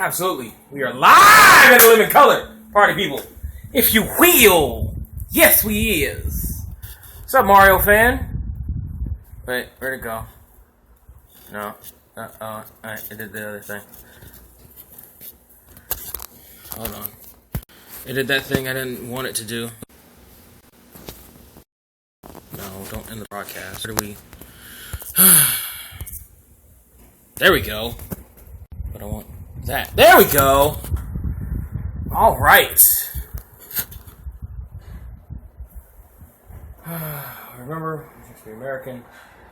Absolutely. We are live in the living color. Party people. If you will. Yes, we is. What's up, Mario fan? Wait, where'd it go? No. I did the other thing. Hold on. It did that thing I didn't want it to do. No, don't end the broadcast. Where do we... There we go. But I want that. There we go! Alright. Remember, the American,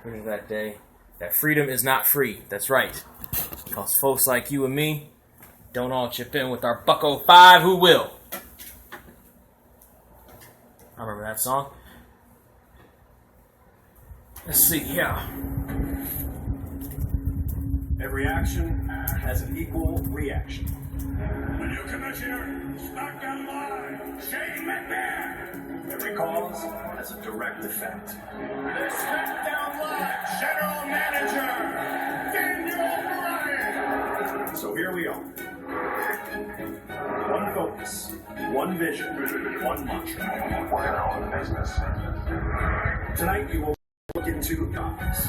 freedom that day, that freedom is not free. That's right. Because folks like you and me don't all chip in with our Bucko 5, who will? I remember that song. Let's see, yeah. Every action has an equal reaction. The new commissioner, SmackDown Live, Shane McMahon. Every cause has a direct effect. The SmackDown Live General Manager, Daniel Bryan. So here we are. One focus, one vision, one mantra. We're in our own business. Tonight we will look into the comics.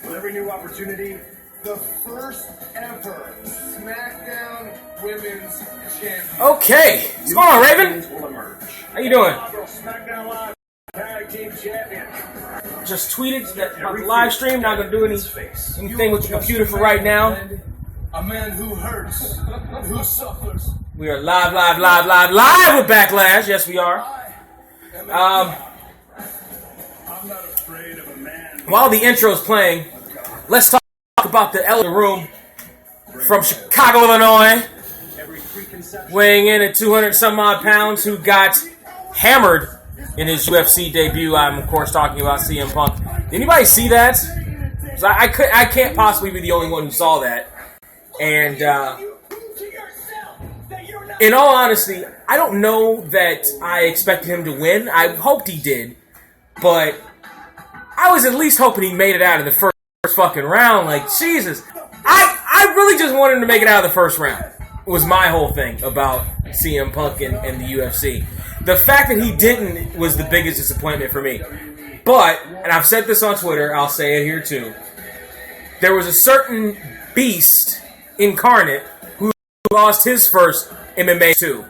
With every new opportunity, The first ever SmackDown Women's Champion. Okay. What's going on, Raven? will emerge. How you doing? SmackDown Live Tag Team Champion. Just tweeted that about the live stream. Not going to do anything with the computer for right now. A man who hurts, who suffers. We are live with Backlash. Yes, we are. I'm not afraid of a man. While the intro's playing, let's talk about the elephant room from Chicago, Illinois, weighing in at 200-some-odd pounds, who got hammered in his UFC debut. I'm, of course, talking about CM Punk. Did anybody see that? I can't possibly be the only one who saw that. And in all honesty, I don't know that I expected him to win. I hoped he did, but I was at least hoping he made it out of the first fucking round. Like, Jesus. I really just wanted him to make it out of the first round. Was my whole thing about CM Punk and the UFC. The fact that he didn't was the biggest disappointment for me. But, and I've said this on Twitter, I'll say it here too, there was a certain beast incarnate who lost his first MMA too.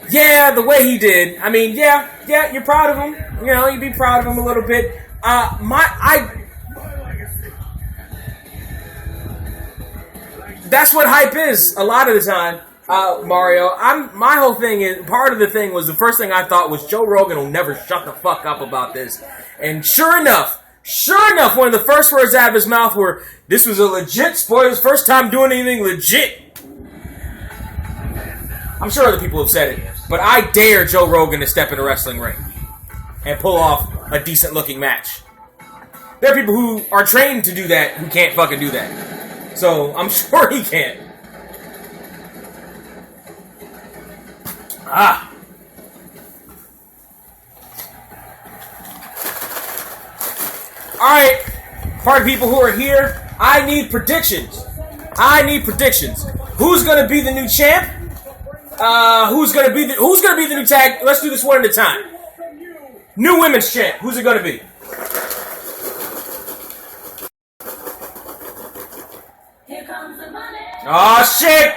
Yeah, the way he did. I mean, yeah, you're proud of him. You know, you'd be proud of him a little bit. That's what hype is a lot of the time, Mario. My whole thing is, part of the thing was, the first thing I thought was Joe Rogan will never shut the fuck up about this. And sure enough, one of the first words out of his mouth were, this was a legit spoiler's first time doing anything legit. I'm sure other people have said it, but I dare Joe Rogan to step in a wrestling ring and pull off a decent looking match. There are people who are trained to do that who can't fucking do that. So I'm sure he can. Alright, party people who are here, I need predictions. Who's gonna be the new champ? Who's gonna be the new tag? Let's do this one at a time. New women's champ. Who's it gonna be? Here comes the money. Oh shit!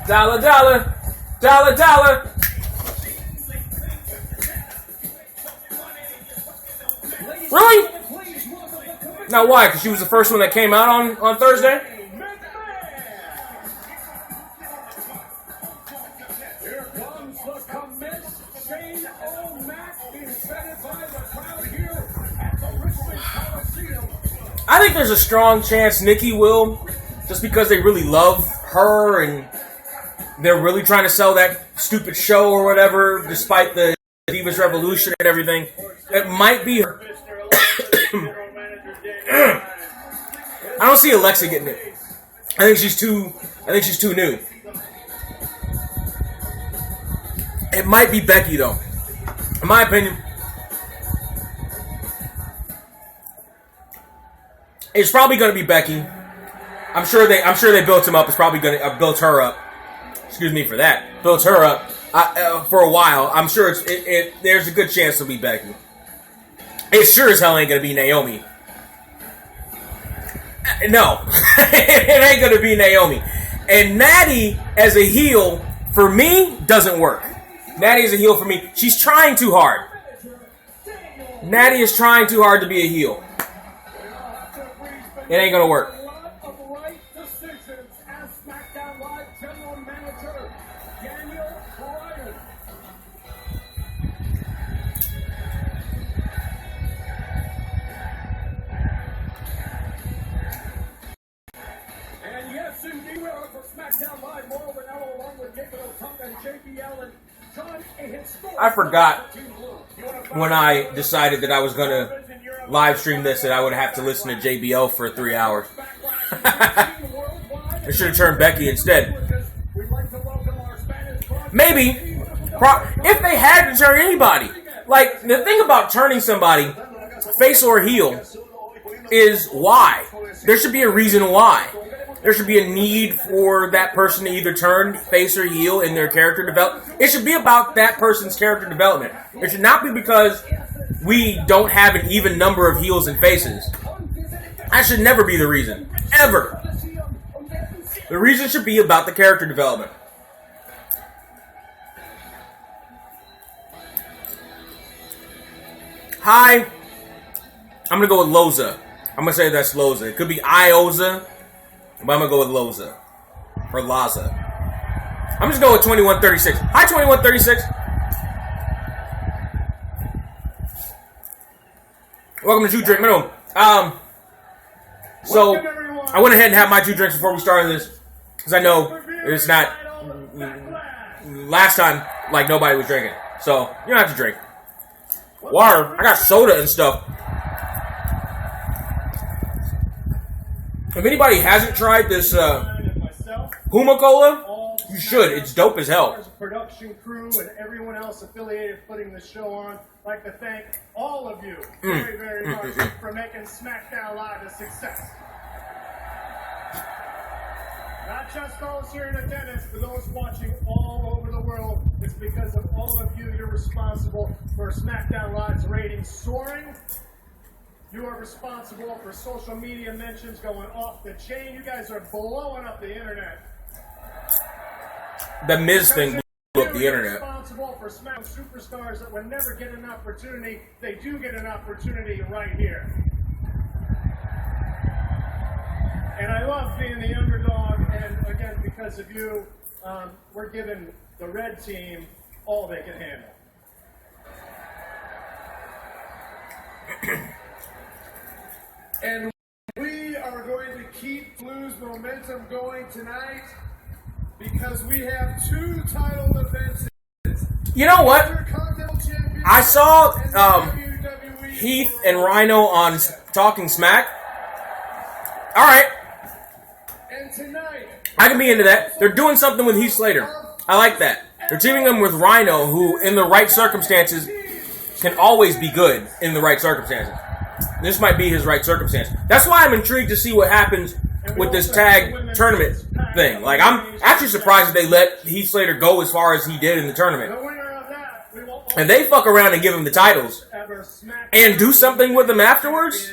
Dollar. Really? Now why? Because she was the first one that came out on Thursday? Here comes the commit. Shane O'Mac is vetted by the crowd here at the Richmond Coliseum. I think there's a strong chance Nikki will, just because they really love her and they're really trying to sell that stupid show or whatever, despite the Divas Revolution and everything. It might be her. I don't see Alexa getting it. I think she's too new. It might be Becky, though. In my opinion, it's probably going to be Becky. I'm sure they built him up. It's probably going to built her up. Excuse me for that. Built her up for a while. I'm sure there's a good chance it'll be Becky. It sure as hell ain't going to be Naomi. No, it ain't going to be Naomi. And Natty as a heel for me doesn't work. Natty as a heel for me. She's trying too hard. Natty is trying too hard to be a heel. It ain't going to work. I forgot when I decided that I was going to live stream this that I would have to listen to JBL for 3 hours. I should have turned Becky instead. Maybe, if they had to turn anybody. Like, the thing about turning somebody, face or heel, is why. There should be a reason why. There should be a need for that person to either turn face or heel in their character development. It should be about that person's character development. It should not be because we don't have an even number of heels and faces. That should never be the reason. Ever. The reason should be about the character development. Hi. I'm going to go with Loza. I'm going to say that's Loza. It could be Ioza. But I'm going to go with Loza. Or Laza. I'm just going with 2136. Hi, 2136. Welcome to Two Drink Minimum. So, I went ahead and had my 2 drinks before we started this. Because I know it's not... Last time, like, nobody was drinking. So, you don't have to drink. Water. I got soda and stuff. If anybody hasn't tried this Puma Cola, you should. It's dope as hell. Production crew and everyone else affiliated putting the show on. I'd like to thank all of you very, very much for making SmackDown Live a success. Not just those here in attendance, but those watching all over the world. It's because of all of you. You're responsible for SmackDown Live's ratings soaring. You are responsible for social media mentions going off the chain. You guys are blowing up the internet. The Miz thing blew up the internet. Responsible for SmackDown superstars that would never get an opportunity. They do get an opportunity right here. And I love being the underdog. And again, because of you, we're giving the red team all they can handle. And we are going to keep Blues momentum going tonight because we have 2 title defenses. You know what? I saw Heath and Rhino on Talking Smack. All right. And tonight, I can be into that. They're doing something with Heath Slater. I like that. They're teaming him with Rhino, who in the right circumstances can always be good in the right circumstances. This might be his right circumstance. That's why I'm intrigued to see what happens with this tag tournament thing. Like, I'm actually surprised that they let Heath Slater go as far as he did in the tournament. And they fuck around and give him the titles and do something with them afterwards.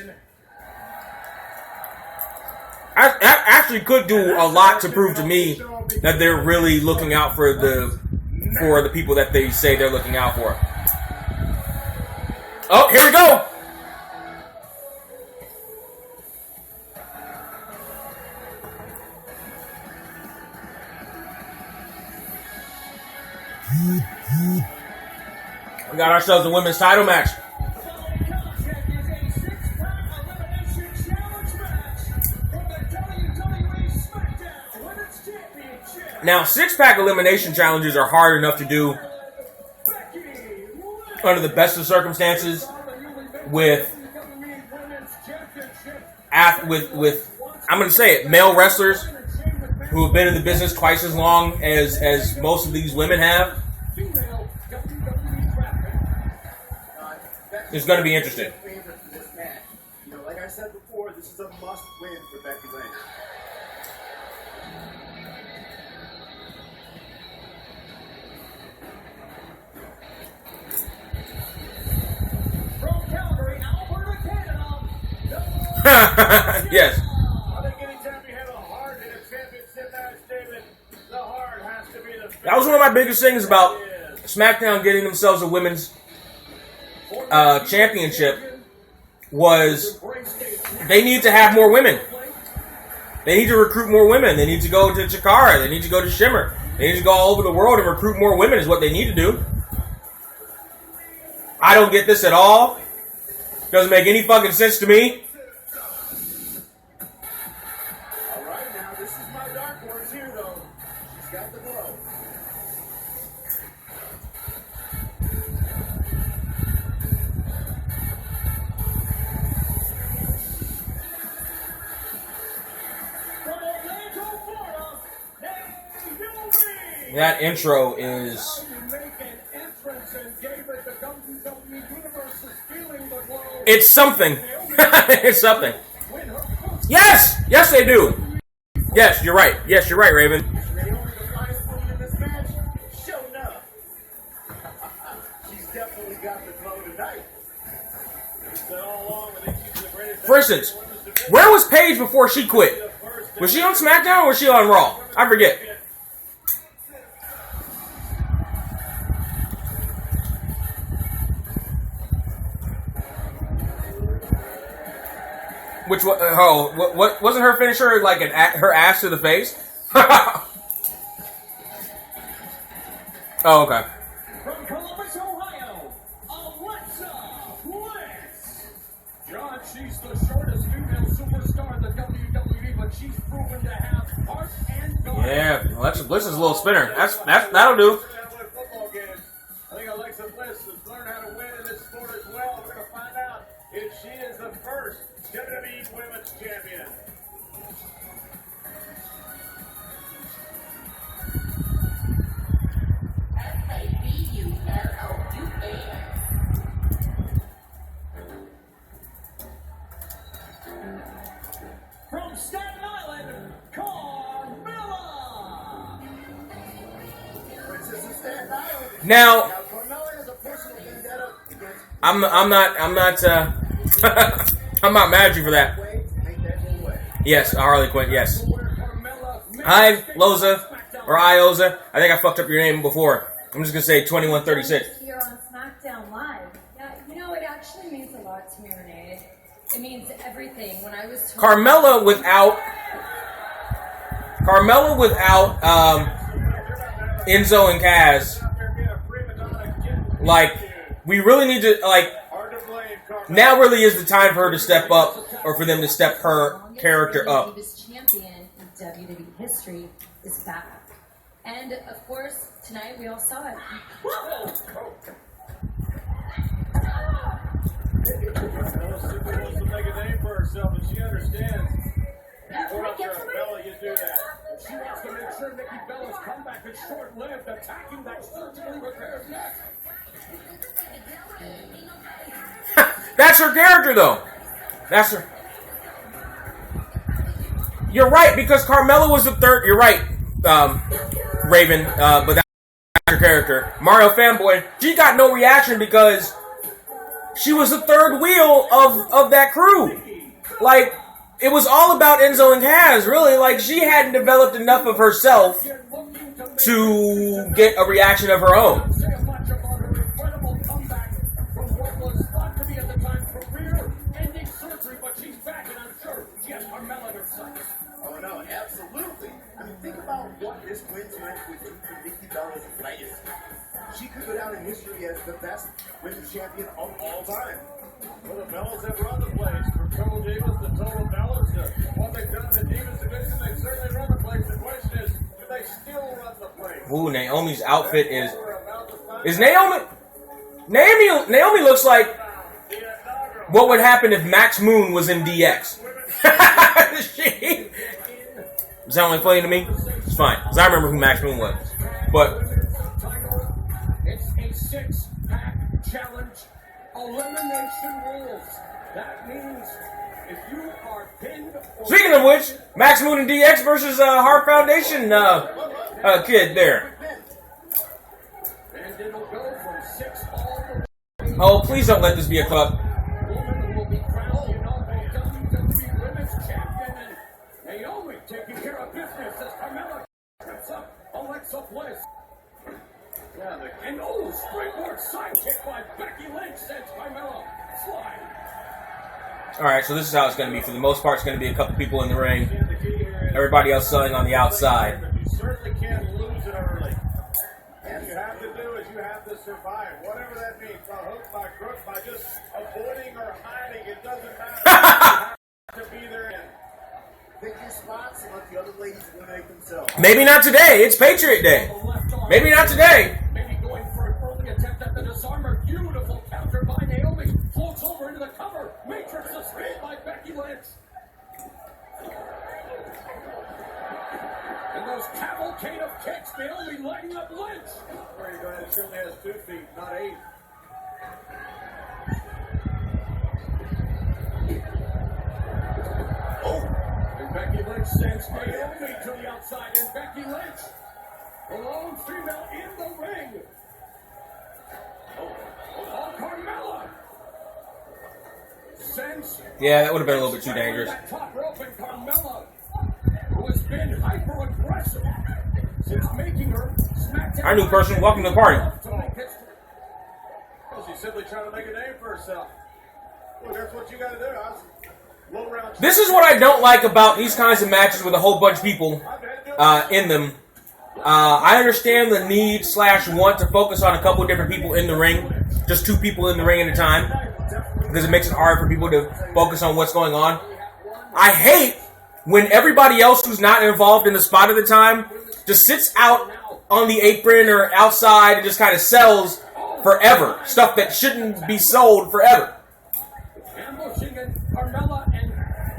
I actually could do a lot to prove to me that they're really looking out for the people that they say they're looking out for. Oh, here we go. We got ourselves a women's title match. Now, 6-pack elimination challenges are hard enough to do under the best of circumstances with I'm going to say it, male wrestlers who have been in the business twice as long as most of these women have. is going to be interesting. Favorite for this match. You know, like I said before, this is a must-win for Becky Lynch. From Calgary, Alberta, Canada. Yes. I think anytime you have a heart in a championship match, David, the heart has to be the That was one of my biggest things about SmackDown getting themselves a women's championship was they need to have more women. They need to recruit more women. They need to go to Chikara. They need to go to Shimmer. They need to go all over the world and recruit more women is what they need to do. I don't get this at all. Doesn't make any fucking sense to me. All right, now, this is my dark horse here, though. She's got the glow. From Orlando, Florida, Naomi. That intro is... Make an entrance and gave it the WWE Universe's feeling the glow. It's something. It's something. Win her first Yes! Yes, they do. Yes, you're right. Yes, you're right, Raven. Naomi, the finest woman in this match, showing up. She's definitely got the glow tonight. said all along, I think she's the greatest. For instance, where was Paige before she quit? Was she on SmackDown or was she on Raw? I forget. Which what wasn't her finisher like her ass to the face? Oh, okay. from Columbus, Ohio, Alexa Bliss. John, she's the shortest female superstar in the WWE, but she's proven to have heart and guts. Yeah, Alexa Bliss is a little spinner. That'll do. Football games. I think Alexa Bliss has learned how to win in this sport as well. We're going to find out if she is the first WWE Women's Champion. From Staten Island, Carmella. Princess of Staten Island. Now, Now, Carmella has a personal vendetta against I'm not I'm not mad at you for that. Way to make that go away. Yes, Harley Quinn. Yes. Where Carmella Hi, Loza or Ioza. I think I fucked up your name before. I'm just gonna say 2136. Here on SmackDown Live. Yeah, you know, it actually means a lot to me, Renee. It means everything. When I was told Carmella without Enzo and Kaz. Like, we really need to Hard to blame, Carmella. now really is the time for her to step up, or for them to step her character up. Divas champion in WWE history is back. And of course, tonight we all saw it. Carmella simply wants to make a name for herself, and she understands. You go up there, Bella, you do that. She wants to make sure Nikki Bella's comeback is short-lived, attacking that surgically repaired neck. That's her character, though. That's her. You're right, because Carmella was the third. You're right, Raven. But that's her character. Mario Fanboy. She got no reaction because she was the third wheel of that crew. Like, it was all about Enzo and Kaz, really. Like, she hadn't developed enough of herself to get a reaction of her own. Say much about her incredible comeback from what was thought to be at the time career-ending surgery, but she's back, and I'm sure she has Carmella in her sights. Oh, no, absolutely. I mean, think about what this win tonight would do for Nikki Bella's legacy. She could go down in history as the best women's champion of all time. Well, the Bellas have run the place. From Total Divas to Total Bellas to what they've done in the Divas division, they certainly run the place. The question is, do they still run the place? Ooh, Naomi's outfit is Naomi looks like what would happen if Max Moon was in DX. Is that only funny to me? It's fine, because I remember who Max Moon was. But It's a six-pack challenge elimination rules. That means if you are pinned or... Speaking of which, Max Moon and DX versus Heart Foundation kid there. And it'll go from 6 all the way. Oh, please don't let this be a cup. Woman will be crowned the inaugural WWE Women's Champion, and Naomi taking care of business as Carmella trips up Alexa Bliss. And springboard sidekick by Becky Lynch sends Carmella flying. Alright, so this is how it's going to be. For the most part, it's going to be a couple people in the ring. Everybody else selling on the outside. You certainly can't lose it early. What you have to do is you have to survive. Whatever that means, by hook, by crook, by just avoiding or hiding, it doesn't matter. You have to be there. Pick your spots and let the other ladies eliminate themselves. Maybe not today. It's Patriot Day. Maybe not today. Maybe going for an early attempt at the disarmer. Beautiful counter by Naomi. Floats over into the cover. Matrix escape by Becky Lynch. And those cavalcade of kicks, Naomi lighting up Lynch. Very good. She only has 2 feet, not 8. And Becky Lynch sends Naomi to the outside. And Becky Lynch, the lone female in the ring. Oh, Carmella sends. Yeah, that would have been a little bit too dangerous. That top rope, and Carmella, who has been hyper aggressive since making her SmackDown. Our new person, welcome to the party. Well, she's simply trying to make a name for herself. Well, that's what you got to do. Low round. This is what I don't like about these kinds of matches with a whole bunch of people in them. I understand the need / want to focus on a couple of different people in the ring. Just 2 people in the ring at a time. Because it makes it hard for people to focus on what's going on. I hate when everybody else who's not involved in the spot at the time just sits out on the apron or outside and just kind of sells forever. Stuff that shouldn't be sold forever. Ambushing Carmella and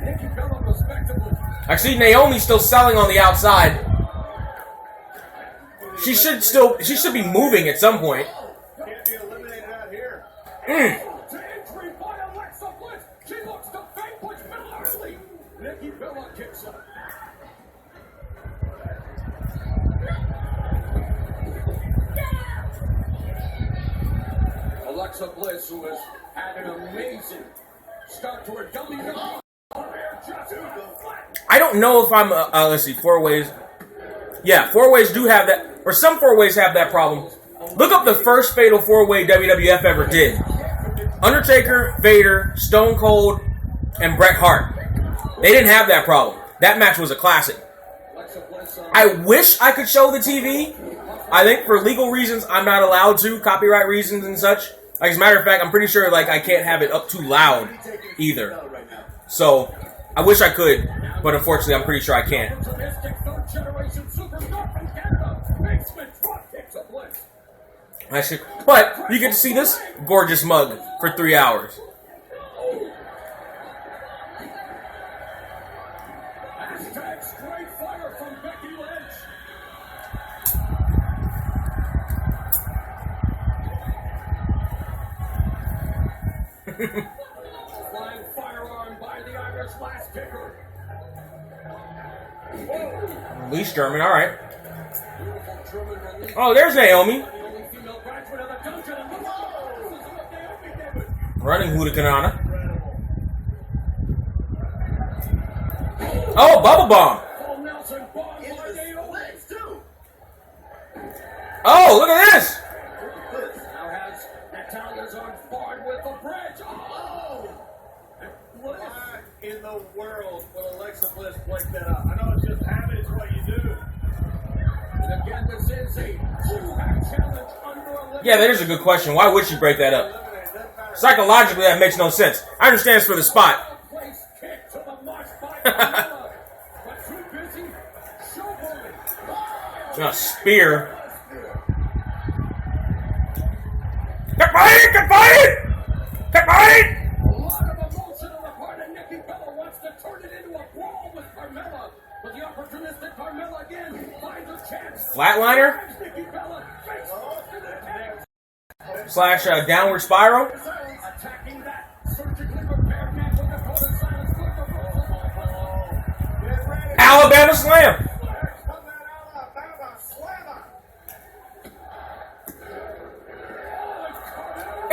Nikki Bella respectively. I see Naomi still selling on the outside. She should be moving at some point. Can't be eliminated out here. To entry by Alexa Bliss. She looks to fake push Bella early. Nikki Bella kicks up. Alexa Bliss, who has had an amazing start to her WWE career, just I don't know if I'm, let's see, 4 ways. Yeah, 4 ways do have that, or some 4 ways have that problem. Look up the first fatal 4-way WWF ever did. Undertaker, Vader, Stone Cold, and Bret Hart. They didn't have that problem. That match was a classic. I wish I could show the TV. I think for legal reasons, I'm not allowed to, copyright reasons and such. Like, as a matter of fact, I'm pretty sure I can't have it up too loud either. So, I wish I could, but unfortunately, I'm pretty sure I can't. But you get to see this gorgeous mug for 3 hours. Hashtag straight fire from Becky Lynch. Flying firearm by the Irish last kicker. Release German, alright. Beautiful German release. Oh, there's Naomi. The only female graduate of the dungeon. And this is what Naomi did. Running Huracanana. Oh, Bubble Bomb. Paul Nelson bomb by Naomi. Oh, look at this. Now has Natalia's arms barred with the bridge. Oh! Why in the world will Alexa Bliss break that up? I know it's just habit, it's what you do. And again, this is a two-back challenge under elimination. Yeah, that is a good question. Why would she break that up? Psychologically, that makes no sense. I understand it's for the spot. Place kick to the march by Carmella, but too busy showboating. A spear. Get fight! Get fight! Get fight! A lot of emotion on the part of Nikki Bella wants to turn it into a brawl with Carmella, but the opportunistic Carmella again finds a chance. Flatliner? Nikki Bella face off to the neck. / downward spiral? Alabama Slam.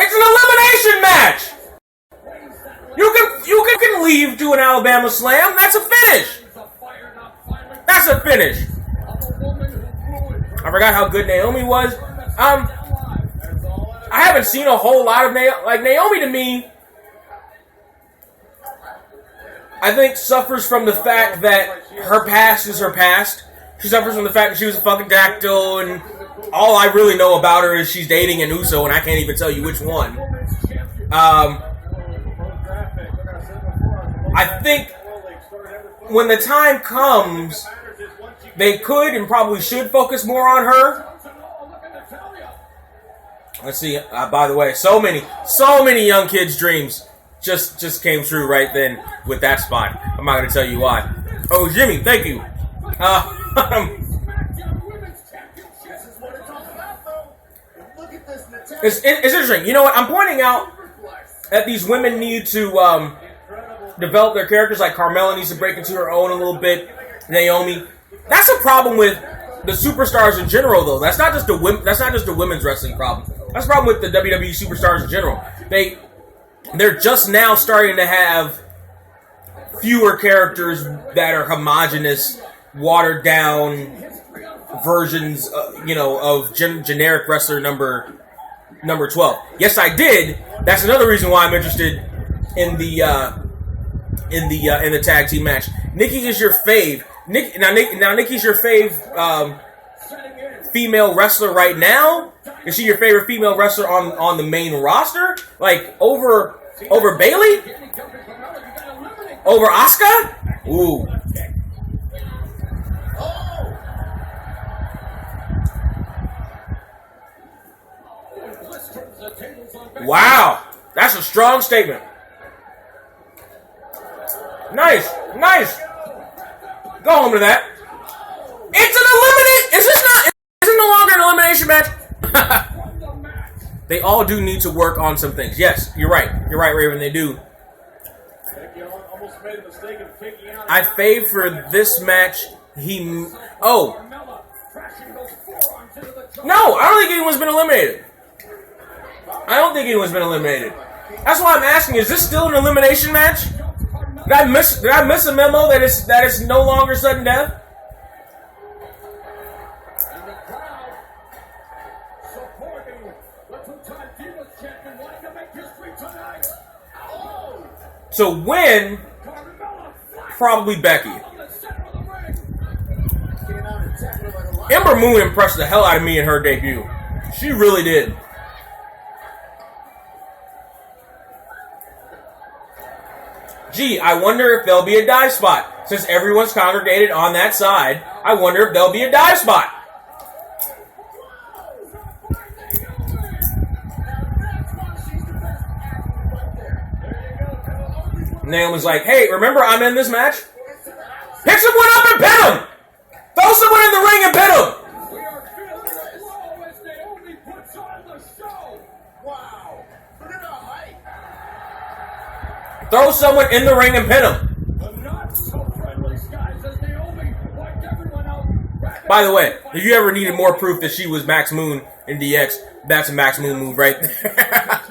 It's an elimination match. You can leave to an Alabama Slam. That's a finish. That's a finish. I forgot how good Naomi was. I haven't seen a whole lot of Naomi. To me, I think suffers from the fact that her past is her past. She suffers from the fact that she was a fucking dactyl, and all I really know about her is she's dating an Uso, and I can't even tell you which one. I think when the time comes, they could and probably should focus more on her. Let's see. By the way, so many young kids' dreams just came true right then with that spot. I'm not going to tell you why. Oh, Jimmy, thank you. It's interesting. You know what? I'm pointing out that these women need to develop their characters. Like Carmella needs to break into her own a little bit. Naomi. That's a problem with the superstars in general, though. That's not just a women's wrestling problem. That's a problem with the WWE superstars in general. They're just now starting to have fewer characters that are homogenous, watered down versions, of generic wrestler number 12. Yes, I did. That's another reason why I'm interested in the tag team match. Nikki is your fave. Now Nikki's your fave female wrestler right now. Is she your favorite female wrestler on the main roster? Like over Bayley? Over Asuka? Ooh. Wow, that's a strong statement. Nice. Go home to that. It's an elimination. Is it no longer an elimination match? They all do need to work on some things. Yes, you're right. You're right, Raven. They do. I fave for this match. No, I don't think anyone's been eliminated. That's why I'm asking, is this still an elimination match? Did I miss a memo that is no longer sudden death? So win, probably Becky. Ember Moon impressed the hell out of me in her debut. She really did. Gee, I wonder if there'll be a dive spot. Since everyone's congregated on that side, I wonder if there'll be a dive spot. Naomi's like, hey, remember I'm in this match? Pick someone up and pin him! Throw someone in the ring and pin him! Throw someone in the ring and pin him. By the way, if you ever needed more proof that she was Max Moon in DX, that's a Max Moon move right there.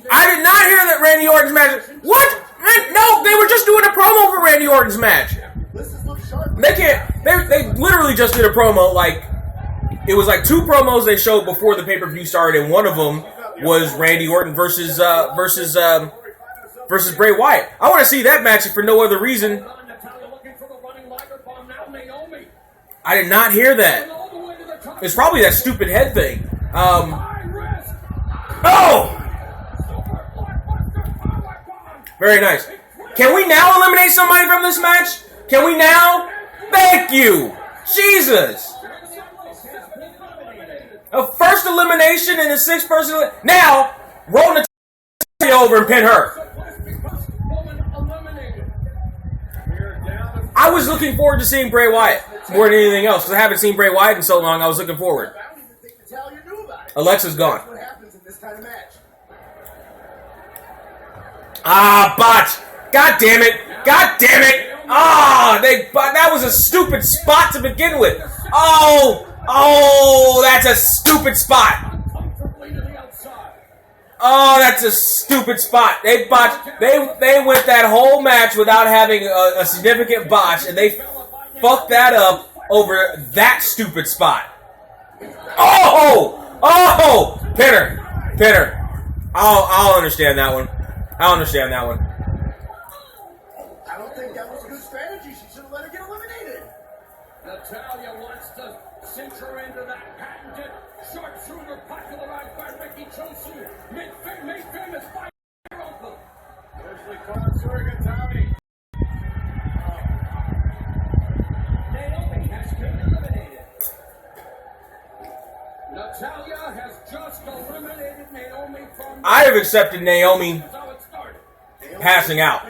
I did not hear that Randy Orton's match. What? No, they were just doing a promo for Randy Orton's match. They literally just did a promo. Like, it was like 2 promos they showed before the pay-per-view started, and one of them was Randy Orton versus Bray Wyatt. I want to see that match for no other reason. I did not hear that. It's probably that stupid head thing. Oh! Very nice. Can we now eliminate somebody from this match? Can we now? Thank you! Jesus! A first elimination and a 6-person... Now, roll the over and pin her. I was looking forward to seeing Bray Wyatt more than anything else, because I haven't seen Bray Wyatt in so long. I was looking forward. Alexa's gone. Ah, botch! God damn it! God damn it! Ah, that was a stupid spot to begin with. Oh, that's a stupid spot. Oh, that's a stupid spot. They botched. They went that whole match without having a significant botch, and they fucked that up over that stupid spot. Oh, Pinner. I'll understand that one. I'll understand that one. I don't think that was a good strategy. She should have let her get eliminated. Natalia wants to cinch her into that patented sharpshooter popularized by Ricky Choshu. Made famous by her uncle. Originally called Surigatomi. Naomi has been eliminated. Natalia has just eliminated Naomi from... I have accepted Naomi That's how it started. passing out.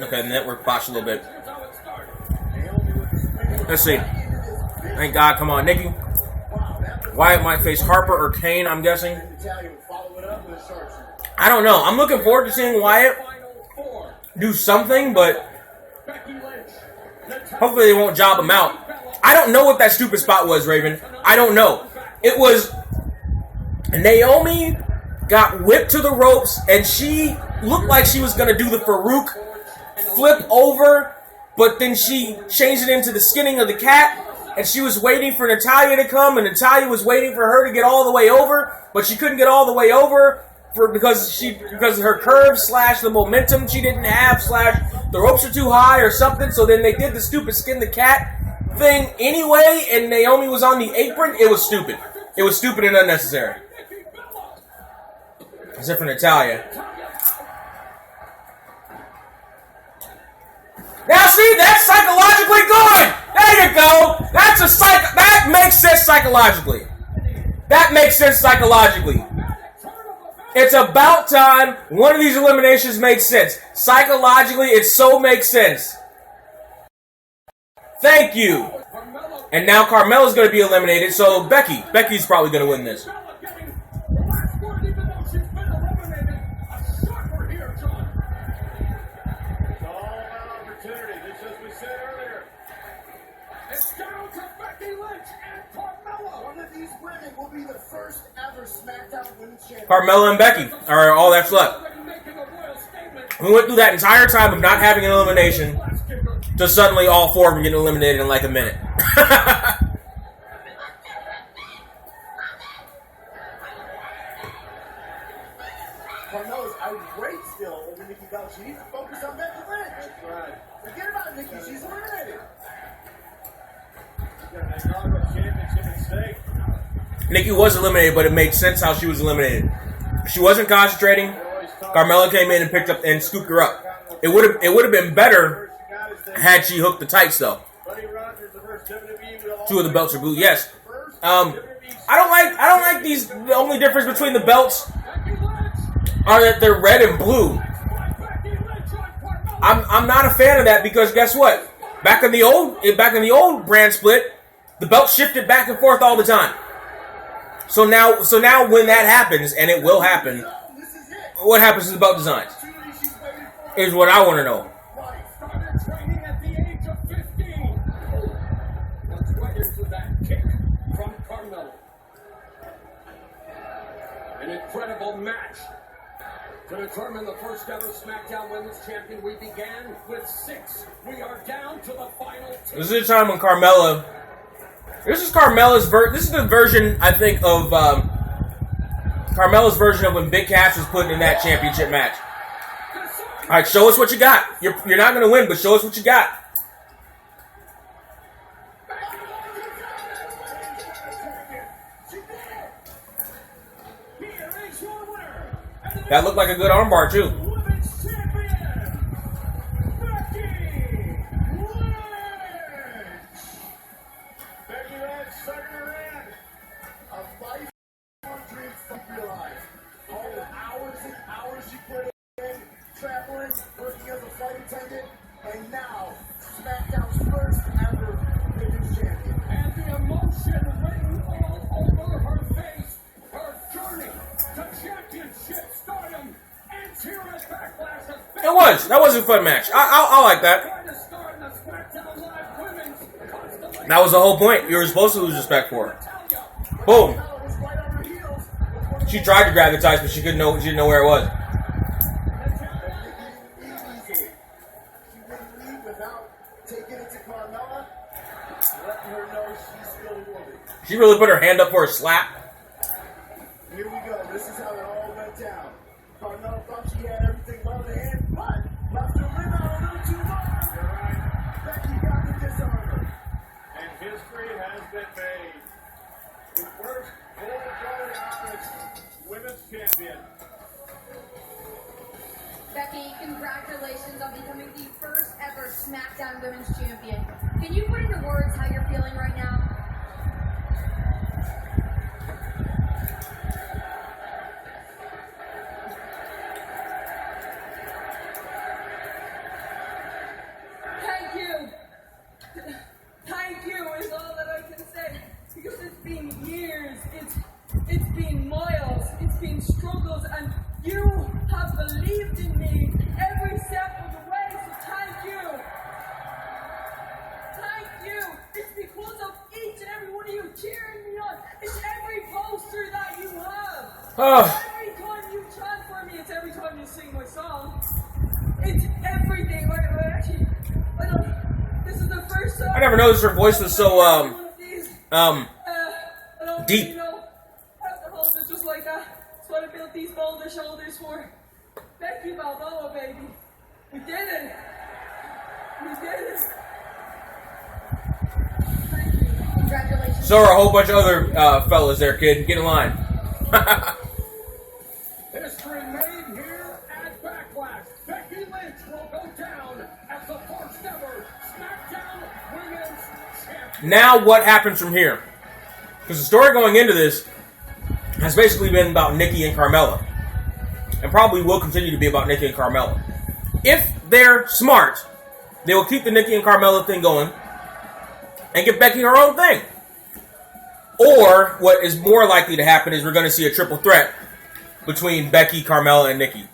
Okay, the network botched a little bit. Here's how it started. Let's see. Thank God. Come on, Nikki. Wyatt might face Harper or Kane, I'm guessing. Natalia would follow it up with a sharpshooter. I don't know. I'm looking forward to seeing Wyatt Final four. do something, but Becky Lynch. Natalia. hopefully they won't job him out. I don't know what that stupid spot was, Raven. I don't know. It was Naomi got whipped to the ropes, and she looked like she was going to do the Farouk flip over, but then she changed it into the skinning of the cat, and she was waiting for Natalia to come, and Natalia was waiting for her to get all the way over, but she couldn't get all the way over because of her curve / the momentum she didn't have / the ropes are too high or something. So then they did the stupid skin the cat thing anyway, and Naomi was on the apron. It was stupid. It was stupid and unnecessary. Except for Natalia. Now see, that's psychologically good. There you go. That makes sense psychologically. That makes sense psychologically. It's about time one of these eliminations makes sense. Psychologically, it so makes sense. Thank you. And now Carmella's going to be eliminated, so Becky's probably going to win this. Carmella and Becky are all that's left. We went through that entire time of not having an elimination to suddenly all four of them getting eliminated in like a minute. Carmella's irate still over Nikki Bella. She needs to focus on Becky Lynch. That's right. Forget about Nikki. She's eliminated. Championship at stake. Nikki was eliminated, but it made sense how she was eliminated. She wasn't concentrating. Carmella came in and picked up and scooped her up. It would have been better had she hooked the tights though. Two of the belts are blue. Yes. I don't like these. The only difference between the belts are that they're red and blue. I'm not a fan of that because guess what? Back in the old brand split, the belt shifted back and forth all the time. So now when that happens, and it will happen, what happens to the belt designs? Is what I want to know. Started training at the age of 15. Let's right into that kick from Carmella. An incredible match to determine the first ever SmackDown Women's Champion. We began with 6. We are down to the final 2. This is the time when Carmella. This is Carmella's This is the version, I think, of Carmella's version of when Big Cass was put in that championship match. All right, show us what you got. You're not going to win, but show us what you got. That looked like a good armbar too. Working as a flight attendant, and now SmackDown's first ever women's champion. And the emotion written all over her face, her journey to championship stardom ends here as Backlash has It was. That was a fun match. I like that. trying to start in the SmackDown Live Women's Constellation. That was the whole point. You were supposed to lose respect for her. Boom. She tried to grab the tights, but she couldn't know. She didn't know where it was. She wouldn't leave without taking it to Carmella, letting her know she's still a woman. She really put her hand up for a slap. Here we go. This is how it all went down. Carmella thought she had everything well in hand, but left her rim out a little too long. You're right. Becky got the disarmer. And history has been made. The first full-blown office women's champion. Becky, congratulations on becoming the first ever SmackDown Women's Champion. Can you put into words how you're feeling right now? Thank you. Thank you is all that I can say. Because it's been years, it's been miles, it's been struggles, and you have believed in me every step of the way, so thank you. Thank you. It's because of each and every one of you cheering me on. It's every poster that you have. Oh. Every time you chant for me, it's every time you sing my song. It's everything. I don't. This is the first time. I never noticed her voice was so I don't deep. You know, have to hold it just like that. That's what I built these boulder shoulders for. Becky Balboa, baby. We did it. We did it. Thank you. Congratulations. So are a whole bunch of other fellas there, kid. Get in line. History made here at Backlash. Becky Lynch will go down as the first ever SmackDown Women's Champion. Now what happens from here? Because the story going into this has basically been about Nikki and Carmella. And probably will continue to be about Nikki and Carmella. If they're smart, they will keep the Nikki and Carmella thing going and give Becky her own thing. Or what is more likely to happen is we're going to see a triple threat between Becky, Carmella, and Nikki.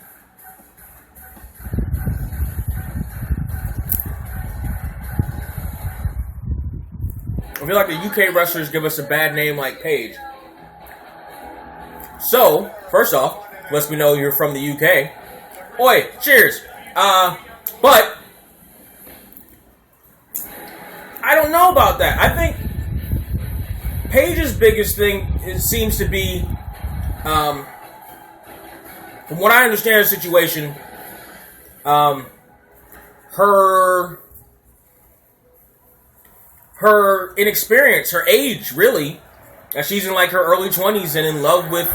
I feel like the UK wrestlers give us a bad name like Paige. So, first off, lets me know you're from the UK. Oi, cheers. But I don't know about that. I think Paige's biggest thing seems to be, from what I understand the situation, her inexperience, her age, really. That she's in like her early 20s and in love with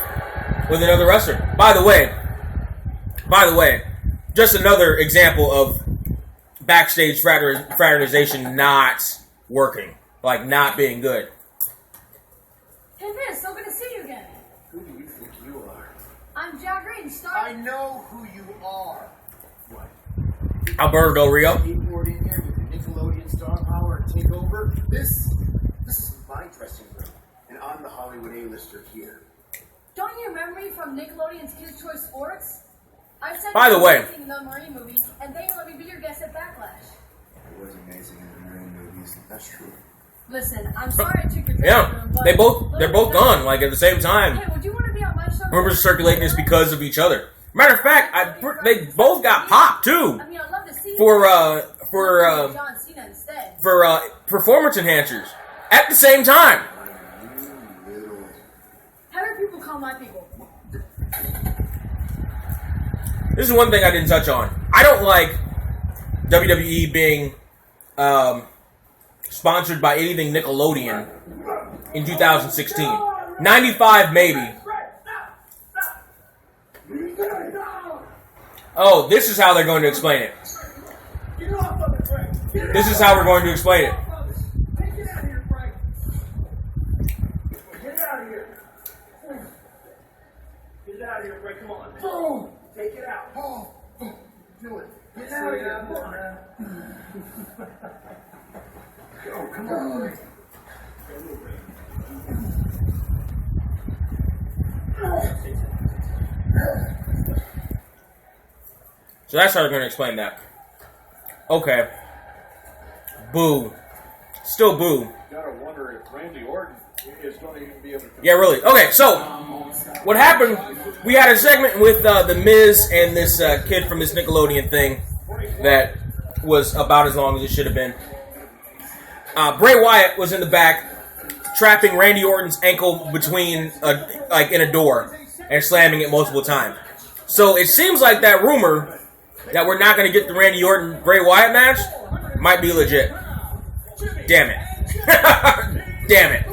another wrestler. By the way, just another example of backstage fraternization not working, like not being good. Hey, Vince, so good to see you again. Who do you think you are? I'm Jack Reed, star. I know who you are. What? Alberto Del Rio. Skateboard in here with the Nickelodeon star power and take over. This is my dressing room, and I'm the Hollywood A-lister here. Don't you remember me from Nickelodeon's Kids' Choice Sports? I said By the way, in the Marine movies, and then you let me be your guest at Backlash. It was amazing in the Marine movies. That's true. Listen, I'm sorry I took your yeah, room, but they're both gone, like at the same time. Hey, would you want to be on my show? Rumors circulating this because of each other. Matter of fact, they both got popped too I mean, I'd love to see for John Cena instead. performance enhancers at the same time. How do people call my people? This is one thing I didn't touch on. I don't like WWE being sponsored by anything Nickelodeon in 2016. 95 maybe. Oh, this is how they're going to explain it. This is how we're going to explain it. Get out of here, Frank. Get out of here. Get out of here, Frank. Come on. Boom. Take it out. Oh, do it. Get out of here. Come on. Oh, come on. So that's how they're going to explain that. Okay. Boo. Still boo. Gotta wonder if Randy Orton is going to even be able to. Yeah, really. Okay, so what happened? We had a segment with The Miz and this kid from this Nickelodeon thing that was about as long as it should have been. Bray Wyatt was in the back, trapping Randy Orton's ankle between, in a door, and slamming it multiple times. So it seems like that rumor that we're not going to get the Randy Orton Bray Wyatt match might be legit. Damn it. Damn it.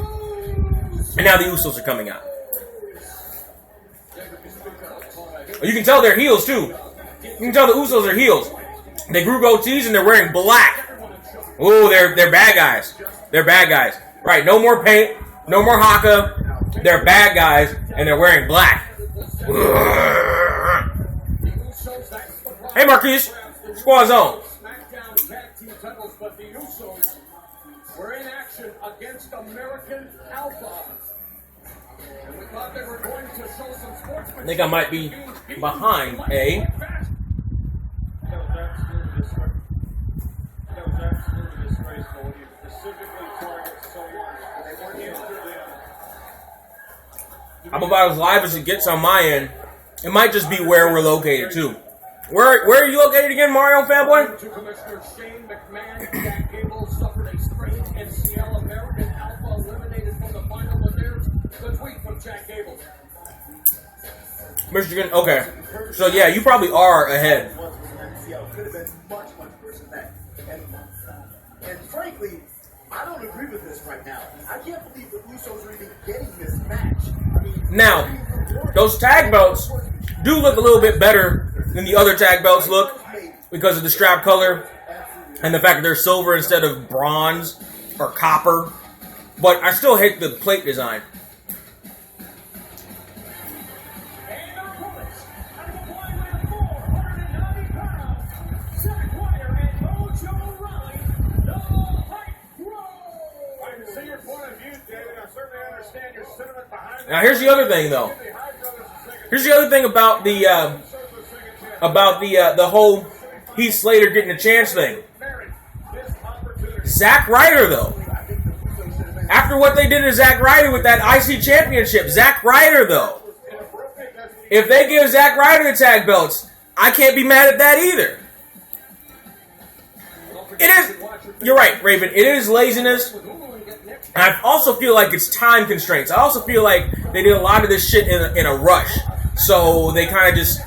And now the Usos are coming out. You can tell they're heels, too. You can tell the Usos are heels. They grew goatees and they're wearing black. Ooh, they're bad guys. They're bad guys. Right, no more paint. No more haka. They're bad guys and they're wearing black. Hey, Marquise. Squad zone. SmackDown tag team titles, but the Usos were in action against American Alpha. And we thought they were going to show some sportsmanship. I think I might be behind, eh? That was absolutely disgraceful. When you specifically target someone, they weren't interested in. I'm about as live as it gets on my end. It might just be where we're located, too. Where are you located again, Mario fanboy? To Commissioner Shane McMahon, Jack Gable suffered a sprained MCL. American Alpha eliminated from the final, but there's the tweet from Jack Gable. Michigan, okay. So, yeah, you probably are ahead. Could have been much, much worse than that. And frankly, I don't agree with this right now. I can't believe the Usos are even getting this match. I mean, Now, those tag belts do look a little bit better than the other tag belts look because of the strap color and the fact that they're silver instead of bronze or copper. But I still hate the plate design. And our opponents, out of the flyweight of 490 pounds, Zack Ryder and Mojo Rawley, the Hype Bro. I can see your point of view, David. I certainly understand your sentiment behind Now, here's the other thing, though. Here's the other thing about the whole Heath Slater getting a chance thing. Zack Ryder, though. After what they did to Zack Ryder with that IC championship, Zack Ryder, though. If they give Zack Ryder the tag belts, I can't be mad at that either. It is. You're right, Raven. It is laziness. And I also feel like it's time constraints. I also feel like they did a lot of this shit in a rush. So they kind of just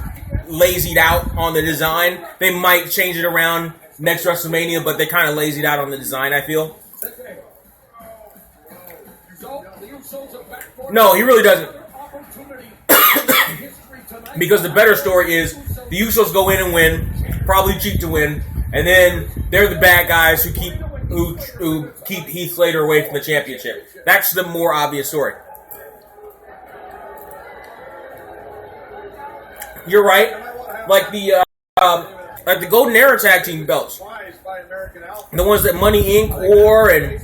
lazied out on the design. They might change it around next WrestleMania, but they kind of lazied out on the design, I feel. No, he really doesn't. Because the better story is the Usos go in and win, probably cheat to win, and then they're the bad guys who keep Heath Slater away from the championship. That's the more obvious story. You're right. Like the Golden Era Tag Team belts, the ones that Money Inc. wore and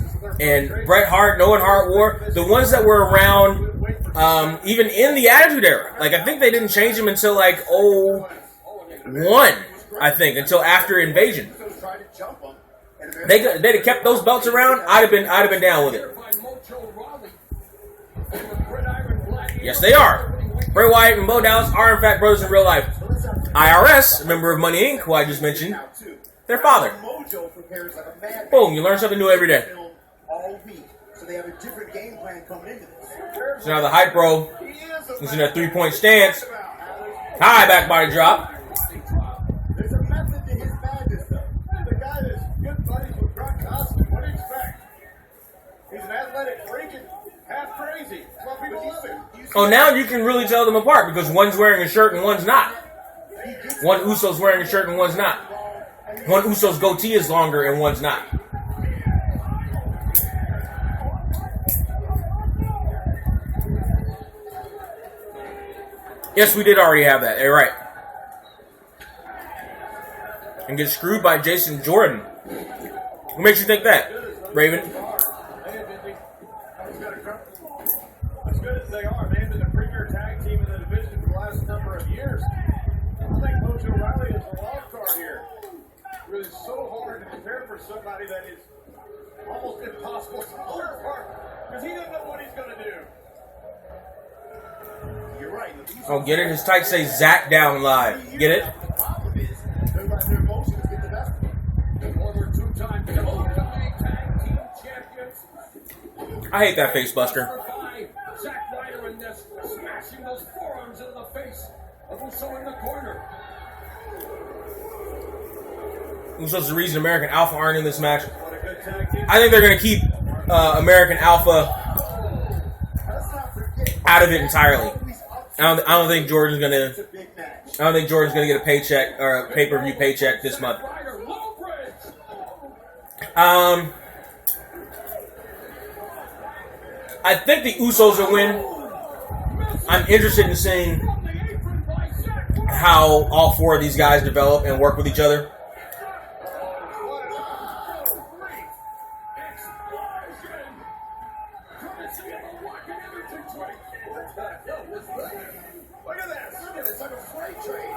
Bret Hart, Owen Hart wore, the ones that were around even in the Attitude Era. Like I think they didn't change them until like 01, I think, until after Invasion. They'd have kept those belts around. I'd have been down with it. Yes, they are. Bray Wyatt and Bo Dallas are in fact brothers in real life. IRS, a member of Money Inc., who I just mentioned, their father. Boom, you learn something new every day. So now the Hype Bro is in a 3-point stance. High back body drop. There's a method to his madness, though. The guy that's good buddies with Brock Cosby. What do you expect? He's an athletic freak and half crazy. That's what people love him. Oh, now you can really tell them apart because one's wearing a shirt and one's not. One Uso's wearing a shirt and one's not. One Uso's goatee is longer and one's not. Yes, we did already have that. You're right. And get screwed by Jason Jordan. What makes you think that, Raven? As good as they are, they've been the premier tag team in the division for the last number of years. I think Mojo Rawley is the is so hard to prepare for somebody that is almost impossible to pull apart because he doesn't know what he's going to do. You're right. Oh, get it? His tights say Zach down live. Get it? The problem is, they're letting their emotions get the best of them. The former two-time WWE Tag Team Champions. I hate that face buster. Number 5, Zack Ryder in this, smashing those forearms into the face of Uso in the corner. Uso's the reason American Alpha aren't in this match. What a good tag team. I think they're going to keep American Alpha out of it entirely. I don't think Jordan's going to. I don't think Jordan's going to get a paycheck or a pay-per-view paycheck this month. Ryder, low bridge. I think the Usos will win. I'm interested in seeing From the apron by Zack Ryder. how all four of these guys develop and work with each other. Explosion. Courtesy of a rocket energy drink. Look at this. Look at this. Like a freight train.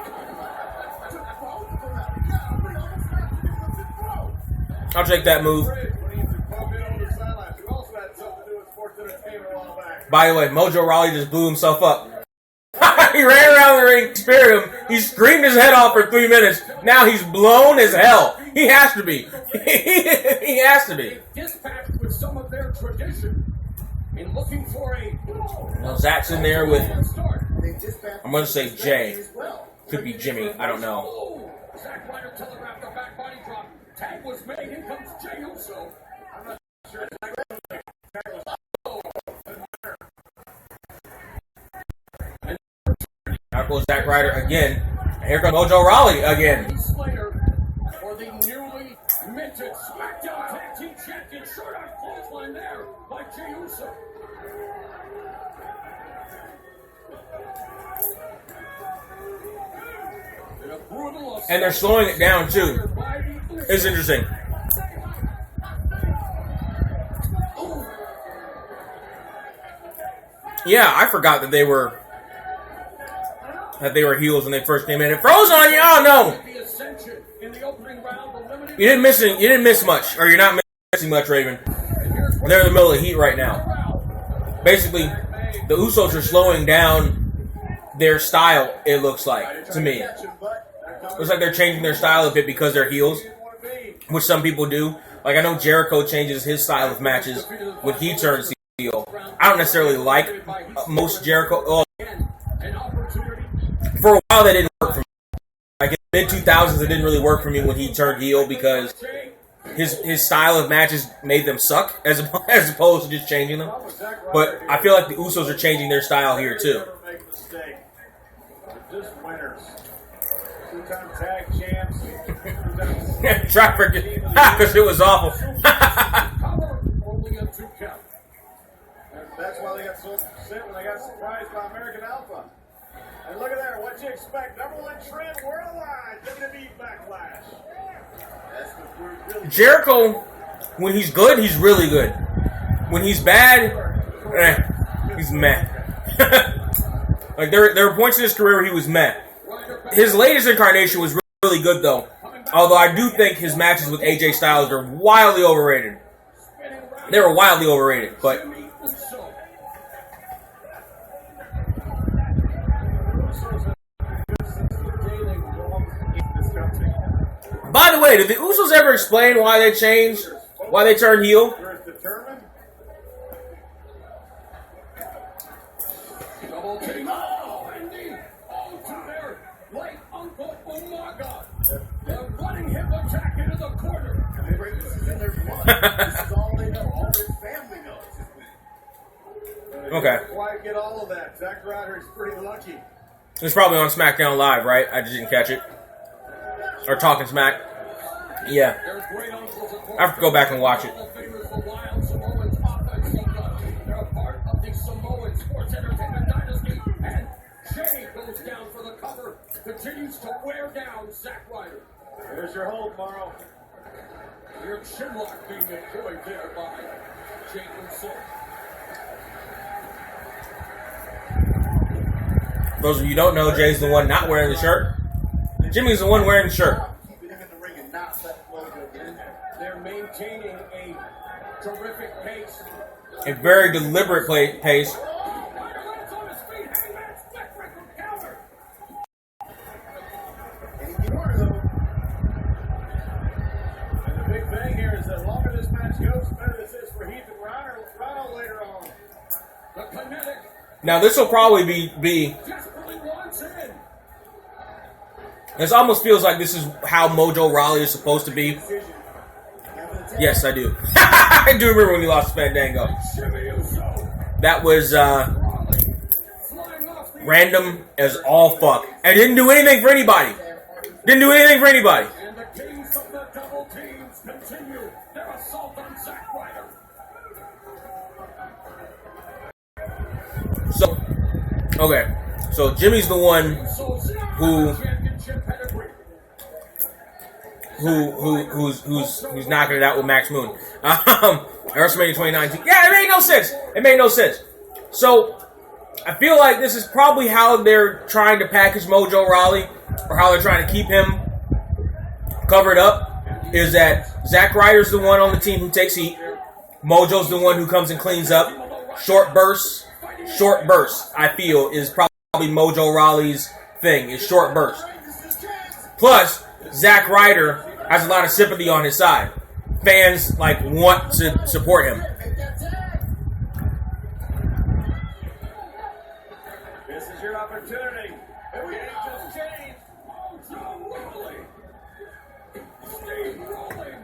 Took both of them out. Yeah, we almost got to do the throw. I'll take that move. When he used to pump in over the sidelines, who also had something to do with sports entertainment a while back. By the way, Mojo Rawley just blew himself up. He ran around the ring, speared him. He screamed his head off for 3 minutes. Now he's blown as hell. He has to be. He has to be. Dispatched with some of their tradition in looking for a Well, Zach's in there with, start. I'm going to say Jay. Could be Jimmy. I don't know. Oh, Zack Ryder telegraphed the back body drop. Tag was made. In comes Jey Uso. Out goes Zack Ryder again. And here comes Mojo Rawley again. Slater for the newly minted SmackDown Tag Team Champion. Short on clothesline there by Jey Uso. In a brutal And they're slowing it down, too. It's interesting. Yeah, I forgot that they were heels when they first came in. It froze on you. Oh no! The Ascension in the opening round eliminated. You didn't miss much, or you're not missing much, Raven. They're in the middle of heat right now. Basically, the Usos are slowing down their style. It looks like to me. Looks like they're changing their style a bit because they're heels, which some people do. Like I know Jericho changes his style of matches when he turns heel. I don't necessarily like most Jericho. Oh, for a while, that didn't work for me. Like in the mid-2000s, it didn't really work for me when he turned heel because his style of matches made them suck as opposed to just changing them. But I feel like the Usos are changing their style here too. Never make a mistake. They're just winners. Two-time tag champs. Try to forget because it was awful. Cover only a 2 count. That's why they got so upset when they got surprised by American Alpha. And look at there, what you expect? Number 1 trend worldwide, WWE Backlash. That's the word really. Jericho, when he's good, he's really good. When he's bad, he's meh. Like there were points in his career where he was meh. His latest incarnation was really good though. Although I do think his matches with AJ Styles are wildly overrated. They were wildly overrated, but by the way, did the Usos ever explain why they changed? Why they turned heel? You're determined? Double team. Oh, indeed. Oh, to their late uncle Umaga. The running hip attack into the corner. And they bring this is in their blood. This is all they know. All their family knows. Okay. Why get all of that? Zack Ryder is pretty lucky. It's probably on SmackDown Live, right? I just didn't catch it. Or Talking Smack. Yeah. Their great uncles, of course, I have to go back and watch it. Hall of Famers, the Wild Samoans, offensive guns. They're a part of the Samoan sports entertainment dynasty. And Jay goes down for the cover. Continues to wear down Zack Ryder. There's your hold, Morrow. Your chinlock being employed there by Jay Uso. Those of you who don't know, Jay's the one not wearing the shirt. Jimmy's the one wearing the shirt. Keeping him in the ring and not let maintaining a terrific pace. A very deliberate pace. Lands on his feet. Hangman's neckbreaker counter. Anything more, though. And the big thing here is that the longer this match goes, the better this is for Heath and Rhino later on. The kinetic Now this will probably be. desperately wants in. This almost feels like this is how Mojo Rawley is supposed to be. Yes, I do. I do remember when he lost to Fandango. Jimmy Uso. That was Rawley flying off the random as all fuck. And didn't do anything for anybody. Didn't do anything for anybody. And the kings of the double teams continue their assault on Zack Ryder. So, okay. So Jimmy's the one Usos Who- championship pedigree. who's knocking it out with Max Moon. WrestleMania 2019. Yeah, it made no sense. It made no sense. So I feel like this is probably how they're trying to package Mojo Rawley, or how they're trying to keep him covered up. Is that Zack Ryder's the one on the team who takes heat. Mojo's the one who comes and cleans up. Short bursts, I feel, is probably Mojo Rawley's thing, is short bursts. Plus, Zack Ryder has a lot of sympathy on his side. Fans, want to support him. This is your opportunity. The game just changed. Mojo Rawley. Steve Rolling.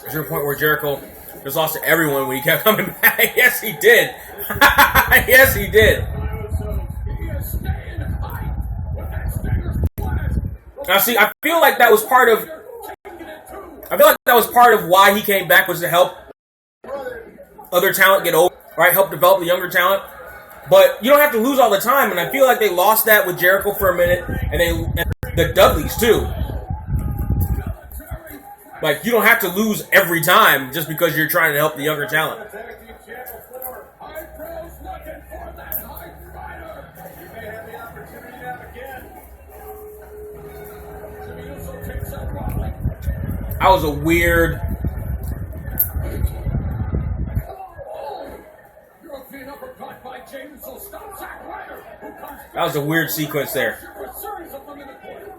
There's a point where Jericho just lost to everyone when he kept coming back. Yes, he did. Yes, he did. He is staying high with that Stinger splash. Now, see, I feel like that was part of why he came back, was to help other talent get over, right? Help develop the younger talent. But you don't have to lose all the time, and I feel like they lost that with Jericho for a minute, and the Dudleys too. Like, you don't have to lose every time just because you're trying to help the younger talent. Tag team channel 4. High pros looking for that high rider. You may have the opportunity now again. Jimmy Uso takes out Rawley. That was a weird. European uppercut by James will stop Zack Ryder, who comes That was a weird sequence there. for a series of them in the corner.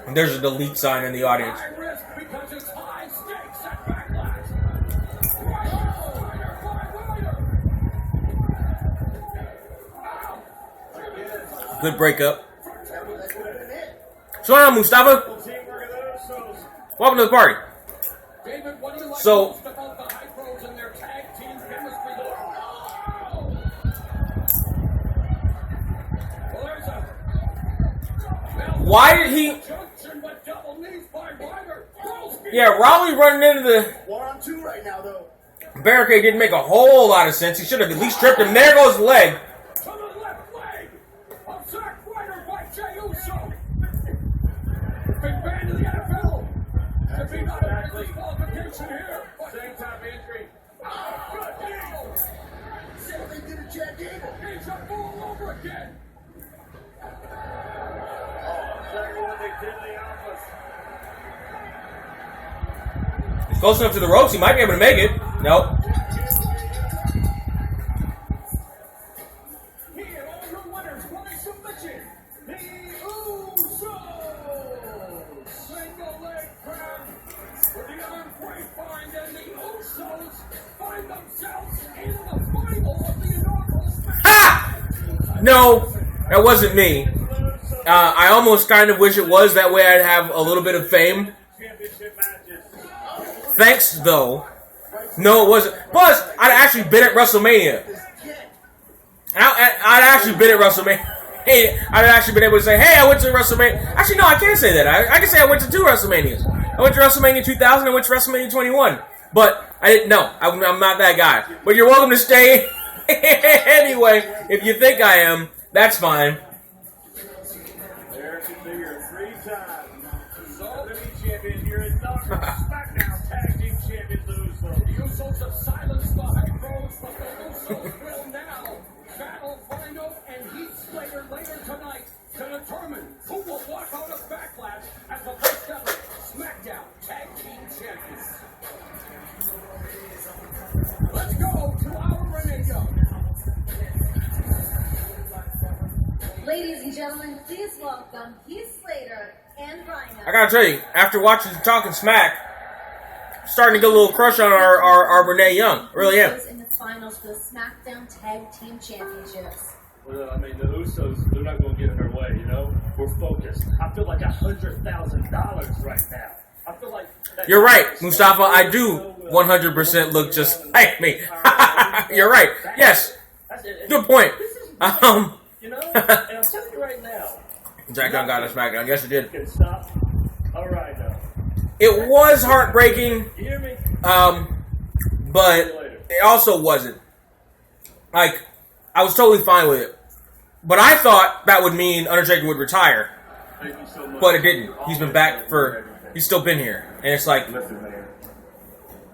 And there's a delete sign in the audience. High risk because it's high stakes at Backlash. Ryder, Ryder. Good breakup. What's going on, Mustafa? Teamwork of the Usos. Welcome to the party. David, what do you like So- most about the High Pros and their tag team chemistry? Well, there's a Why did he? junction with double knees by Ryder. Yeah, Raleigh running into the 1-on-2 right now, though. barricade didn't make a whole lot of sense. He should have at least tripped him. There goes the leg. To the left leg of Zack Ryder by Jey Uso. Been banned in the NFL. To be not a disqualification here. Same time injury. Good deal. Same thing did to Chad Gable. He's up all over again. Exactly what they did in the office. He's close enough to the ropes. He might be able to make it. Nope. Here are your winners by submission. The Usos. Single leg grab for the arm grapevine, and the Usos find themselves in the final of the inaugural SmackDown. Ha! No, that wasn't me. I almost kind of wish it was. That way I'd have a little bit of fame. Championship matches. Thanks, though. No, it wasn't. Plus, I'd actually been at WrestleMania. I'd actually been at WrestleMania. Hey, I'd actually been able to say, hey, I went to WrestleMania. Actually, no, I can't say that. I can say I went to 2 WrestleManias. I went to WrestleMania 2000 and went to WrestleMania 21. But I didn't know. I'm not that guy. But you're welcome to stay anyway. If you think I am, that's fine. There's your 3-time WWE champion here in SmackDown Tag Team Champion lose. The Usos have silenced the High Pros, but the Usos will now battle Rhino and Heath Slater later tonight to determine who will walk out of Backlash as the first ever SmackDown Tag Team Champions. welcome Heath Slater and Rhino. I gotta tell you, after watching Talking Smack, I'm starting to get a little crush on our Renee Young. I really am. In the finals for the SmackDown Tag Team Championships. Well, I mean, the Usos, they're not going to get in our way, you know? We're focused. I feel like $100,000 right now. I feel like... You're right, Mustafa. I do 100% look just like me. You're right. Yes. Good point. You know? And I'm telling you right now... Jack Gunn got us back. I guess it did. Can stop. All right, now. It was heartbreaking, You hear me? but it also wasn't. Like, I was totally fine with it. But I thought that would mean Undertaker would retire. Thank you so much. But it didn't. He's been back for... He's still been here. And it's like... Listen, man.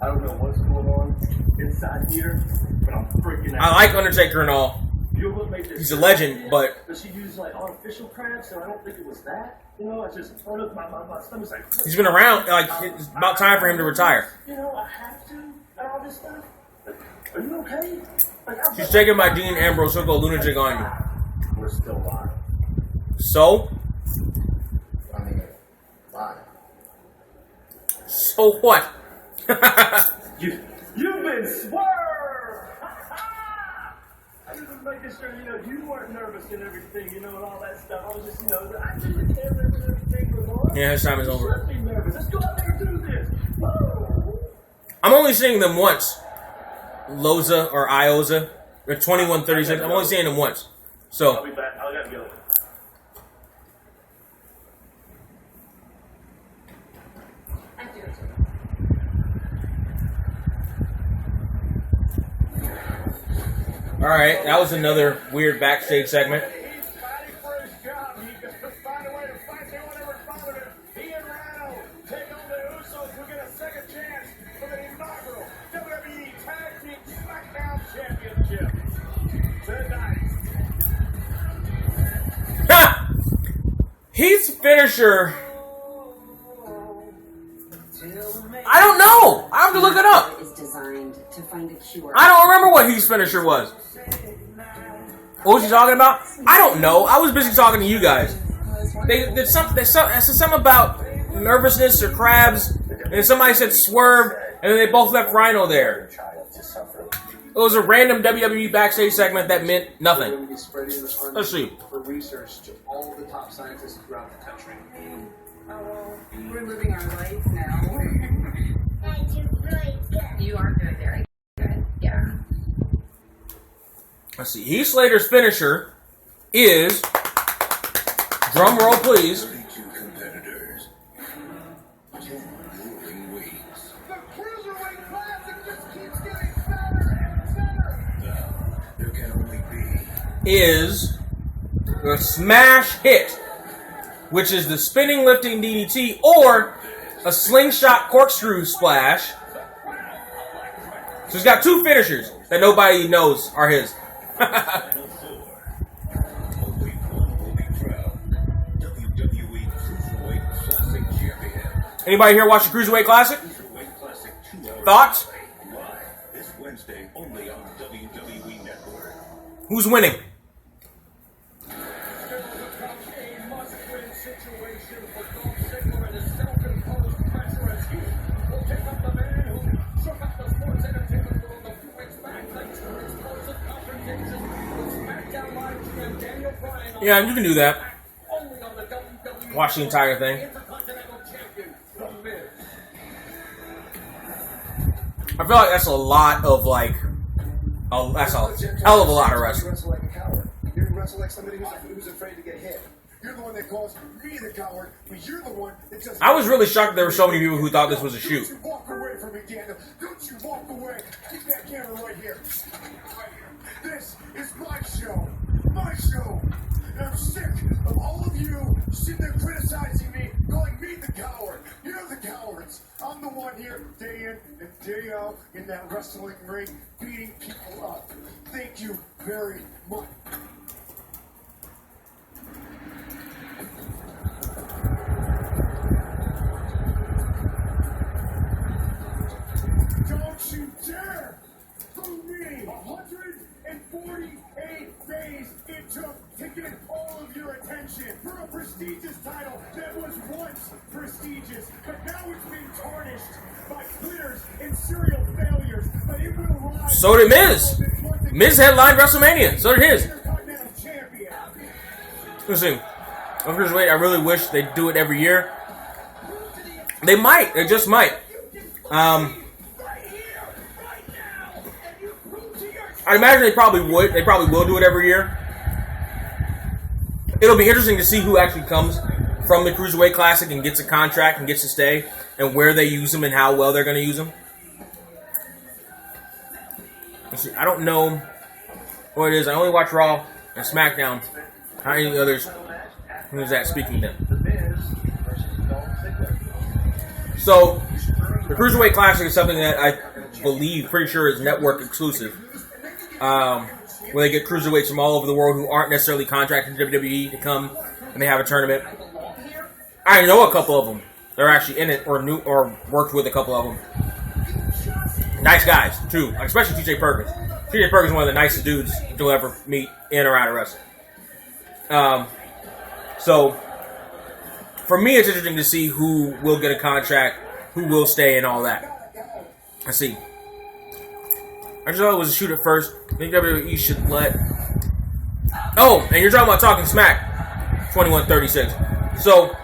I don't know what's going on inside here, but I'm freaking out. I like Undertaker and all. You know what made this He's a legend, but... she used, like, artificial crabs, and I don't think it was that. You know, I just... My stomach's like... He's been around. Like, it's about time for him to retire. You know, I have to, and all this stuff. Are you okay? Like, She's taking my Dean Ambrose Circle lunatic on you. We're still live. So? I mean, live. So what? You've been swerved! I was just making sure, you know, you weren't nervous and everything, you know, and all that stuff. I was just, you know, I didn't care that everything was on. Yeah, his time is over. Let's be nervous. Let's go out there and do this. Woo! I'm only seeing them once. Loza or Ioza. They're 21-36. I'm only seeing them once. I'll So, be back. I gotta go. alright. That was another weird backstage segment. He's fighting for his job. He just find a way to fight. They won't ever bother him. He and Rhino take on the Usos who get a second chance for the inaugural WWE Tag Team SmackDown Championship. Tonight. Ha! Heath's finisher. I don't know. I have to look it up. Is designed to find a cure. I don't remember what Heath's finisher was. What was he talking about? I don't know. I was busy talking to you guys. They said something about nervousness or crabs, and then somebody said swerve, and then they both left Rhino there. It was a random WWE backstage segment that meant nothing. Let's see. For research to all the top scientists throughout the country. We're living our life now. I do really good. You are good, very good. Yeah. Let's see. Heath Slater's finisher is, drum roll please, 32 competitors. 10 moving weights. The Cruiserweight Classic just keeps getting better and better. Now, there can only be is the smash hit, which is the spinning lifting DDT or a slingshot corkscrew splash. So he's got two finishers that nobody knows are his. Final four. Only one will be crowned WWE Cruiserweight Classic Champion. Anybody here watch the Cruiserweight Classic? Cruiserweight Classic 2 hours Thoughts? live this Wednesday only on WWE Network. Who's winning? A must-win situation for Dolph Ziggler and his self-imposed pressure as he will take up the man who shook up the sports entertainment world a few weeks back thanks to explosive confrontation with SmackDown Live GM Daniel Bryan on Yeah, you can do that. only on the WWE Watch the entire thing. Intercontinental Champion, The Miz. I feel like that's a lot of like, that's a hell of a lot of You wrestling. wrestle like a coward. You didn't wrestle like somebody who's afraid to get hit. You're the one that calls me the coward, but you're the one that just... I was really shocked there were so many people who thought this was a shoot. Don't you walk away from me, Daniel. Don't you walk away. Keep that camera right here. Right here. This is my show. My show. And I'm sick of all of you sitting there criticizing me, calling me the coward. You're the cowards. I'm the one here, day in and day out, in that wrestling ring, beating people up. Thank you very much. Don't you dare fool me! 148 days it took to get all of your attention for a prestige prestigious, but now it's being tarnished by quitters and serial failures. But it will rise. So did Miz. Miz headlined WrestleMania. So did his. Let's see. I'm just waiting. I really wish they'd do it every year. They might. They just might. I imagine they probably would. They probably will do it every year. It'll be interesting to see who actually comes from the Cruiserweight Classic and gets a contract and gets to stay, and where they use them and how well they're going to use them. Let's see. I don't know what it is. I only watch Raw and SmackDown. How many others? Who's that speaking to? So, the Cruiserweight Classic is something that I believe, pretty sure is network exclusive. Where they get cruiserweights from all over the world who aren't necessarily contracted to WWE to come and they have a tournament. I know a couple of them. They're actually in it or worked with a couple of them. Nice guys, too. Especially TJ Perkins. TJ Perkins is one of the nicest dudes you'll ever meet in or out of wrestling. So, for me, it's interesting to see who will get a contract, who will stay, and all that. Let's see. I just thought it was a shoot at first. I think WWE should let... Oh, and you're talking about Talking Smack. 21:36. So,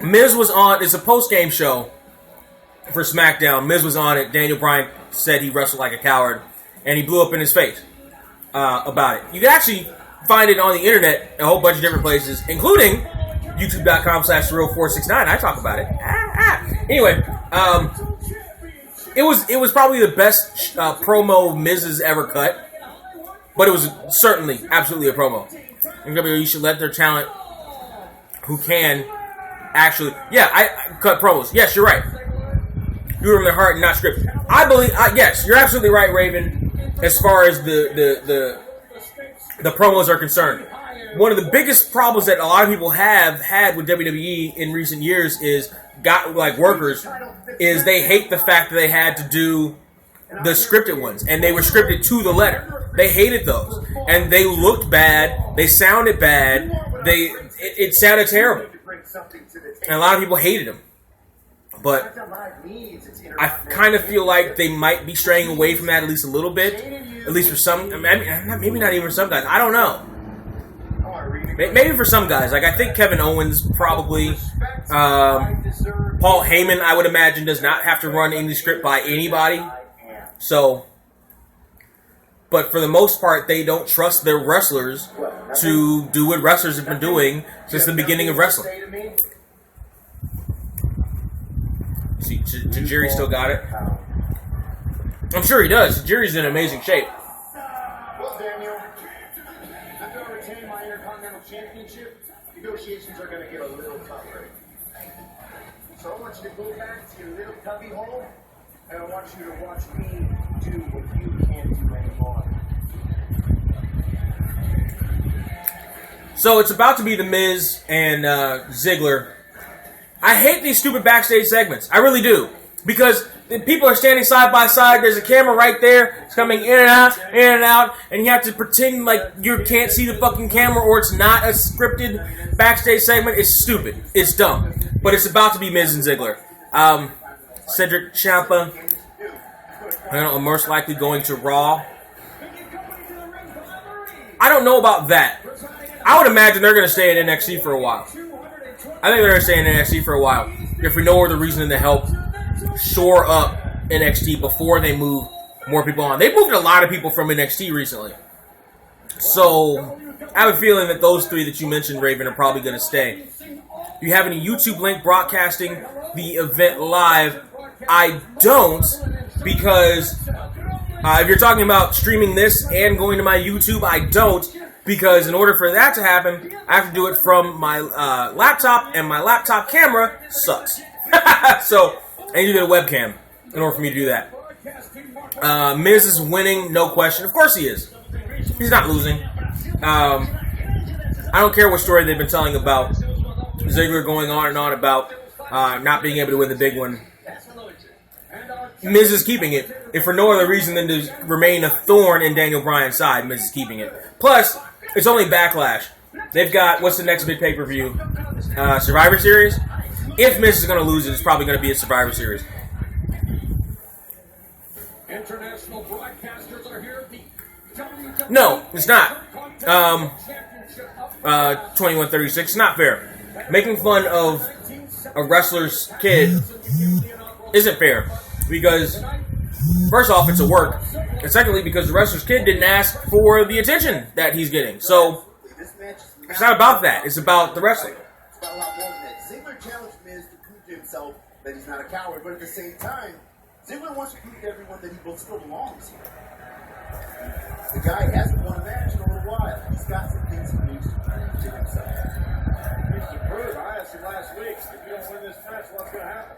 Miz was on... It's a post-game show for SmackDown. Miz was on it. Daniel Bryan said he wrestled like a coward. And he blew up in his face about it. You can actually find it on the internet in a whole bunch of different places, including youtube.com/real469. I talk about it. Anyway, it was probably the best promo Miz has ever cut, but it was certainly absolutely a promo. And WWE should let their talent who can actually, I cut promos. Yes, you're right. Do it from their heart and not script. I believe, yes, you're absolutely right, Raven. As far as the promos are concerned, one of the biggest problems that a lot of people have had with WWE in recent years is workers is they hate the fact that they had to do the scripted ones, and they were scripted to the letter. They hated those, and they looked bad. They sounded bad. It sounded terrible, and a lot of people hated them. But I kind of feel like they might be straying away from that at least a little bit. At least for some, maybe not even for some guys. I don't know. Maybe for some guys. Like, I think Kevin Owens probably. Paul Heyman, I would imagine, does not have to run any script by anybody. So, but for the most part, they don't trust their wrestlers to do what wrestlers have been doing since the beginning of wrestling. See, Tajiri still got it. I'm sure he does. Tajiri's in amazing shape. Well, Daniel, I'm going to retain my Intercontinental Championship. Negotiations are going to get a little tougher. So I want you to go back to your little cubby hole, and I want you to watch me do what you can't do anymore. So it's about to be The Miz and Ziggler. I hate these stupid backstage segments. I really do. Because people are standing side by side. There's a camera right there. It's coming in and out. And you have to pretend like you can't see the fucking camera or it's not a scripted backstage segment. It's stupid. It's dumb. But it's about to be Miz and Ziggler. Cedric Ciampa, most likely going to Raw. I don't know about that. I would imagine they're going to stay in NXT for a while. I think they're going to stay in NXT for a while. If we know the reason to help shore up NXT before they move more people on. They moved a lot of people from NXT recently. So, I have a feeling that those three that you mentioned, Raven, are probably going to stay. Do you have any YouTube link broadcasting the event live? I don't, because if you're talking about streaming this and going to my YouTube, I don't. Because in order for that to happen, I have to do it from my laptop, and my laptop camera sucks. So, I need to get a webcam in order for me to do that. Miz is winning, no question. Of course he is. He's not losing. I don't care what story they've been telling about Ziggler going on and on about not being able to win the big one. Miz is keeping it, if for no other reason than to remain a thorn in Daniel Bryan's side. Miz is keeping it. Plus, it's only Backlash. They've got, what's the next big pay-per-view? Survivor Series? if Miz is going to lose it, it's probably going to be a Survivor Series. International broadcasters are here. No, it's not. 2136. It's not fair. Making fun of a wrestler's kid isn't fair. Because, first off, it's a work. And secondly, because the wrestler's kid didn't ask for the attention that he's getting. So, it's not about that. It's about the wrestler. It's about a lot more than that. Ziggler challenged Miz to prove to himself that he's not a coward, but at the same time, Ziggler wants to prove to everyone that he still belongs here. The guy hasn't won a match in a little while. He's got some things he needs to prove to himself. Needs to prove. I asked him last week, if you don't win this match, what's going to happen?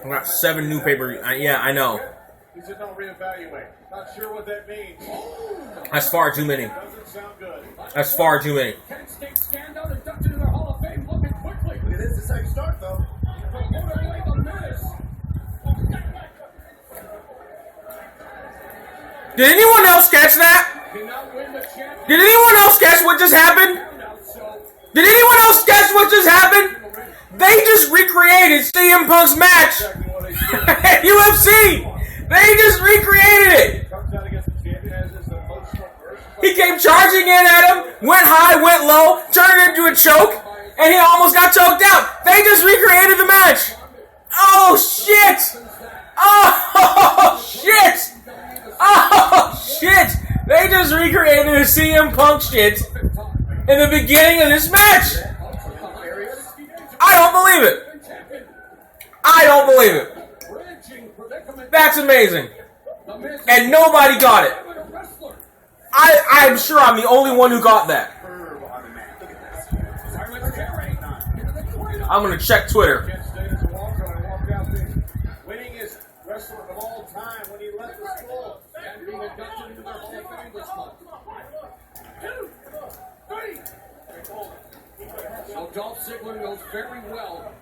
I got 7 new pay-per-views. Yeah, I know. He said, don't reevaluate. Not sure what that means. That's far too many. Doesn't sound good. That's far too many. Kent State standout inducted in the Hall of Fame looking quickly. It is the second start, though. Promoter away the Miz. Did anyone else catch that? Cannot win the championship. Did anyone else catch what just happened? Did anyone else catch what just happened? They just recreated CM Punk's match at UFC. They just recreated it. Comes out against the champion as this emotional burst. He came charging in at him, went high, went low, turned it into a choke, and he almost got choked out. They just recreated the match. Oh, shit. Oh, shit. Oh, shit. They just recreated the CM Punk shit in the beginning of this match. I don't believe it. I don't believe it. That's amazing. And nobody got it. I'm sure I'm the only one who got that. I'm going to check Twitter. Kent State as a walker and walked out the winningest wrestler of all time when he left the school and being inducted into the Hall of Fame this month. 2, 3. So Dolph Ziggler knows very well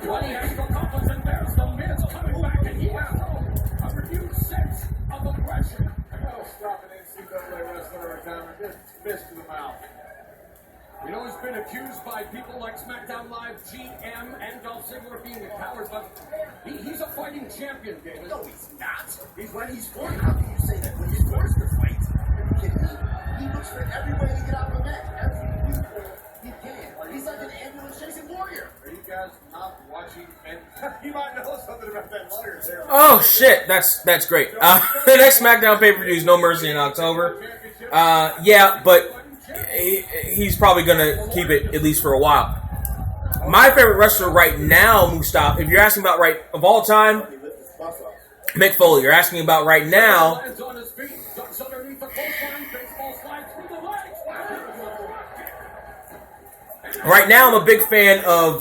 what he has to accomplish, and there's the Miz coming back, and he has a renewed sense of aggression. I'll stop an NCAA wrestler every time and just fist to the mouth. You know, he's been accused by people like SmackDown Live, GM, and Dolph Ziggler of being a coward, but he's a fighting champion, David. No, he's not. He's forced. How can you say that when he's forced to fight? Are you kidding me? He looks for every way to get out of the match. Every loophole he can. He's like an ambulance chasing warrior. Are you guys not watching? And you might know something about that lawyer there. Oh, shit. That's great. The next SmackDown pay-per-view is No Mercy in October. Yeah, but he's probably going to keep it at least for a while. My favorite wrestler right now, Mustafa, if you're asking about right of all time, Mick Foley. You're asking about right now. Lands on his feet, ducks underneath the clothesline, baseball slide through the legs. Right now, I'm a big fan of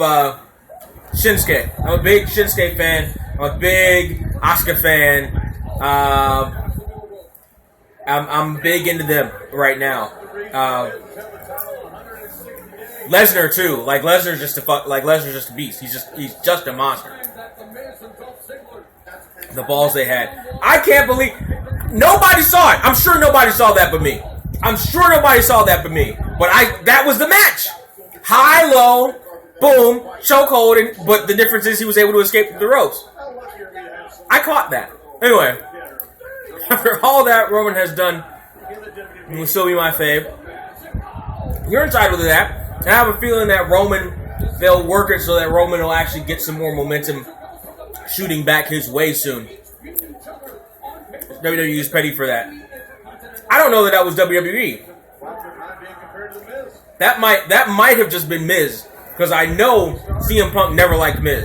Shinsuke. I'm a big Shinsuke fan. I'm a big Asuka fan. I'm big into them right now. Lesnar too. Like Lesnar's just a beast. He's just a monster. The balls they had. I can't believe nobody saw it. I'm sure nobody saw that but me. But that was the match. High, low, boom, chokehold, but the difference is he was able to escape through the ropes. I caught that. Anyway, after all that Roman has done, he will still be my fave. You're entitled to that. And I have a feeling that they'll work it so that Roman will actually get some more momentum shooting back his way soon. WWE is petty for that. I don't know that was WWE. That might have just been Miz, because I know CM Punk never liked Miz.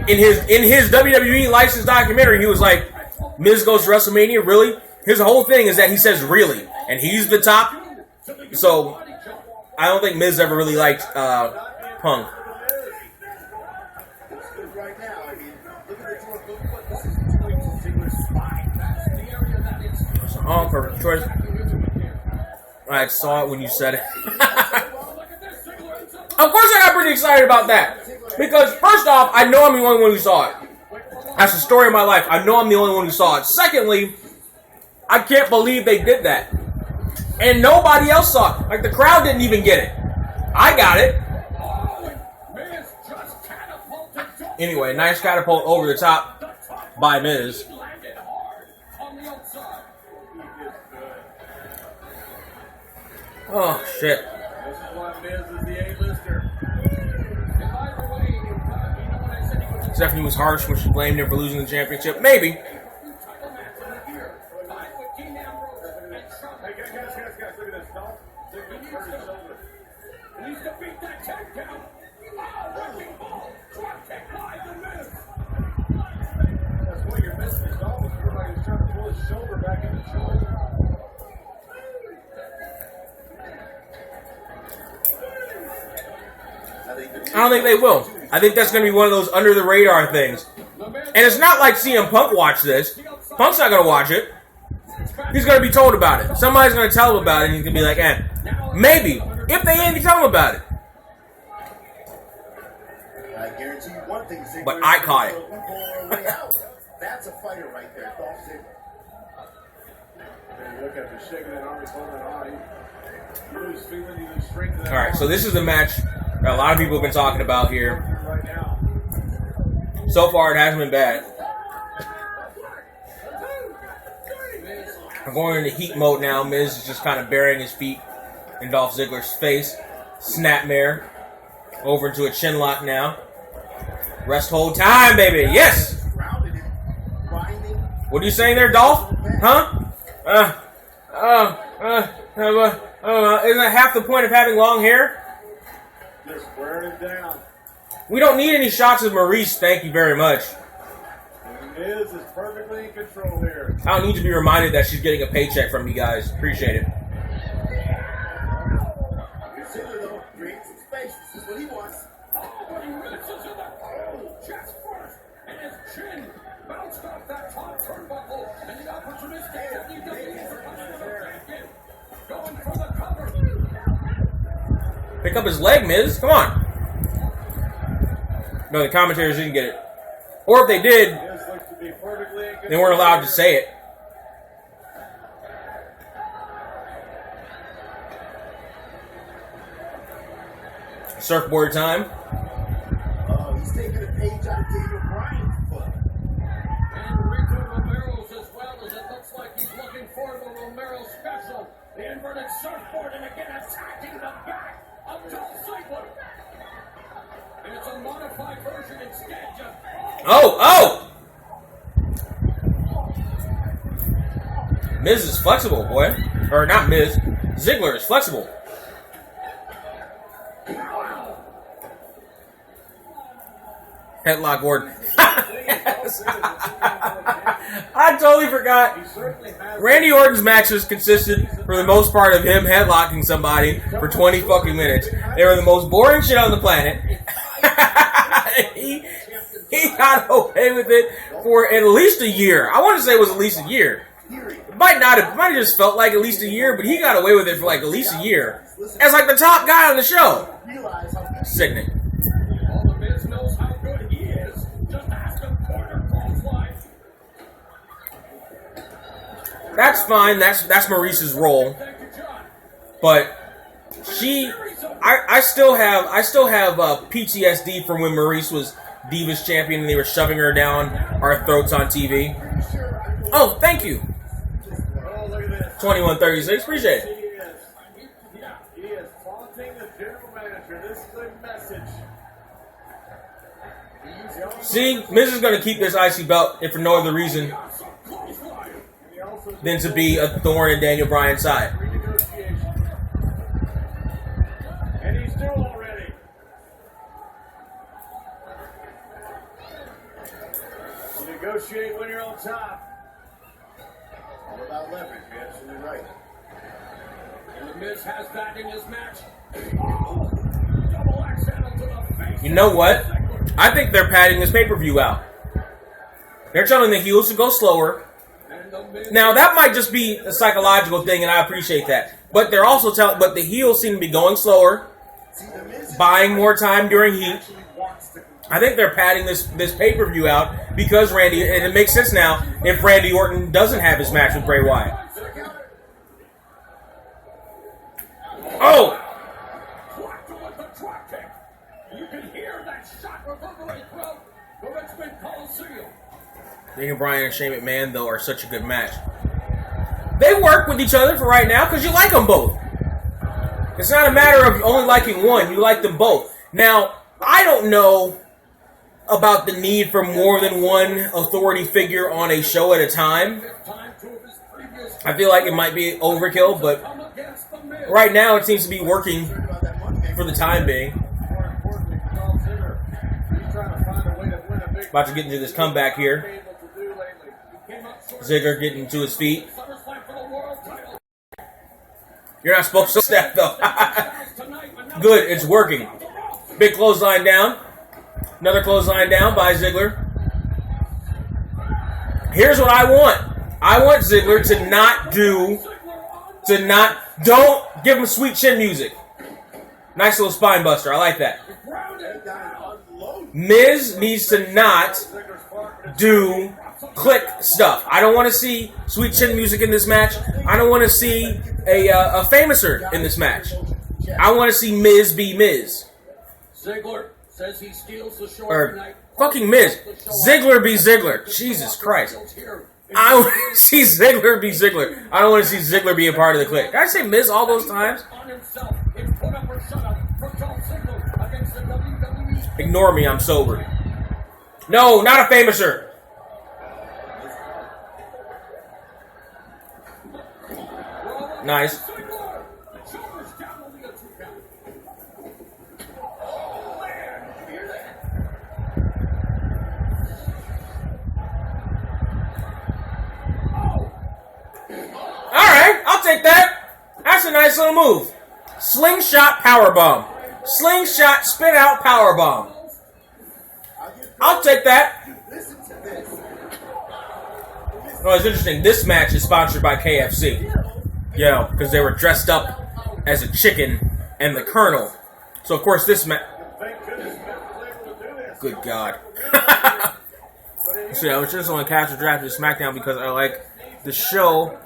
In his WWE licensed documentary, he was like, Miz goes to WrestleMania, really? His whole thing is that he says really, and he's the top. So I don't think Miz ever really liked Punk. Right now, I mean, look at what this is doing to Ziggler's spine. That's the area that is. Oh, perfect choice. I saw it when you said it. Of course I got pretty excited about that. Because, first off, I know I'm the only one who saw it. That's the story of my life. I know I'm the only one who saw it. Secondly, I can't believe they did that. And nobody else saw it. Like, the crowd didn't even get it. I got it. Anyway, nice catapult over the top by Miz. He landed hard on the outside. Oh, shit. This is why Miz is the A-lister. And by the way, you know what I said he was Stephanie was harsh when she blamed him for losing the championship. Maybe. title match of the year. Tied with Dean Ambrose and Trump. Hey, guys, look at this. Dolph Ziggler's hurt his shoulder. He needs to beat that 10 count. Oh, wrecking ball. Drop kick by the Miz. That's what you're missing. Dolph was like he's trying to pull his shoulder back in the shoulder. I don't think they will. I think that's going to be one of those under the radar things. And it's not like CM Punk watched this. Punk's not going to watch it. He's going to be told about it. Somebody's going to tell him about it, and he's going to be like, eh. Maybe. If they ain't, tell him about it. I guarantee you one thing, Ziggler. But I caught it. Way out. That's a fighter right there, Dolph Ziggler. Hey, look at the shaking that arm, holding it on. He was feeling the strength of that. All right, so this is the match that a lot of people have been talking about here. right now. So far, it hasn't been bad. I'm going into heat mode now. Miz is just kind of burying his feet in Dolph Ziggler's face. Snapmare. Over into a chin lock now. Rest hold time, baby. Yes! What are you saying there, Dolph? Huh? Isn't that half the point of having long hair? Just wearing it down. We don't need any shots of Maurice, thank you very much. Miz is perfectly in control here. I don't need to be reminded that she's getting a paycheck from you guys. Appreciate it. Ziggler, though, creates some space. This is what he wants. Oh, but he misses in the chest first. And his chin bounced off that top turnbuckle. And the opportunistic WWE for champion. Going for the cover. Pick up his leg, Miz. Come on. No, the commentators didn't get it. Or if they did, Miz looks to be perfectly in control. they weren't allowed to say it. Surfboard time. Oh, he's taking a page out of Daniel Bryan's book. And Rico Romero's as well, as it looks like he's looking for the Romero special. The inverted surfboard and again attacking the back of Dolph Ziggler. And it's a modified version instead. Just Oh! Miz is flexible, boy. Or not Miz. Ziggler is flexible. Headlock Gordon. Yes. I totally forgot. Randy Orton's matches consisted, for the most part, of him headlocking somebody for 20 fucking minutes. They were the most boring shit on the planet. he got away with it for at least a year. I want to say it was at least a year. It might have just felt like at least a year, but he got away with it for like at least a year. As like the top guy on the show. Sickening. all the Miz knows how good he is. Just ask him corner clothesline. That's fine. That's Maurice's role. Thank you, John. But I still have PTSD from when Maurice was Divas champion and they were shoving her down our throats on TV. Oh, thank you. Oh, look at this. 2136, appreciate it. He is taunting the general manager. This is a message. See, Miz is going to keep this IC belt if for no other reason than to be a thorn in Daniel Bryan's side. And he's through already. You negotiate when you're on top. All about leverage, you're absolutely right. And the Miz has that in his match. Oh, double axe handle to the face. You know what? I think they're padding this pay-per-view out. They're telling the heels to go slower. And the Miz Now, that might just be a psychological thing, and I appreciate that. But they're also telling, but the heels seem to be going slower, buying more time during heat. I think they're padding this pay-per-view out because Randy, and it makes sense now if Randy Orton doesn't have his match with Bray Wyatt. Oh! blocked him with the drop kick. You can hear that shot reverberate throughout the Richmond Coliseum. Daniel Bryan and Shane McMahon, though, are such a good match. They work with each other for right now because you like them both. It's not a matter of only liking one. You like them both. Now, I don't know about the need for more than one authority figure on a show at a time. I feel like it might be overkill, but right now it seems to be working for the time being. About to get into this comeback here. Ziggler getting to his feet. You're not supposed to step, though. Good, it's working. Big clothesline down. Another clothesline down by Ziggler. Here's what I want. I want Ziggler don't give him sweet chin music. Nice little spine buster. I like that. Miz needs to not do click stuff. I don't want to see sweet chin music in this match. I don't want to see a famouser in this match. I want to see Miz be Miz. Ziggler says he steals the show Or fucking Miz. Ziggler be Ziggler. Jesus Christ. I want to see Ziggler be Ziggler. I don't want to see Ziggler be a part of the clique. Did I say Miz all those times? Ignore me, I'm sober. No, not a famouser. Nice. Alright, I'll take that. That's a nice little move. Slingshot powerbomb. Slingshot spin out powerbomb. I'll take that. Oh, it's interesting. This match is sponsored by KFC. Yeah, because they were dressed up as a chicken and the Colonel. So, of course, this match... Good God. See, I was just on Casual Draft to SmackDown because I like the show.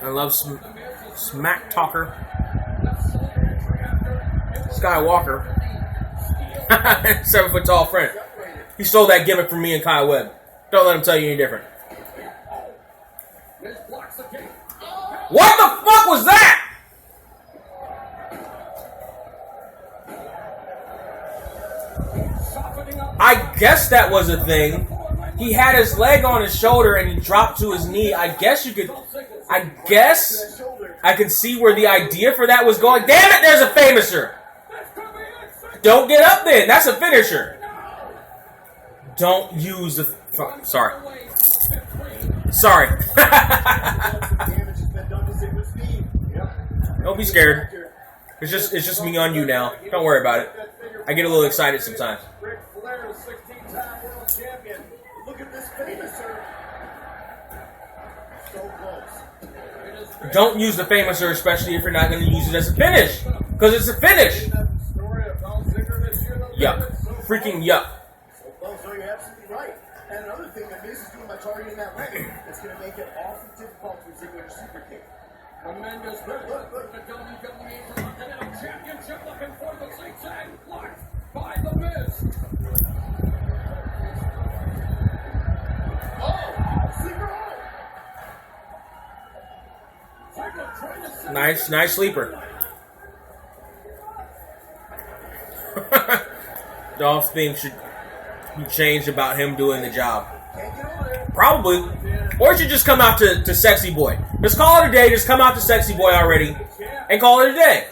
I love Smack Talker. Skywalker. 7 foot tall friend. He stole that gimmick from me and Kyle Webb. Don't let him tell you any different. What the fuck was that? I guess that was a thing. He had his leg on his shoulder and he dropped to his knee. I guess I could see where the idea for that was going. Damn it, there's a famouser. Don't get up then. That's a finisher. Don't use the... Sorry. Don't be scared. It's just me on you now. Don't worry about it. I get a little excited sometimes. Don't use the famouser, especially if you're not going to use it as a finish. Because it's a finish. Yuck. Freaking yuck. So you're absolutely right. And another thing that Miz is doing by targeting that leg, it's going to make it awfully difficult for Ziggler to super kick. Tremendous look. The WWE Intercontinental Championship looking for the zigzag blocked by the Miz. Nice sleeper. Dolph's thing should be changed about him doing the job. Probably. Or it should just come out to Sexy Boy. Just call it a day. Just come out to Sexy Boy already. And call it a day.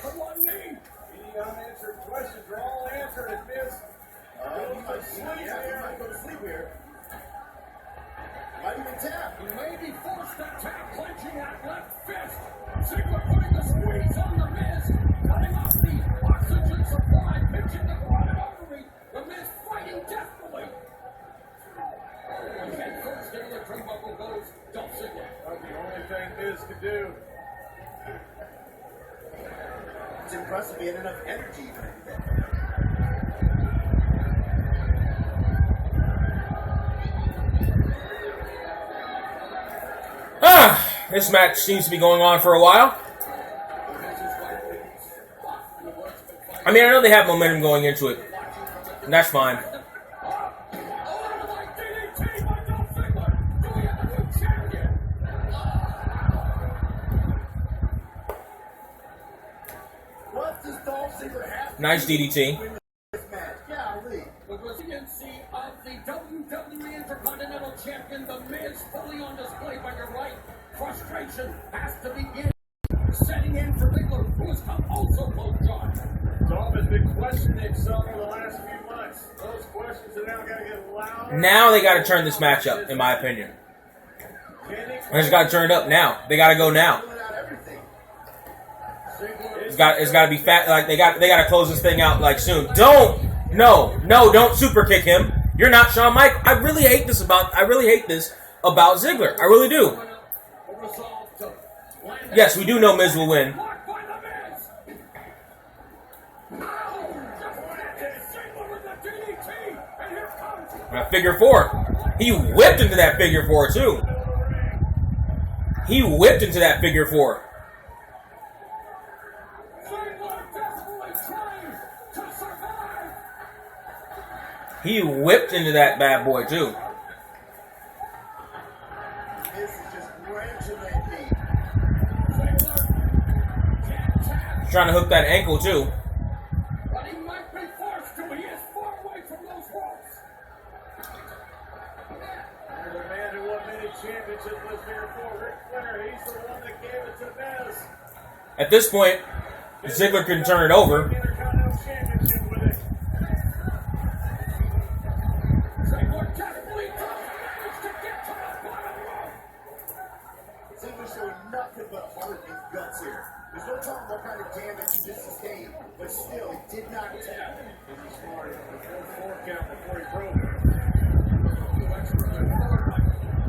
Ziggler putting the squeeze on the Miz, cutting off the oxygen supply, pinching the carotid artery. The Miz fighting desperately. Head first into the turnbuckle goes Dolph Ziggler. That's the only thing Miz can do. It's impressive he had enough energy. This match seems to be going on for a while. I mean, I know they have momentum going into it. And that's fine. Nice DDT. The resiliency of the WWE Intercontinental Champion, The Miz, fully on display by your right. Frustration has to begin. Setting in for Ziggler, who has come also close, John. Dolph has been questioning himself for the last few months. Those questions are now going to get louder. Now they got to turn this match up, in my opinion. They just got to turn it up now. They got to go now. It's got to be fat. Like they got to close this thing out like soon. Don't super kick him. You're not Shawn Michaels. I really hate this about Ziggler. I really do. Yes, we do know Miz will win. Figure four. He whipped into that figure four too. He whipped into that figure four. He whipped into that bad boy too. Trying to hook that ankle too. But he might be forced to. He is far away from those ropes. The man who won many championships was here for Ric Flair. He's the one that gave it to Miz. At this point, Ziggler can turn it over. Intercontinental Championship with it. Ziggler desperately managed to get to the bottom rope. Ziggler showed nothing but heart and guts here. There's no telling what kind of damage he just sustained, but still, it did not take. He's smart. Four count before he broke it.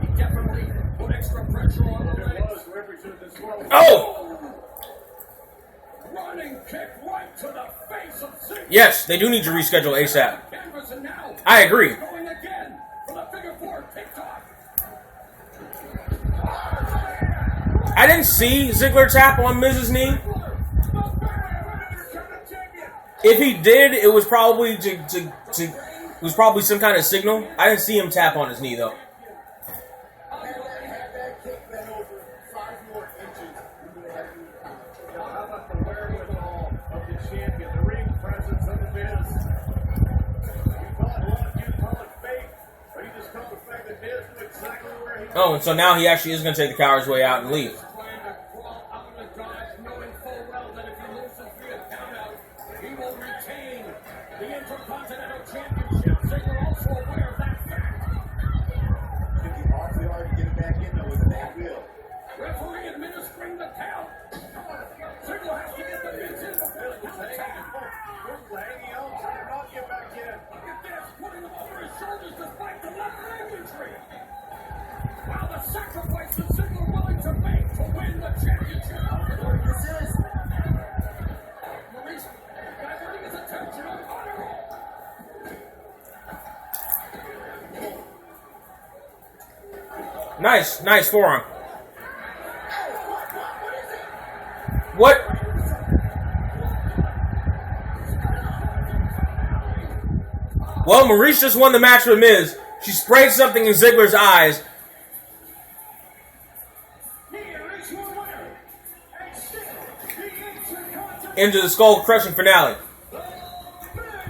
He definitely put extra pressure on the legs. Oh! Running kick right to the face of Ziggler. Yes, they do need to reschedule ASAP. Canvas, and now I agree. going again for the figure four TikTok. I didn't see Ziggler tap on Miz's knee. If he did, it was probably it was probably some kind of signal. I didn't see him tap on his knee though. How about the wherewithal of the champion, the ring presence of the Miz? You call it luck, you call it fate, or you just call the fact that Miz knew exactly where he was. Oh, and so now he actually is going to take the coward's way out and leave. Trying to crawl out of the dodge, knowing full well that if he loses via countout, he will retain the Intercontinental Championship. Ziggler also aware of that fact. It's going to be awfully hard to get back in there with that wheel. Referee administering the count. Ziggler has to get the Miz in before the count attack. Hanging on, trying to not get back in. Look at this, putting him over his shoulders despite the left leg injury. Wow, the sacrifice that Ziggler willing to make to win the championship. This is. Maurice diverting his attention on Honor. Nice forearm. What? Well, Maurice just won the match with Miz. She sprayed something in Ziggler's eyes. Into the skull-crushing finale.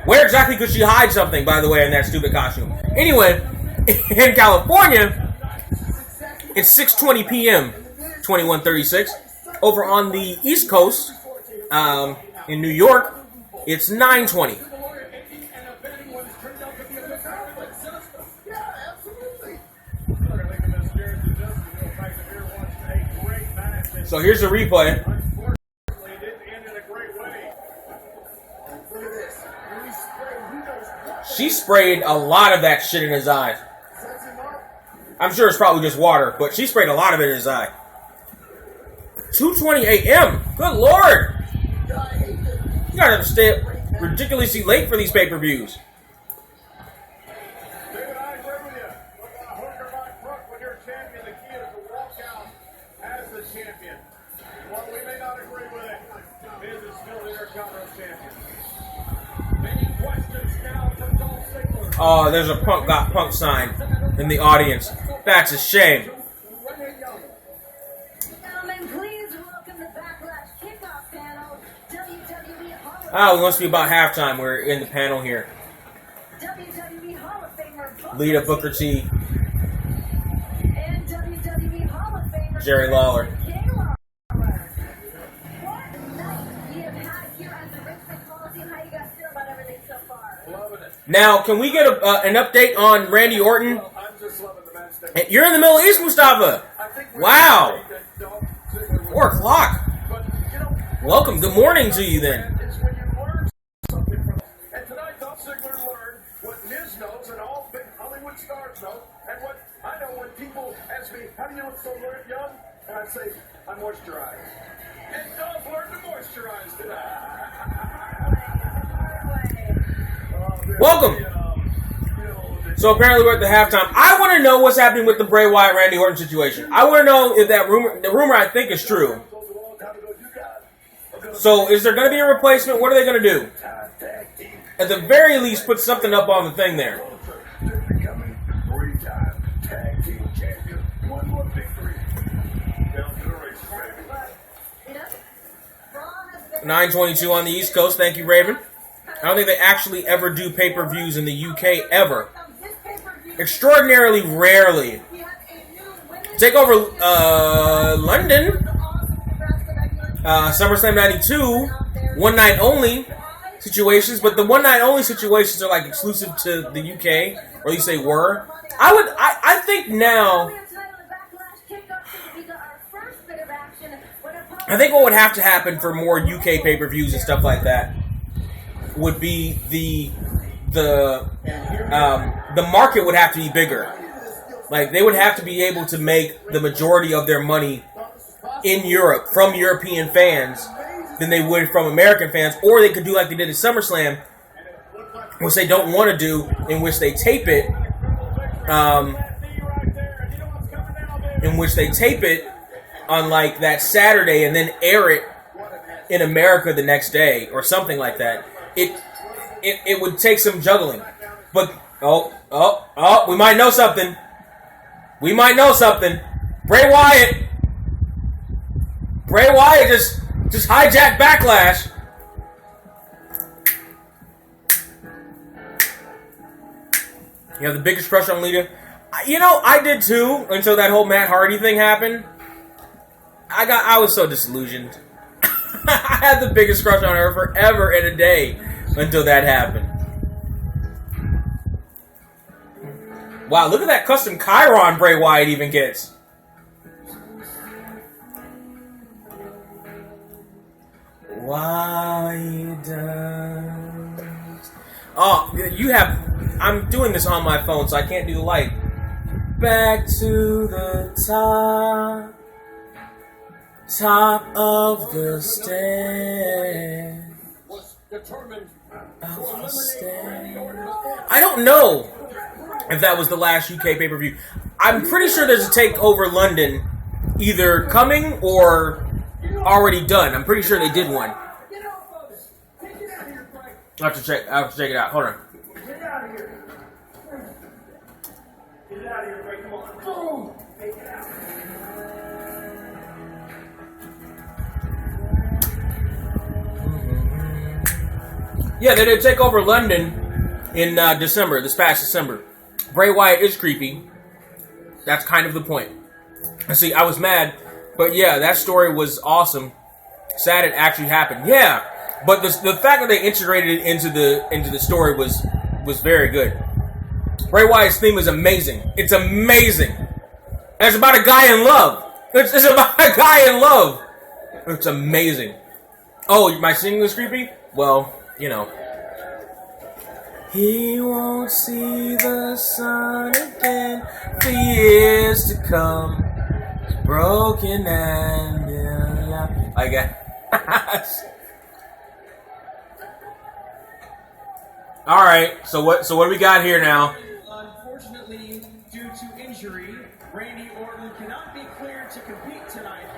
Where exactly could she hide something, by the way, in that stupid costume? Anyway, in California, it's 6:20 p.m., 21:36. Over on the East Coast, in New York, it's 9:20. So here's the replay. She sprayed a lot of that shit in his eyes. I'm sure it's probably just water, but she sprayed a lot of it in his eye. 2:20 a.m. Good lord! You gotta have to stay up ridiculously late for these pay-per-views. David, I agree with you. Look at a hooker by Brooke when you're champion. The key is to walk out as the champion. While we may not agree with it, Miz is still the Intercontinental Champion. Many questions now from Dolph Ziggler. Oh, there's a punk got punk sign in the audience. That's a shame. Gentlemen, please welcome the Backlash kickoff panel, WWE Hall Oh, it must be about halftime. We're in the panel here. WWE Hall of Famer Lita, Booker T, and WWE Hall of Famer Jerry Lawler. King Lawler. What a night we have had here at the Richmond Coliseum. How you guys feel about everything so far? Loving it. Now, can we get an update on Randy Orton? Well, I'm just loving the men's thing. You're in the Middle East, Mustafa. I think we're Wow. that Dolph Ziggler was- 4 o'clock. But, you know, Welcome. Good morning to you then. it's when you learn something from it. And tonight, Dolph Ziggler learned what Miz knows and all big Hollywood stars know, and what I know when people ask me, how do you look so young? And I say, I moisturize. And Dolph learned to moisturize today. Welcome. So apparently we're at the halftime. I want to know what's happening with the Bray Wyatt Randy Orton situation. I want to know if that the rumor I think is true. So is there going to be a replacement? What are they going to do? At the very least, put something up on the thing there. They're becoming 3-time tag team champions. One more victory. Down to the race, baby. 9:22 on the East Coast. Thank you, Raven. I don't think they actually ever do pay-per-views in the UK ever. Extraordinarily rarely. Take over London. SummerSlam 92. One night only situations, but the one night only situations are like exclusive to the UK, or at least they were. I think now. I think what would have to happen for more UK pay-per-views and stuff like that would be the market would have to be bigger. Like they would have to be able to make the majority of their money in Europe from European fans than they would from American fans, or they could do like they did at SummerSlam, which they don't want to do, in which they tape it, on like that Saturday and then air it in America the next day or something like that. It would take some juggling, but we might know something. We might know something. Bray Wyatt just hijacked Backlash. You have the biggest crush on Lita. You know, I did too until that whole Matt Hardy thing happened. I was so disillusioned. I had the biggest crush on her forever and a day until that happened. Wow, look at that custom Chiron Bray Wyatt even gets. Why you dance? Oh, you have... I'm doing this on my phone, so I can't do the light. Back to the top of the stairs. I don't know if that was the last UK pay-per-view. I'm pretty sure there's a Takeover London either coming or already done. I'm pretty sure they did one. I have to check it out. Hold on. Get out of here. Get out of here, Bray. Come on. Boom. Take it out. Yeah, they did take over London in December, this past December. Bray Wyatt is creepy. That's kind of the point. See, I was mad, but yeah, that story was awesome. Sad it actually happened. Yeah, but the fact that they integrated it into the story was very good. Bray Wyatt's theme is amazing. It's amazing. And it's about a guy in love. It's about a guy in love. It's amazing. Oh, my singing was creepy? Well, you know. He won't see the sun again for years to come. Broken and in love. I guess. All right. So what do we got here now? Unfortunately, due to injury, Randy Orton cannot be cleared to compete tonight.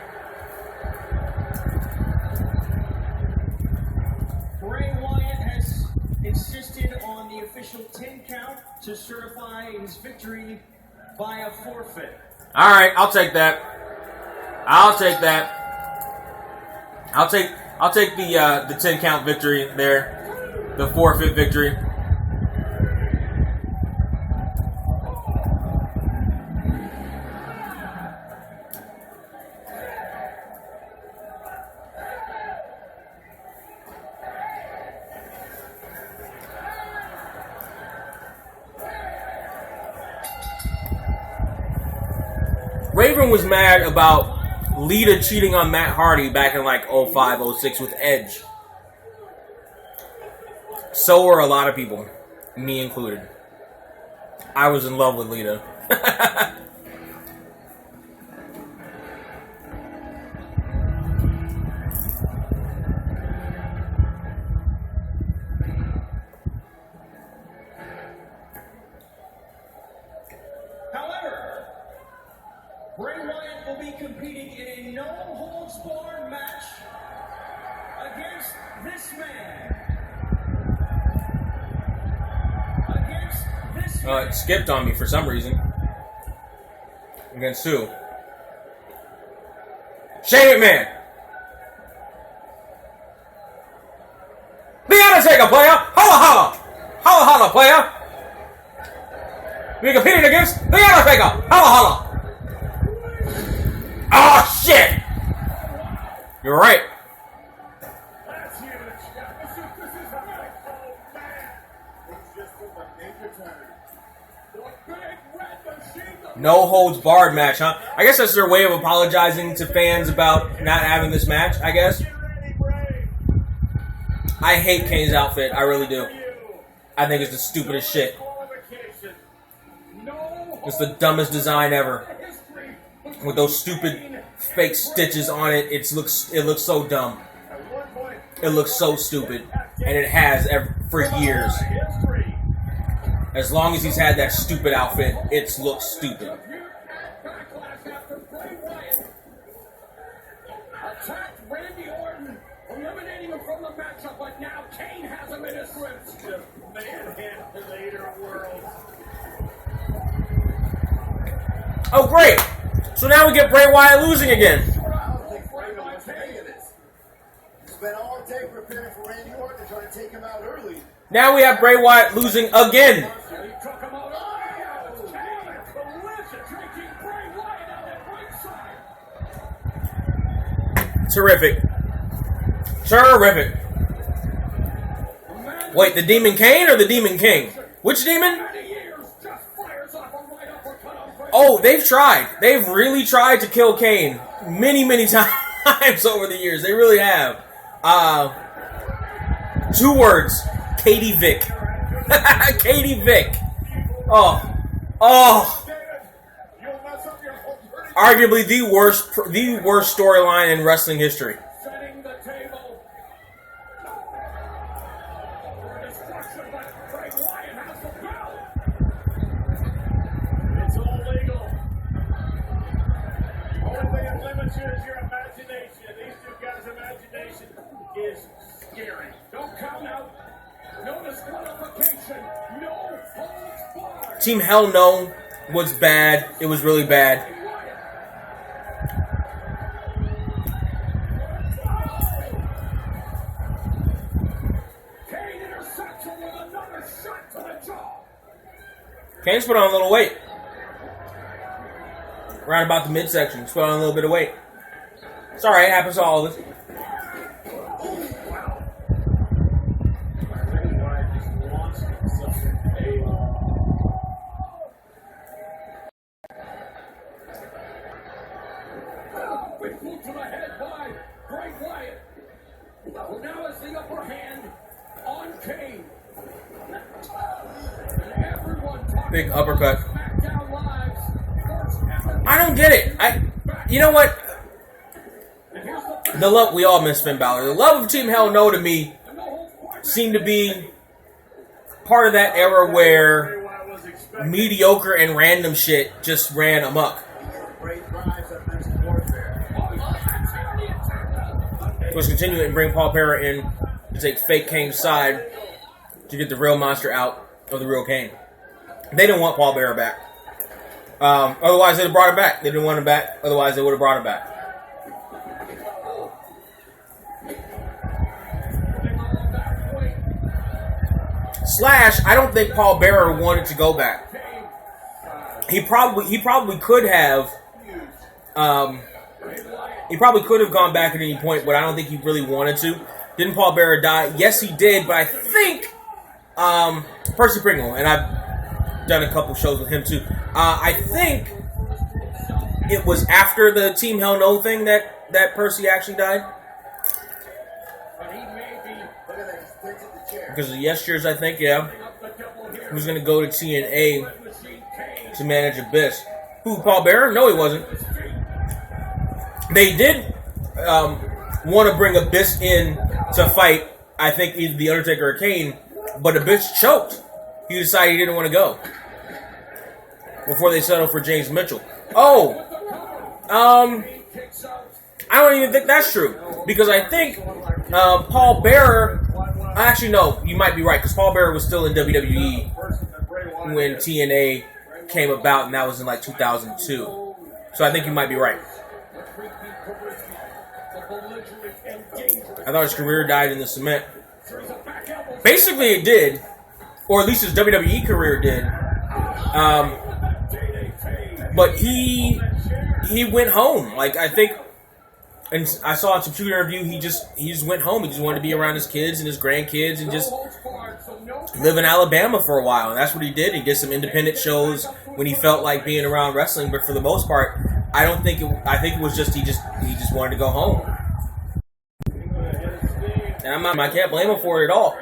Bray Wyatt has insisted on the official 10 count to certify his victory via forfeit. All right, I'll take that. I'll take the 10 count victory there, the forfeit victory. Raven was mad about Lita cheating on Matt Hardy back in like 05, 06 with Edge. So were a lot of people, me included. I was in love with Lita. However, Bray Wyatt will be competing in a no-holds-barred match against this man. It skipped on me for some reason. Against who? Shane McMahon! The Undertaker, player! Holla holla! Holla holla, player! You're competing against The Undertaker! Holla holla! Oh shit! You're right. That's huge. This is epic. Oh man. It's just a major time. The big red machine. No holds barred match, huh? I guess that's their way of apologizing to fans about not having this match, I guess. Get ready, Bray. I hate Kane's outfit. I really do. I think it's the stupidest shit. Qualification. It's the dumbest design ever. With those stupid fake stitches on it, it looks so dumb. It looks so stupid, and it has for years. As long as he's had that stupid outfit, it looks stupid. Backlash after Bray Wyatt attacked Randy Orton, eliminating him from the matchup, but now Kane has him in his grips. The manipulator world. Oh, great! So now we get Bray Wyatt losing again. I don't think Bray wants any of this. Spent all day preparing for Randy Orton to try to take him out early. Now we have Bray Wyatt losing again. He took him out. Oh, Kane, collision, taking Bray Wyatt out at ringside. Terrific. Terrific. Wait, the Demon Kane or the Demon King? Which demon? Oh, they've tried. They've really tried to kill Kane many, many times over the years. They really have. 2 words. Katie Vick. Katie Vick. Oh. Arguably the worst storyline in wrestling history. Setting the table for destruction, but Bray Wyatt has the bell. It's all legal. Only thing that limits you is your imagination. These two guys' imagination is scary. Don't count out. No disqualification. No holds barred. Team Hell No was bad. It was really bad. Kane intercepts him with another shot to the jaw. Kane's put on a little weight. Right about the midsection. He's put on a little bit of weight. It's alright. It happens to all of us. Big boot to the head by Bray Wyatt. Who now has the upper hand on Kane. And everyone talking Big uppercut. about SmackDown Live's first ever. I don't get it. You know what? And here's the The love, we all miss Finn Balor. The love of Team Hell No to me seemed to be part of that era where mediocre and random shit just ran amok. Great drives of mental warfare. Let's continue and bring Paul Bearer in to take fake Kane's side to get the real monster out of the real Kane. They didn't want Paul Bearer back. Otherwise, they'd have brought him back. They didn't want him back. Otherwise, they would have brought him back. Slash, I don't think Paul Bearer wanted to go back. He probably could have. He probably could have gone back at any point, but I don't think he really wanted to. Didn't Paul Bearer die? Yes, he did, but I think Percy Pringle, and I've done a couple shows with him too. I think it was after the Team Hell No thing that Percy actually died. Because of the Yes Years, I think, yeah. He was going to go to TNA to manage Abyss. Who, Paul Bearer? No, he wasn't. They did want to bring Abyss in to fight, I think, either The Undertaker or Kane, but Abyss choked. He decided he didn't want to go before they settled for James Mitchell. Oh! I don't even think that's true. Because I think Paul Bearer... Actually, no, you might be right, because Paul Bearer was still in WWE when TNA came about, and that was in like 2002. So I think you might be right. I thought his career died in the cement. Basically, it did, or at least his WWE career did. But he went home. Like, I think, and I saw in some shooter interview, he just went home. He just wanted to be around his kids and his grandkids and just live in Alabama for a while. And that's what he did. He did some independent shows when he felt like being around wrestling. But for the most part, I think it was just he just wanted to go home. And I can't blame him for it at all.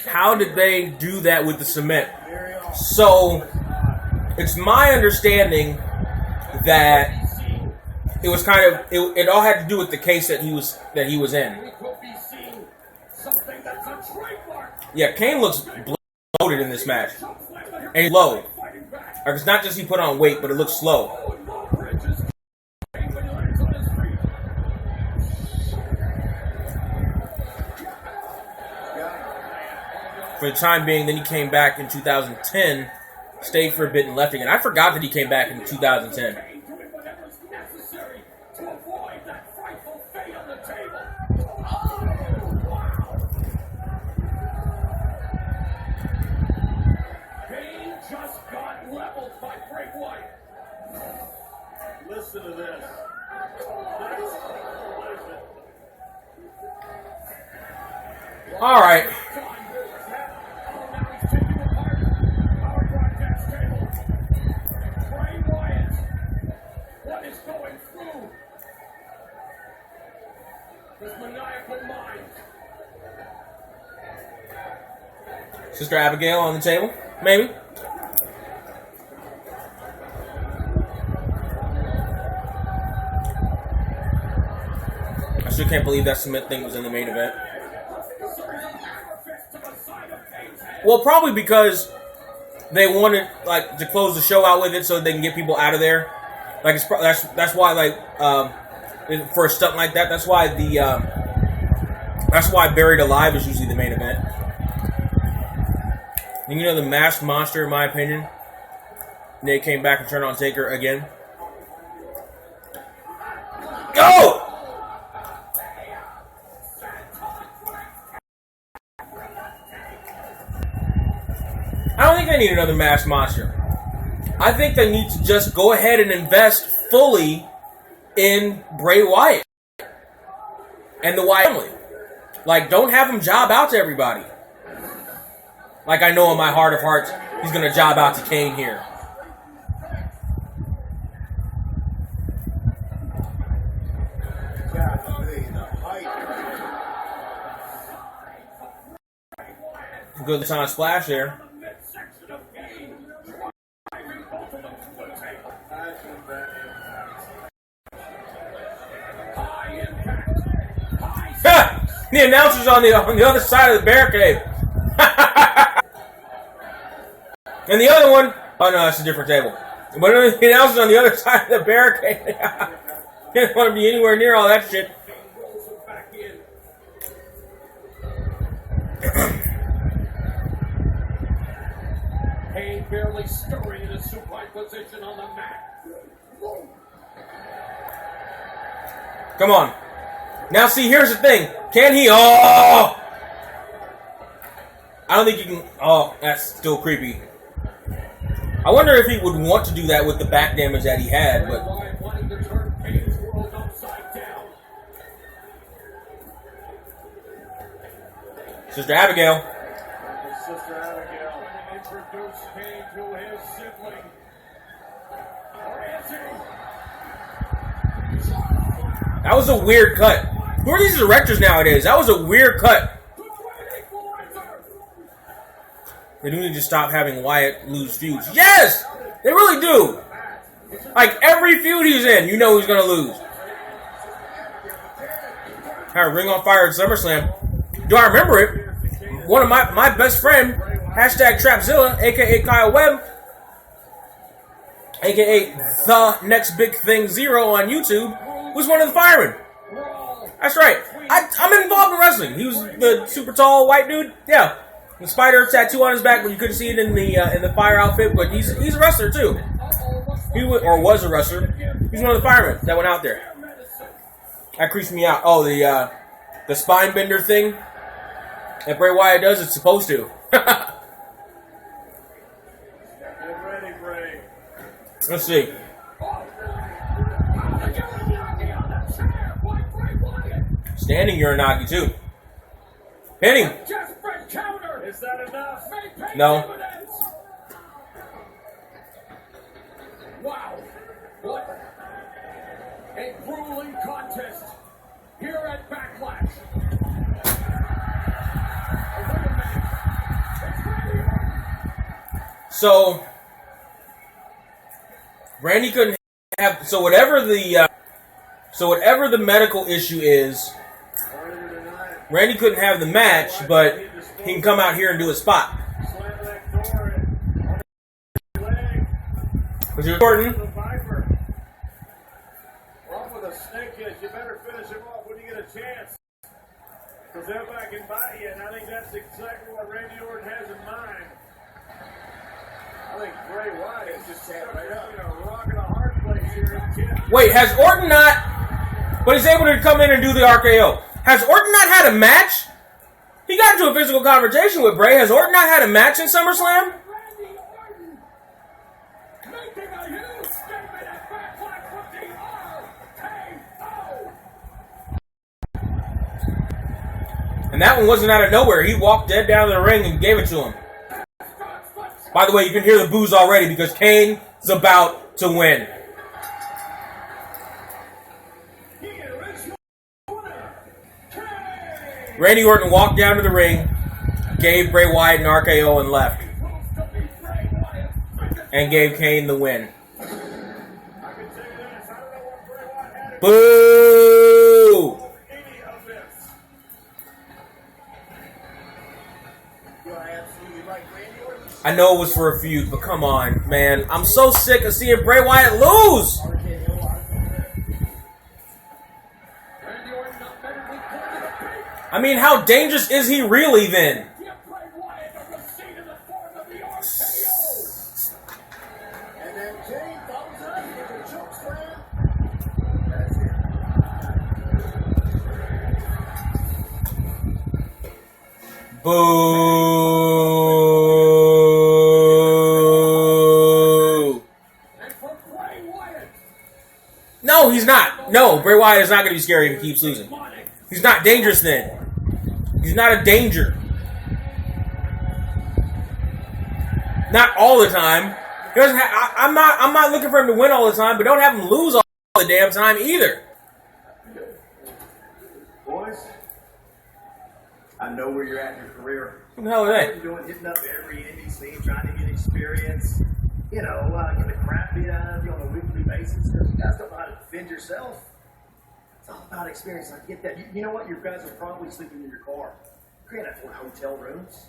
How did they do that with the cement? So, it's my understanding that it was kind of it all had to do with the case that he was in. Yeah, Kane looks bloated in this match, and he's low. Like, it's not just he put on weight, but it looks slow. For the time being, then he came back in 2010, stayed for a bit and left again. I forgot that he came back in 2010. Listen to this. All right. What is going through his maniacal mind? Sister Abigail on the table, maybe. I still can't believe that cement thing was in the main event. Well, probably because they wanted to close the show out with it so they can get people out of there. Like that's why for a stunt like that, that's why Buried Alive is usually the main event. And you know, the Masked Monster, in my opinion, they came back and turned on Taker again. Go! I don't think they need another Masked Monster. I think they need to just go ahead and invest fully in Bray Wyatt and the Wyatt family. Like, don't have him job out to everybody. Like, I know in my heart of hearts, he's going to job out to Kane here. Good time splash there. The announcer's on the other side of the barricade. And the other one, oh no, that's a different table. But the announcer's on the other side of the barricade. Didn't want to be anywhere near all that shit. Kane barely stirring in a supine position on the mat. Come on. Now, see, here's the thing. Can he? Oh! I don't think he can. Oh, that's still creepy. I wonder if he would want to do that with the back damage that he had, but. Wanting to turn Kane's world upside down. Sister Abigail. Sister Abigail. Introduce Kane to his sibling. Or is he? That was a weird cut. Who are these directors nowadays? That was a weird cut. They do need to stop having Wyatt lose feuds. Yes! They really do. Like, every feud he's in, you know he's going to lose. Had a Ring on Fire at SummerSlam. Do I remember it? One of my best friend, hashtag Trapzilla, a.k.a. Kyle Webb, a.k.a. The Next Big Thing Zero on YouTube, was one of the firemen. That's right. I'm involved in wrestling. He was the super tall white dude. Yeah. The spider tattoo on his back, but you couldn't see it in the fire outfit. But he's a wrestler too. He was a wrestler. He's one of the firemen that went out there. That creeps me out. Oh, the spine bender thing that Bray Wyatt does. It's supposed to. Get ready, Bray. Let's see. Standing Uranagi too. Pinning. Desperate counter. Is that enough? No. Wow. What a grueling contest here at Backlash. So Randy couldn't have. So whatever the medical issue is, Randy couldn't have the match, but he can come out here and do a spot. Slam that door in. Leg. Because you're important. The Viper. Wrong with a snake is you better finish him off when you get a chance. Because if I can buy you, and I think that's exactly what Randy Orton has in mind. I think Bray Wyatt is just right up in a rock and a hard place here. Wait, has Orton not? But he's able to come in and do the RKO. Has Orton not had a match? He got into a physical confrontation with Bray. Has Orton not had a match in SummerSlam? Randy Orton making a huge statement at Backlash with the RKO. And that one wasn't out of nowhere. He walked dead down to the ring and gave it to him. By the way, you can hear the boos already because Kane's about to win. Randy Orton walked down to the ring, gave Bray Wyatt an RKO and left. And gave Kane the win. Boo! I know it was for a feud, but come on, man. I'm so sick of seeing Bray Wyatt lose! I mean, how dangerous is he really then? And then Kane follows up with a choke slam. That's it. Boo! No, he's not. No, Bray Wyatt is not going to be scary if he keeps losing. He's not dangerous then. He's not a danger. Not all the time. He doesn't I'm not looking for him to win all the time, but don't have him lose all the damn time either. Boys, I know where you're at in your career. What the hell are they? You're doing, hitting up every indie scene, trying to get experience. You know, get the crap beat out of you on a weekly basis because you guys don't know how to defend yourself. It's all about experience. I get that. You know what? You guys are probably sleeping in your car. You can't afford hotel rooms.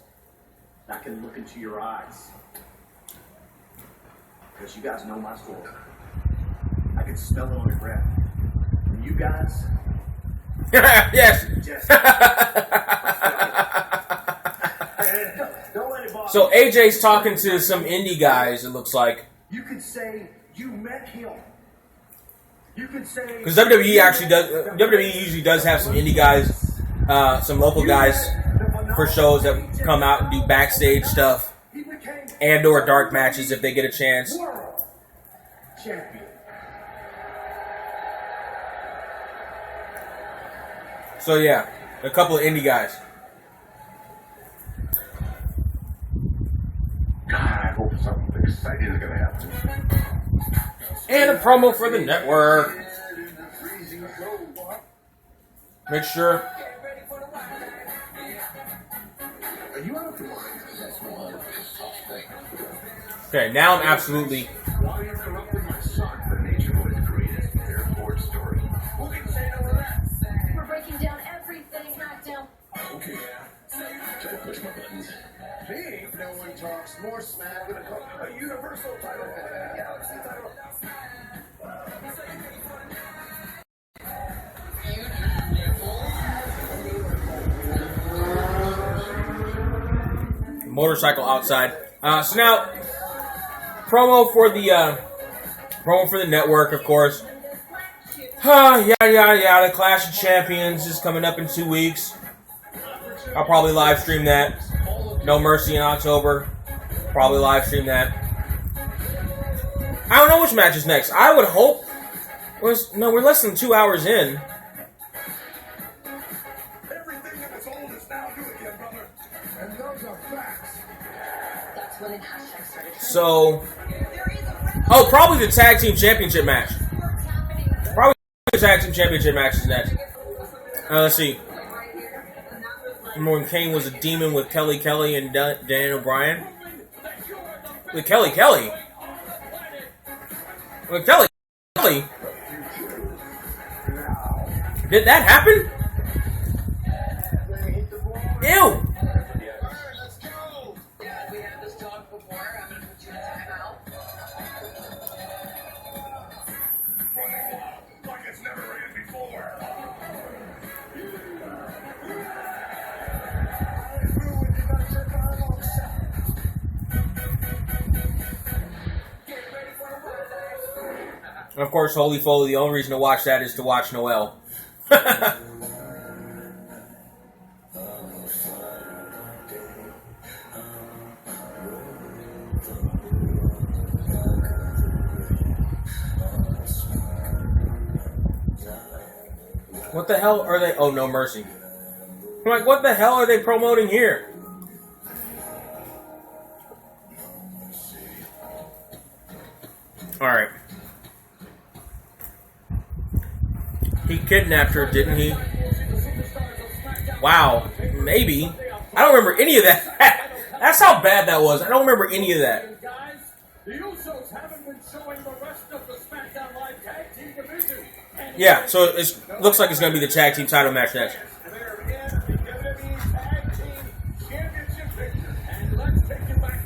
I can look into your eyes. Because you guys know my story. I can smell it on your breath. And you guys... Yes. Just... don't let it bother So AJ's talking to some indie guys, it looks like. You could say you met him. You could could say Because WWE actually does. WWE usually does have some indie guys, some local guys for shows that come out and do backstage stuff and/or dark matches if they get a chance. world champion. So yeah, a couple of indie guys. God, I hope something exciting is going to happen. And a promo for the network. Make sure. Are you out of your mind? That's one thing. Okay, now I'm absolutely. While you're corrupting my son, the Nature Boy's greatest airport story. Who can say no to that? We're breaking down everything, SmackDown. Okay. Try to push my buttons. Me? No one talks more smack than a universal title. Galaxy title. Motorcycle outside. So now, promo for the network, of course. Yada yada yada. Clash of Champions is coming up in 2 weeks. I'll probably live stream that. No Mercy in October. Probably live stream that. I don't know which match is next. I would hope. We're less than 2 hours in. Everything that was old is now new again, brother. And those are facts. That's when an hashtag started. So, probably the tag team championship match. Probably the tag team championship match is next. Let's see. Remember when Kane was a demon with Kelly Kelly and Dan O'Brien? With Kelly Kelly? With Kelly Kelly? Did that happen? Ew! Let's go. Yeah, we had this talk before. I'm gonna put you in timeout. Like it's never ran before. And of course, Holy Foley, the only reason to watch that is to watch Noel. What the hell are they? Oh, No Mercy. I'm like, what the hell are they promoting here? Alright. He kidnapped her, didn't he? Wow. Maybe. I don't remember any of that. That's how bad that was. I don't remember any of that. Guys, the Usos haven't been showing the rest of the SmackDown Live Tag Team division. Yeah, so it looks like it's going to be the tag team title match next.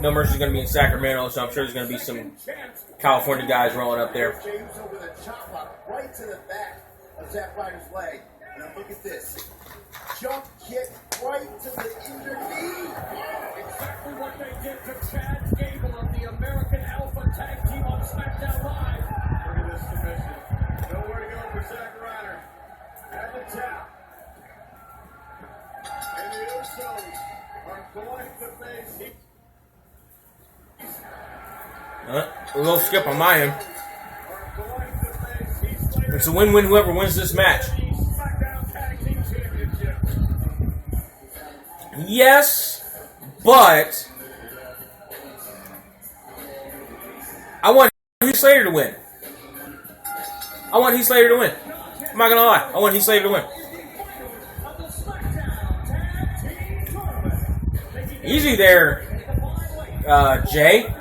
No Mercy's going to be in Sacramento, so I'm sure there's going to be some California guys rolling up there. James over the chop block right to the back of Zack Ryder's leg. Now look at this. Jump kick right to the injured knee. Exactly what they did to Chad Gable of the American Alpha Tag Team on SmackDown Live. Look at this submission. Nowhere to go for Zack Ryder. At the top. And the Usos are going to face... A little skip on my end. It's a win-win whoever wins this match. Yes, but I want Heath Slater to win. I'm not gonna lie. I want Heath Slater to win. Easy there, Jay.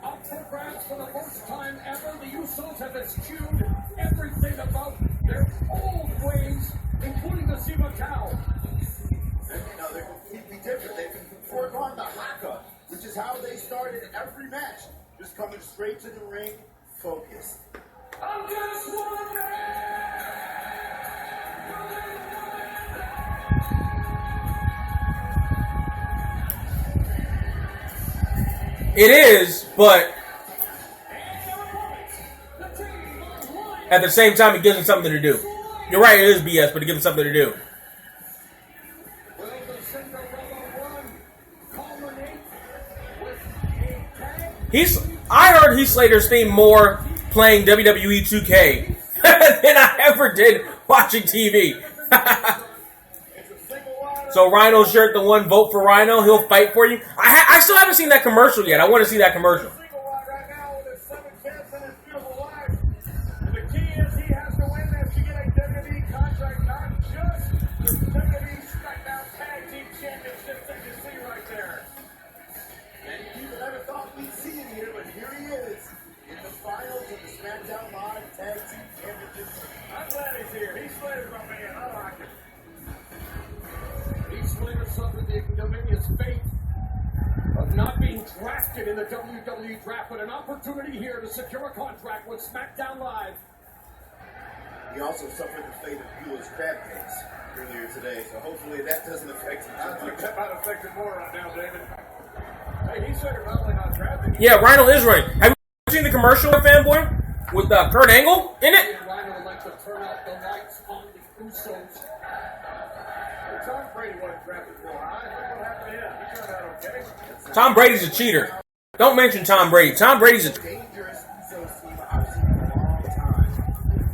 Up for grabs for the first time ever. The Usos have eschewed everything about their old ways, including the Siva cow. They're completely different. They've been foregone the haka, which is how they started every match. Just coming straight to the ring, focused. I'm just one man. It is, but at the same time, it gives him something to do. You're right, it is BS, but it gives him something to do. I heard Heath Slater's theme more playing WWE 2K than I ever did watching TV. So Rhino's shirt, the one vote for Rhino, he'll fight for you. I still haven't seen that commercial yet. I want to see that commercial. The key is he has to win this to get a WWE contract, not just the WWE SmackDown Tag Team Championship that you see right there. Many people never thought we'd see him here, but here he is in the finals of the SmackDown Live Tag Team Championship. I'm glad he's here. He's Slater's my man. I like it. Heath Slater suffered the ignominious fate of not being drafted in the WWE draft, but an opportunity here to secure a contract with SmackDown Live. He also suffered the fate of Buell's crab cakes earlier today, so hopefully that doesn't affect him. I think that might affect him more right now, David. Hey, he's Slater not only not drafted. Yeah, Rhino is running. Have you seen the commercial, fanboy, with Kurt Angle in it? Rhino would like to turn out the lights on the Usos. Tom Brady wasn't drafted for. I think what happened to him. He turned out okay. Tom Brady's a cheater. Don't mention Tom Brady. Tom Brady's a... Dangerous Usos team I've seen in a long time.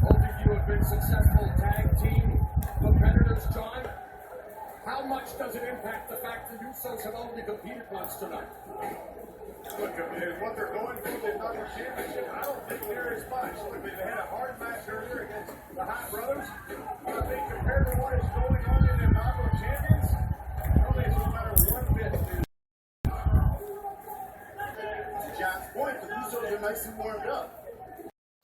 Both of you have been successful tag team competitors, John. How much does it impact the fact that Usos have only competed once tonight? Look, what they're going through, they've got the championship. I don't think there is much. Look, they had a hard match earlier against the Hot Brothers. I think compared to what is going on in the Knockout Champions, I don't think it's no matter one bit. To John's point, the Usos are nice and warmed up.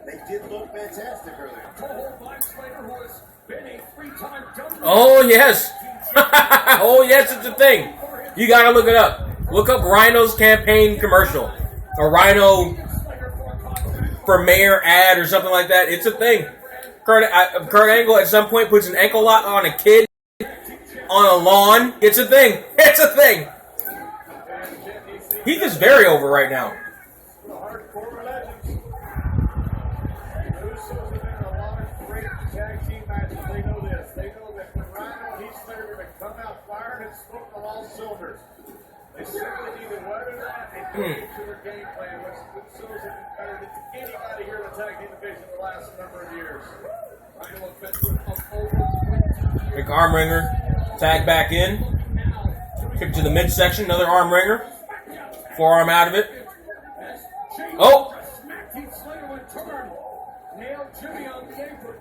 They did look fantastic earlier. Toho Black Slater, who has been a three-time WWE. Oh, yes. Oh, yes, it's a thing. You gotta look it up. Look up Rhino's campaign commercial. Or Rhino for mayor ad or something like that. It's a thing. Kurt Angle at some point puts an ankle lock on a kid on a lawn. It's a thing. It's a thing. Heath is very over right now. The hardcore legends. The Usos have been in a lot of great tag team matches. They know this. They know that when Rhino and Heath Slater are going to come out firing and smoking on all cylinders. They simply need to weather that and go into their game plan, which the Usos have been better than anybody here in the tag team division the last number of years. Rhino offensive of over 20 years. Big arm wringer. Tag back in. Kick to the midsection. Another arm wringer. Forearm out of it. Oh! Smacked Heath Slater in turn. Nailed Jimmy on the apron.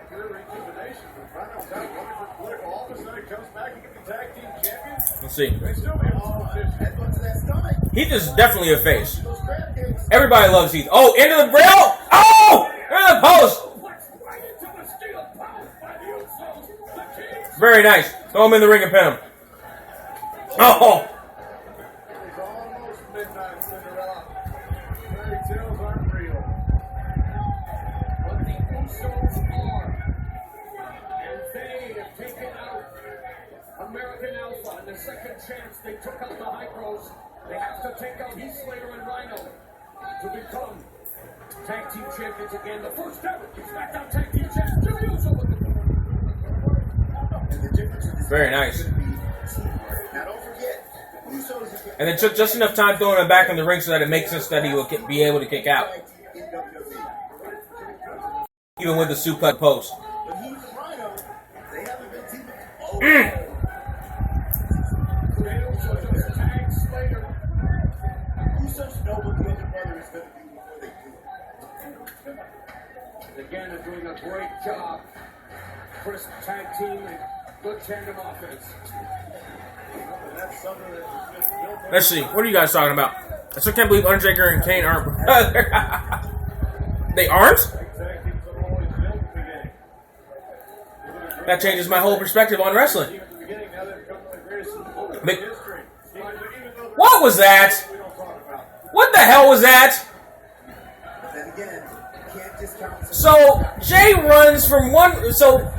Good rejuvenation. Rhino's out running for political office, then he comes back and gets the tag team champion. Let's see. They still be in competition. Headbutt to that stomach. Heath is definitely a face. Those crab cakes. Everybody loves Heath. Oh, into the rail! Oh! Into the post! Right into the steel post by the Usos. The Kings. Very nice. Throw him in the ring and pin him. Oh! It's almost midnight, Cinderella. Fairy tales aren't real. But the Usos are. And they have taken out American Alpha. And the second chance they took out the High Bros. They have to take out Heath Slater and Rhino to become tag team champions again. The first ever SmackDown tag team champions. Jimmy Uso with the And the difference in this Very match nice. is gonna be teamwork. Now don't forget, the Usos are And it took just enough time throwing him back in the ring so that it makes sense that he will be able to kick out. tag team in WWE. Even with the suplex post. But Heath and Rhino, they haven't been teaming. Oh, They also just tagged Slater. Usos know what the other brother is going to do before they do it. Again, they're doing a great job. Crisp tag team and good tandem offense. That's something that's just built up. Let's see. What are you guys talking about? I still can't believe Undertaker and Kane aren't. They aren't? Tag teams are always built at the beginning. That changes my whole perspective on wrestling. Even at the beginning, now they've become the greatest moment Mc- in history. Even though What was that? we don't talk about. What the hell was that? But then again, you can't discount. So Jay runs from one. So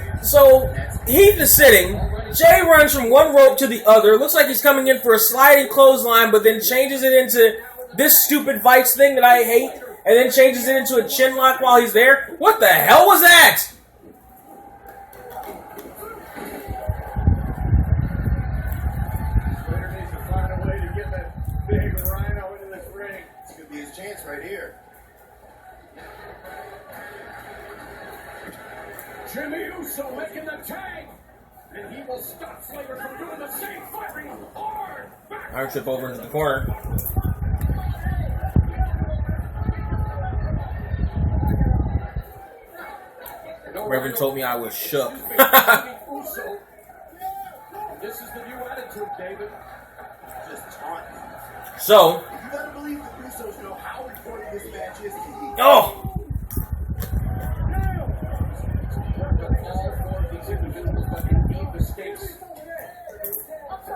Heath is sitting. Jay runs from one rope to the other. Looks like he's coming in for a sliding clothesline, but then changes it into this stupid Vice thing that I hate, and then changes it into a chin lock while he's there. What the hell was that? Slater needs to find a way to get that big Rhino into this ring. This could be his chance right here. Jimmy Uso making the tag, and he will stop Slater from doing the same, firing hard back. I trip over into the corner. Reverend told me I was shook. Uso. This is the new attitude, David. Just taunt. So, You gotta believe the Usos know how important this match is to you. oh! All four of these individuals that can beat mistakes.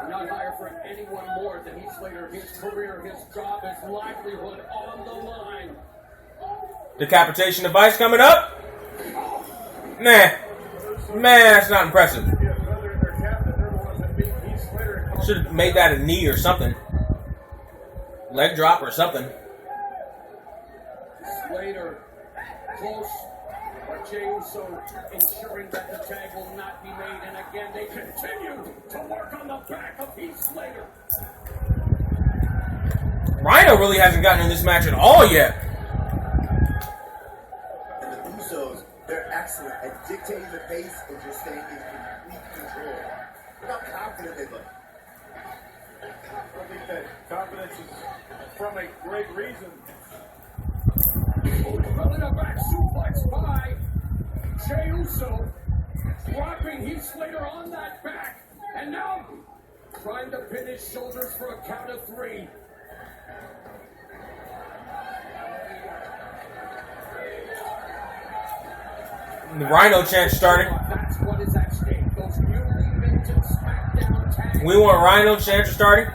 Not hire for anyone more than Heath Slater. His career, his job, his livelihood on the line. Decapitation device coming up? Nah. Man, that's not impressive. Should have made that a knee or something. Leg drop or something. Slater close, but Jey Uso ensuring that the tag will not be made. And again, they continue to work on the back of Heath Slater. Rhino really hasn't gotten in this match at all yet. And the Usos, they're excellent at dictating the pace and just staying in complete control. Look how confident they look. I think that confidence is from a great reason. Running a back suplex by Jey Uso, dropping Heath Slater on that back, and now trying to pin his shoulders for a count of 3. The Rhino chant started. That's what is at stake. Those newly minted SmackDown tags. We want Rhino chant starting.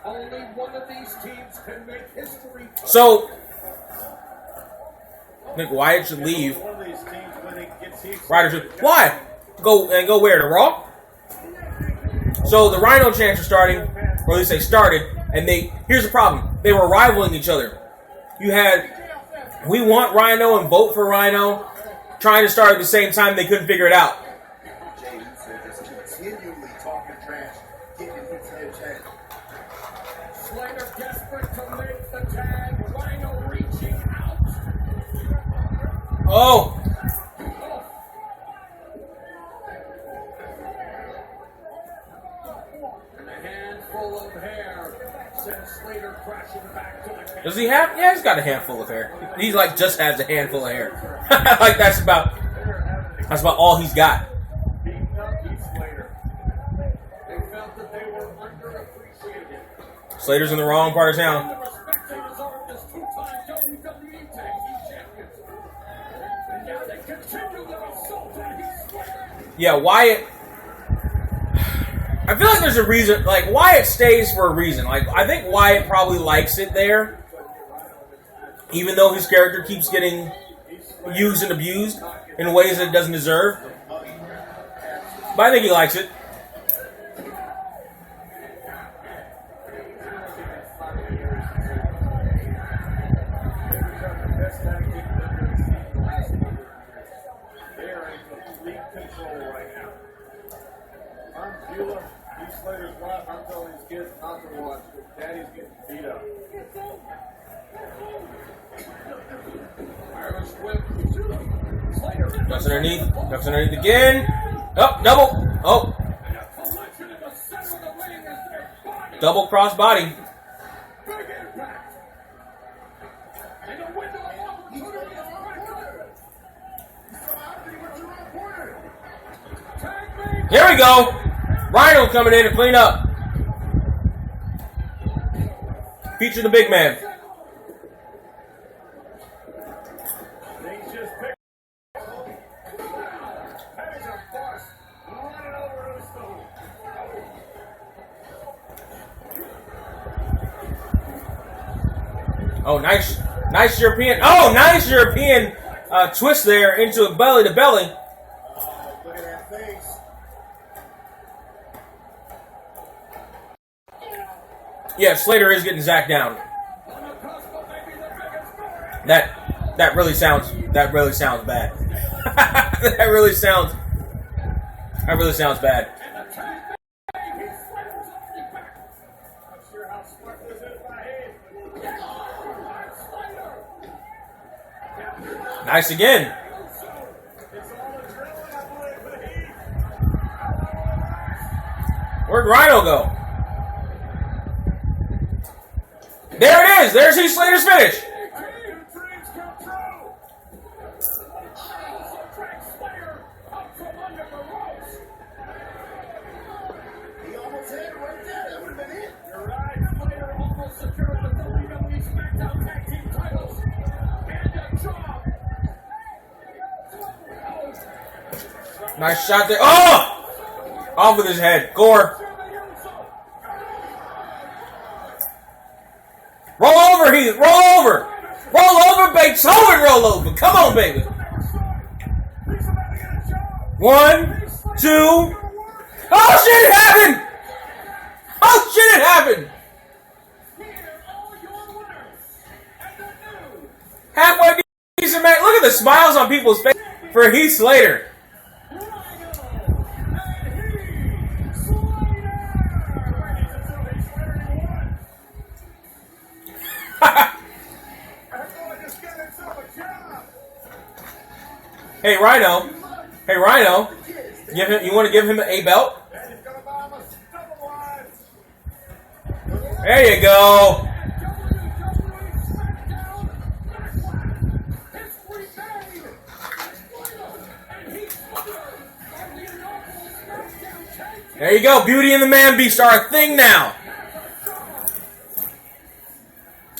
Only one of these teams can make history. So, I think Wyatt should leave. One of these teams, when it gets Heath Ryder should. Why? Go where? To Raw? So the Rhino chants are starting, or at least they started, and here's the problem. They were rivaling each other. You had We Want Rhino and Vote for Rhino trying to start at the same time. They couldn't figure it out. Jey Uso just continually talking trash, getting into his head. Slater desperate to make the tag. Rhino reaching out. Oh! And a handful of hair sends Slater crashing back to the camp. Does he have? Yeah, he's got a handful of hair. He's like just has a handful of hair. Like that's about all he's got. beating up Heath Slater. They felt that they were underappreciated. Slater's in the wrong part of And town. the respect they deserved as two-time WWE Tag Team Champions. And now they continue their assault on Heath Slater. Yeah, Wyatt. I feel like there's a reason. Like Wyatt stays for a reason. Like I think Wyatt probably likes it there, even though his character keeps getting used and abused in ways that it doesn't deserve. But I think he likes it. They are in complete control right now. I'm Beulah, Heath Slater's wife. I'm telling these kids not to watch. Daddy's getting beat up. Irish whip. Slater. Ducks underneath again. Oh, double. Oh, And a collection in the center of the ring as their body. double cross body. Big impact. And the window of opportunity is cracked open. Tag made. Here we go. Rhino coming in to clean up. Feature the big man. Things just picked. That is a bust. Running over Uso. Oh, nice European. Oh, nice European twist there into a belly to belly. Look at that face. Yeah, Slater is getting Zach down. That really sounds bad. That really sounds bad. Nice again. Where'd Rhino go? There it is. There's Heath Slater's finish. He almost had it right there. That would have been it. You're right. Slater almost secured the WWE SmackDown Tag Team titles. And a job. Nice shot there. Oh! Off with his head. Gore. Roll over, Heath. Roll over. Roll over, baby. So and roll over. Come on, baby. 1, 2. Oh, shit, it happened. Oh, shit, it happened. Halfway decent match. Look at the smiles on people's faces for Heath Slater. Hey Rhino. Hey Rhino. You want to give him a belt? There you go. There you go. Beauty and the Man Beast are a thing now.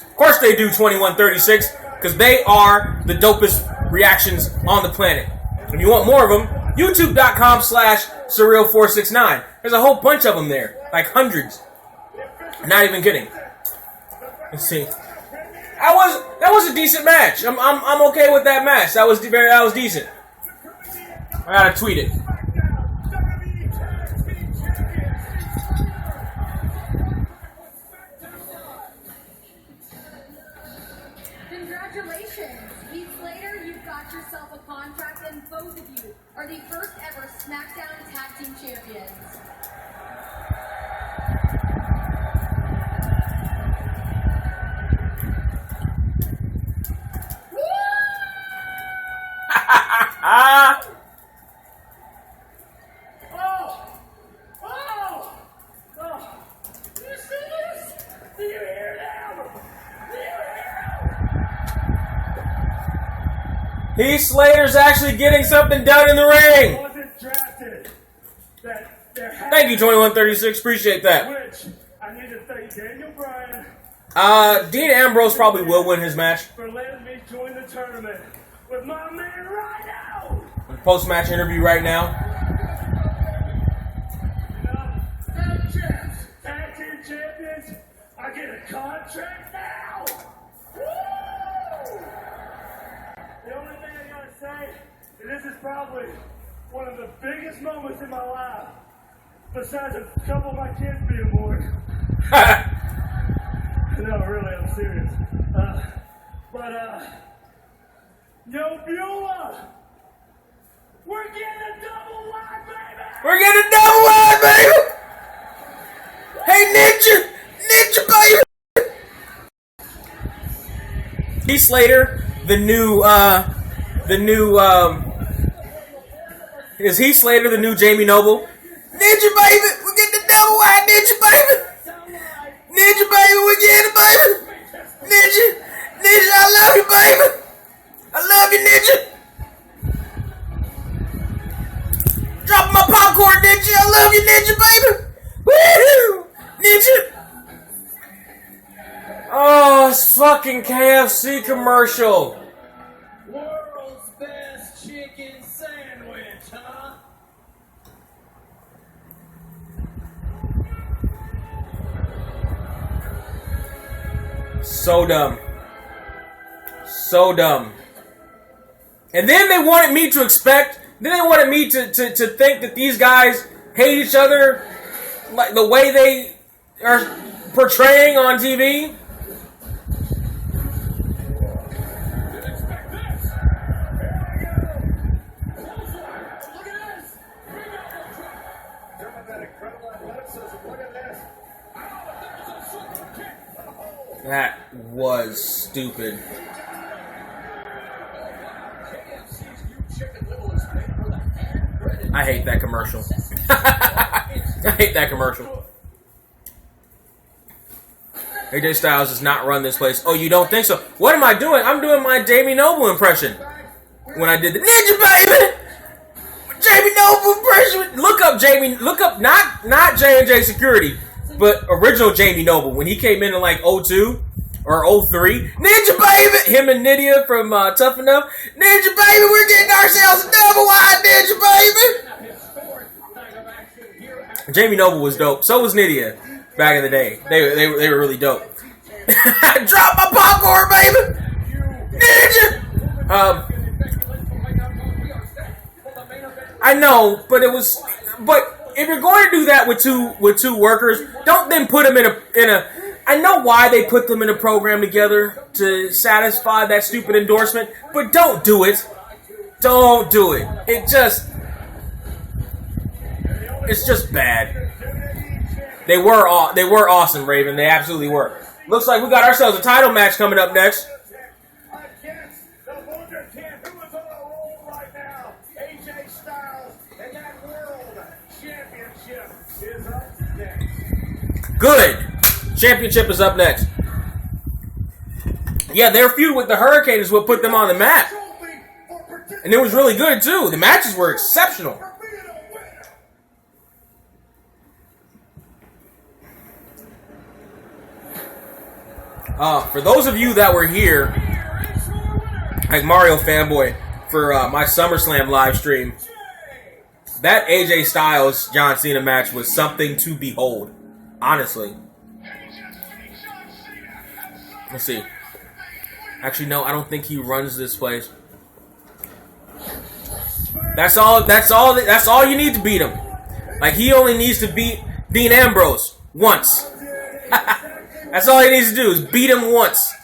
Of course they do 2136 because they are the dopest reactions on the planet. If you want more of them, youtube.com/surreal469. There's a whole bunch of them there. Like hundreds. Not even kidding. Let's see. That was a decent match. I'm okay with that match. That was decent. I gotta tweet it. Congratulations, Heath Slater. You've got yourself a contract, and both of you are the first ever SmackDown Tag Team Champions. Heath Slater's actually getting something done in the ring. Thank you, 2136. Appreciate that. Which I need to thank Daniel Bryan Dean Ambrose probably will win his match. for letting me join the tournament with my man right now. Post-match interview right now. Tag team champions, I get a contract now. Woo! The only thing I gotta say is this is probably one of the biggest moments in my life, besides a couple of my kids being born. No, really, I'm serious. Yo, Beulah, we're getting a double wide, baby! We're getting a double wide, baby! Hey, Ninja, baby! Heath Slater, is Heath Slater the new Jamie Noble? Ninja, baby! We're getting the double wide, Ninja, baby! Ninja, baby, we're getting it, baby! Ninja, I love you, baby! I love you, Ninja! Dropping my popcorn, Ninja! I love you, Ninja, baby! Woo! Ninja! Oh, it's fucking KFC commercial. World's best chicken sandwich, huh? So dumb. So dumb. And then they wanted me to expect, then they wanted me to think that these guys hate each other like the way they are portraying on TV. That was stupid. I hate that commercial. I hate that commercial. AJ Styles does not run this place. Oh, you don't think so? What am I doing? I'm doing my Jamie Noble impression. When I did the Ninja Baby! Jamie Noble impression! Look up Jamie, look up, not J&J Security, but original Jamie Noble. When he came in like 02 or 03. Ninja Baby! Him and Nydia from Tough Enough. Ninja Baby, we're getting ourselves a double wide Ninja Baby! Jamie Noble was dope. So was Nydia back in the day. They were really dope. Drop my popcorn, baby! Ninja! I know, but if you're going to do that with two workers, don't then put them in a. I know why they put them in a program together to satisfy that stupid endorsement, but don't do it. Don't do it. It's just bad. They were awesome, Raven. They absolutely were. Looks like we got ourselves a title match coming up next. Good. Championship is up next. Yeah, their feud with the Hurricane is what put them on the map. And it was really good, too. The matches were exceptional. For those of you that were here, like Mario Fanboy, for my SummerSlam live stream, that AJ Styles John Cena match was something to behold. Honestly. Let's see. Actually, no, I don't think he runs this place. That's all you need to beat him. Like, he only needs to beat Dean Ambrose once. That's all he needs to do is beat him once.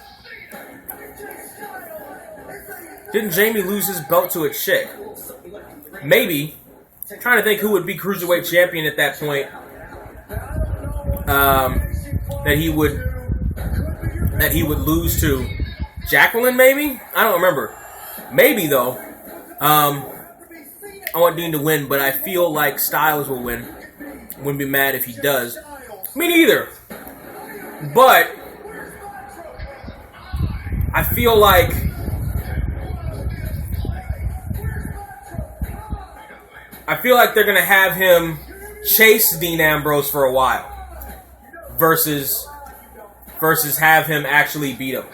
Didn't Jamie lose his belt to a chick? Maybe. I'm trying to think who would be Cruiserweight Champion at that point. That he would lose to. Jacqueline, maybe? I don't remember. Maybe, though. I want Dean to win, but I feel like Styles will win. Wouldn't be mad if he does. Me neither. But I feel like they're gonna have him chase Dean Ambrose for a while versus have him actually beat him.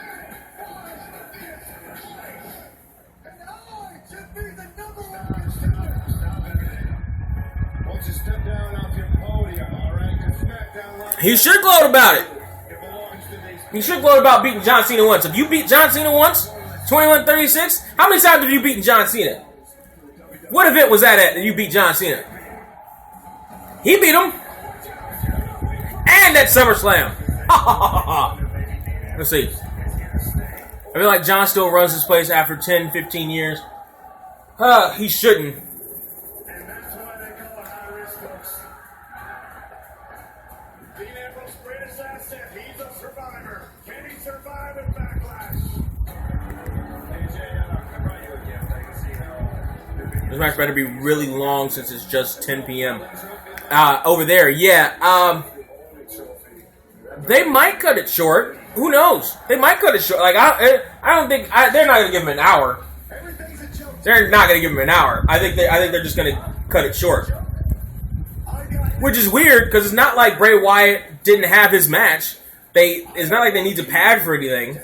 He should gloat about it. He should gloat about beating John Cena once. If you beat John Cena once, 21-36, how many times have you beaten John Cena? What event was that you beat John Cena? He beat him. And at SummerSlam. Let's see. I feel like John still runs this place after 10, 15 years. He shouldn't. And that's why they call it high risk, folks. Dean Ambrose's greatest asset, he's a survivor. Can he survive in Backlash? This match better be really long since it's just 10 p.m. Over there, yeah. They might cut it short. Who knows? They might cut it short. Like I don't think they're not gonna give him an hour. They're not gonna give him an hour. I think they're just gonna cut it short. Which is weird because it's not like Bray Wyatt didn't have his match. It's not like they need to pad for anything.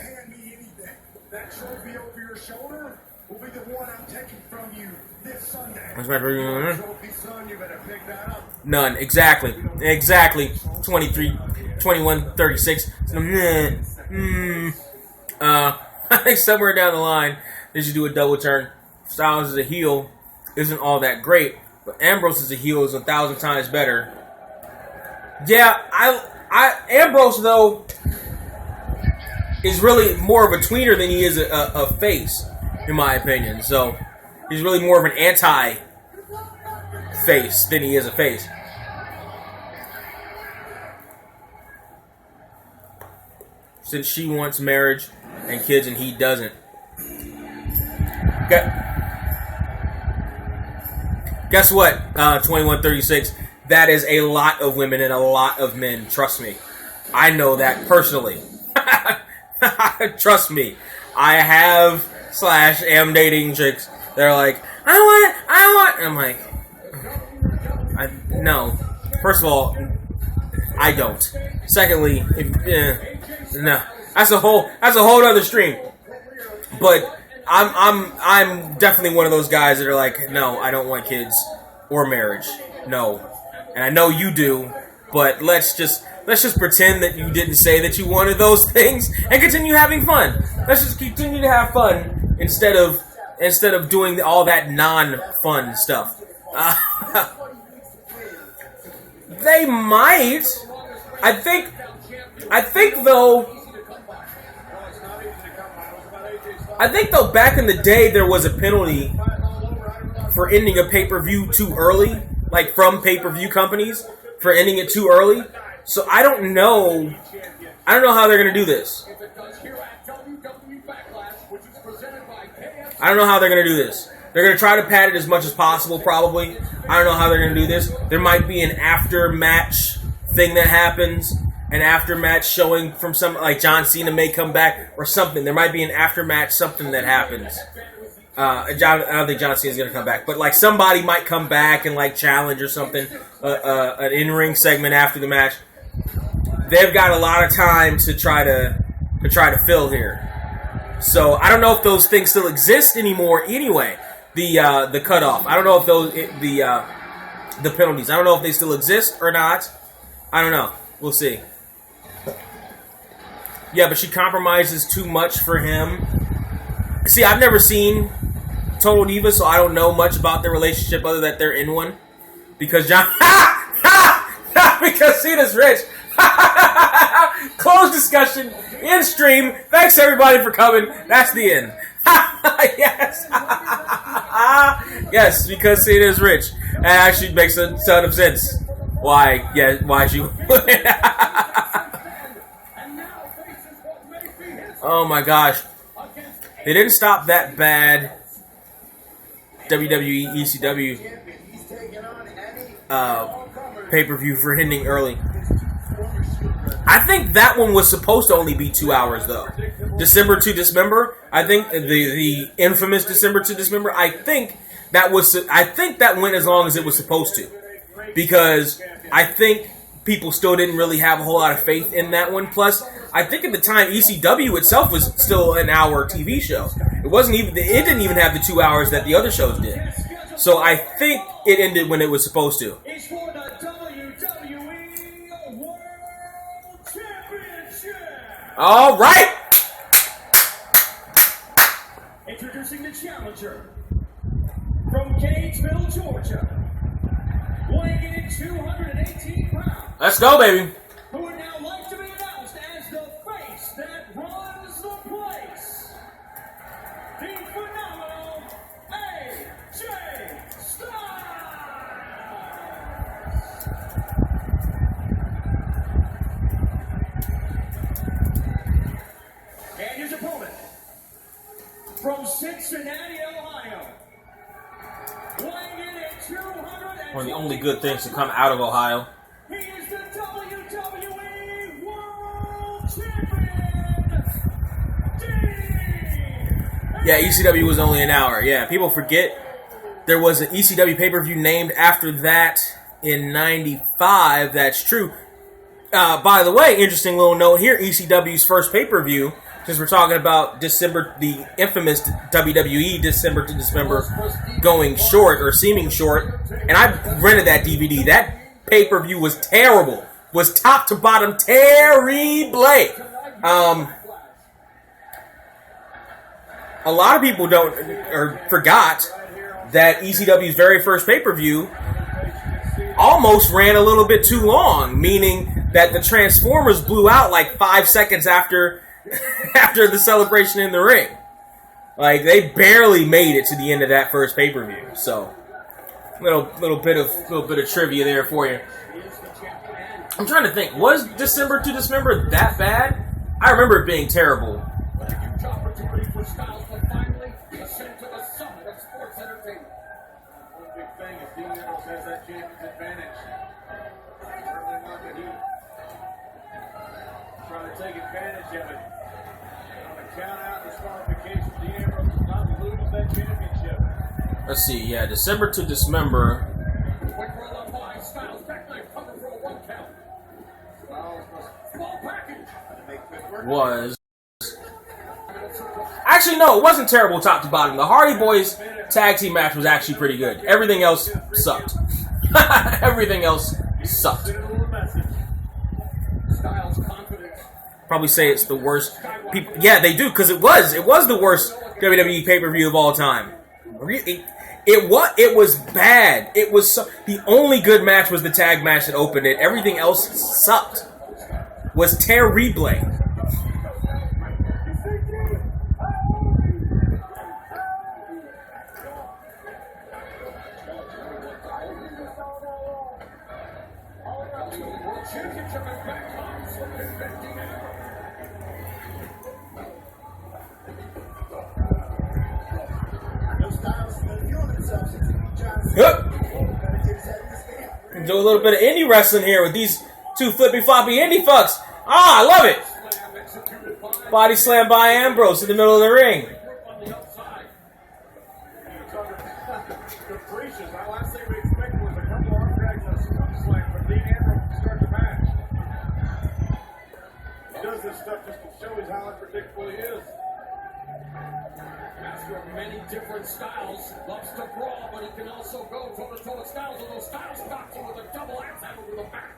That trophy over your shoulder will be the one I'm taking from you this Sunday. Trophy, son, you better pick that up. None. Exactly. 21-36. I think somewhere down the line they should do a double turn. Styles as a heel isn't all that great, but Ambrose as a heel is 1,000 times better. Yeah, Ambrose, though, is really more of a tweener than he is a face, in my opinion. So he's really more of an anti-face than he is a face. Since she wants marriage and kids and he doesn't. Guess what? 2136. That is a lot of women and a lot of men. Trust me. I know that personally. Trust me. I have / am dating chicks. They're like, I want it. I'm like, no. First of all, I don't. Secondly, no. That's a whole other stream. But I'm definitely one of those guys that are like, no, I don't want kids or marriage. No. And I know you do, but let's just pretend that you didn't say that you wanted those things and continue having fun. Let's just continue to have fun instead of doing all that non-fun stuff. They might. I think though, back in the day there was a penalty for ending a pay-per-view too early, like from pay-per-view companies for ending it too early. So I don't know how they're gonna do this. I don't know how they're gonna do this. They're gonna try to pad it as much as possible, probably. I don't know how they're gonna do this. There might be an after-match thing that happens. An aftermatch showing from some, like John Cena may come back or something. There might be an aftermatch something that happens. I don't think John Cena's gonna come back, but like somebody might come back and like challenge or something. An in-ring segment after the match. They've got a lot of time to try to fill here. So I don't know if those things still exist anymore. Anyway, the cutoff. I don't know if those the penalties. I don't know if they still exist or not. I don't know. We'll see. Yeah, but she compromises too much for him. See, I've never seen Total Divas, so I don't know much about their relationship other than they're in one. Because because Cena's rich. Close discussion in stream. Thanks everybody for coming. That's the end. Yes. Yes, because Cena's rich. That actually makes a ton of sense. Why she would. Oh my gosh. They didn't stop that bad WWE ECW pay-per-view for ending early. I think that one was supposed to only be 2 hours though. December to Dismember. I think the infamous December to Dismember. I think that went as long as it was supposed to. Because I think people still didn't really have a whole lot of faith in that one. Plus, I think at the time ECW itself was still an hour TV show. It didn't even have the 2 hours that the other shows did. So I think it ended when it was supposed to. It's for the WWE World Championship. All right. Introducing the challenger from Gainesville, Georgia. Weighing in at 218 pounds. Let's go, baby. Who would now like to be announced as the face that runs the place. The phenomenal AJ Styles. And his opponent from Cincinnati, Ohio. Weighing in at 200. One of the only good things to come out of Ohio. He is the WWE World Champion, Yeah, ECW was only an hour. Yeah, people forget there was an ECW pay-per-view named after that in '95. That's true. By the way, interesting little note here, ECW's first pay-per-view, since we're talking about December, the infamous WWE December to Dismember going short or seeming short, and I rented that DVD. That pay-per-view was terrible. Was top to bottom terrible. A lot of people forgot that ECW's very first pay-per-view almost ran a little bit too long, meaning that the Transformers blew out like 5 seconds after the celebration in the ring. Like, they barely made it to the end of that first pay-per-view. So, little bit of trivia there for you. I'm trying to think, was December to Dismember that bad? I remember it being terrible. A huge opportunity for Styles to finally ascend to the summit of sports entertainment. One big thing is Dean Ambrose has that champion's advantage. Certainly not the Heat. Trying to take advantage of it. On the count out and disqualification, Dean Ambrose does not lose that championship. Let's see, yeah, December to Dismember Quick roll up high, Styles back leg cover for a 1 count. Styles must small package. was... Actually, no, it wasn't terrible top to bottom. The Hardy Boys tag team match was actually pretty good. Everything else sucked. Everything else sucked. Styles confidence. Probably say it's the worst. Yeah, they do, because it was the worst WWE pay-per-view of all time. It was bad. It was the only good match was the tag match that opened it. Everything else sucked. Was terrible. Do a little bit of indie wrestling here with these two flippy floppy indie fucks. Ah, I love it. Body slam by Ambrose in the middle of the ring. Capricious. The last thing we expected was a couple arm drags and a scoop slam from Dean Ambrose to start the match. He does this stuff just to show us how unpredictable he is. Master of many different styles, loves to brawl, but he can also go toe-to-toe with Styles, although Styles stops him with a double axe handle to the back.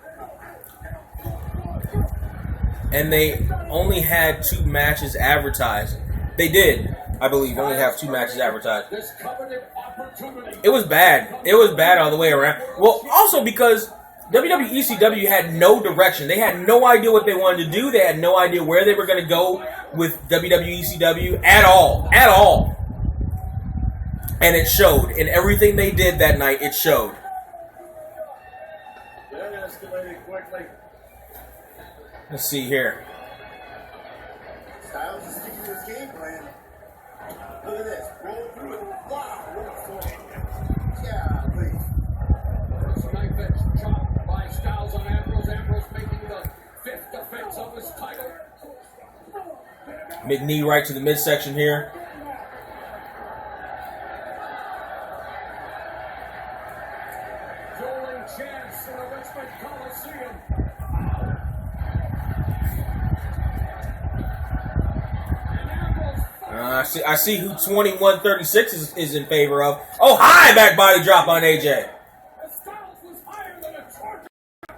And they only had 2 matches advertised. They did, I believe, only have 2 matches advertised. This coveted opportunity. It was bad. It was bad all the way around. Well, also because WWE ECW had no direction. They had no idea what they wanted to do. They had no idea where they were going to go with WWE ECW at all. At all. And it showed. In everything they did that night, it showed. That escalated quickly. Let's see here. Styles is sticking to his game plan. Look at this. Roll through it. Wow, what a form. Yeah, please. First knife edge chop by Styles on Ambrose. Ambrose making the 5th defense of his title. Big knee right to the midsection here. Dueling chance in the Richmond Coliseum. I see who 2136 is in favor of. Oh, high back body drop on AJ. Styles was higher than a Georgia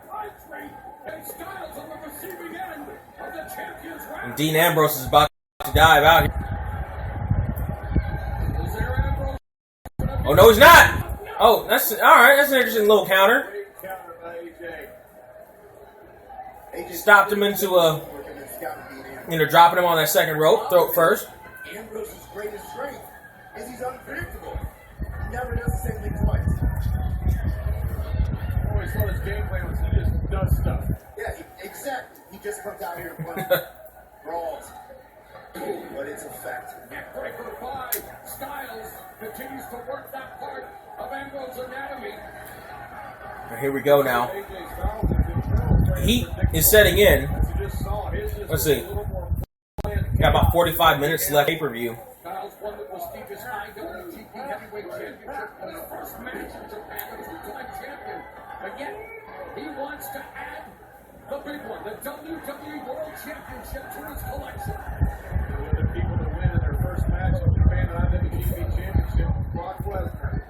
prize rate, and Styles on the receiving end of the champion's round. And Dean Ambrose is about to dive out here. Is there Ambrose? Oh, no, he's not. Oh, that's all right. That's an interesting little counter. Great counter by AJ. Stopped him into dropping him on that second rope, throat first. Ambrose's greatest strength is he's unpredictable. He never does the same thing twice. Always thought his game plan was he just does stuff. Yeah, exactly. He just comes out here and punches. Brawls. But it's a fact. Neckbreaker by Styles continues to work that part of Ambrose's anatomy. Here we go now. AJ Styles is in control. Heat is setting in. As you just saw, his is Let's a see. little more planned. Got about 45 minutes left pay-per-view. Styles won the prestigious IWGP Heavyweight Championship in his first match in Japan as two-time champion. But yet, he wants to add the big one, the WWE World Championship, to his collection. One of the people that win in their first match in Japan IWGP Championship, Brock Lesnar.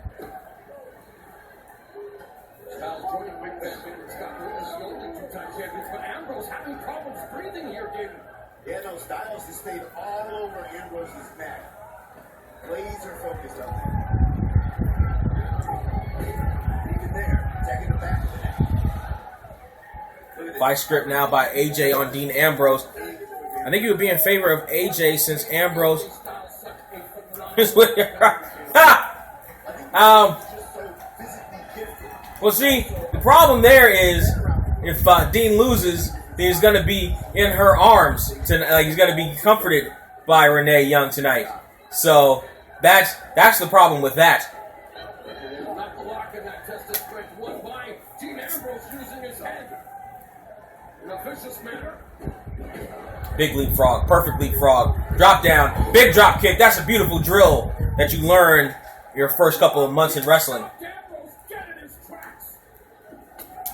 Styles joining Big Ben and Scott Lewis, the only two-time champions, but Ambrose having problems breathing here, David. Yeah, no, Styles has stayed all over Ambrose's neck. Laser focused on that. Even there. taking it back. Vice script now by AJ on Dean Ambrose. I think he would be in favor of AJ since Ambrose is with well, see, the problem there is if Dean loses, he's going to be in her arms. He's going to be comforted by Renee Young tonight. So that's the problem with that. Not blocking that test of strength. One by Dean Ambrose using his head in a vicious manner. Big leapfrog, perfect leapfrog. Drop down, big drop kick. That's a beautiful drill that you learned your first couple of months in wrestling. Ambrose getting his tracks.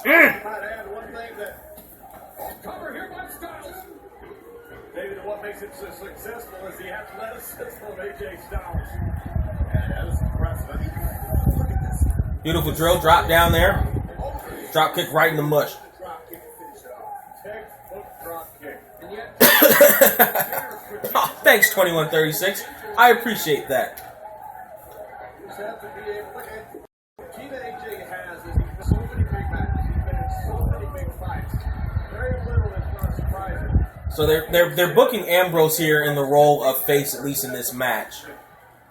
I might add one thing that Cover here by Styles. maybe what makes it so successful is the athleticism of AJ Styles. Yeah, that was impressive. I mean, look at this. Beautiful drill, drop down there. Drop kick right in the mush. Drop kick finish off. Textbook drop kick. And yet, Oh, thanks, 2136. I appreciate that. You just have to be able to look at the key that AJ has is he's been so many big matches. He's been in so many big fights. Very little is not surprising. So they're booking Ambrose here in the role of face, at least in this match,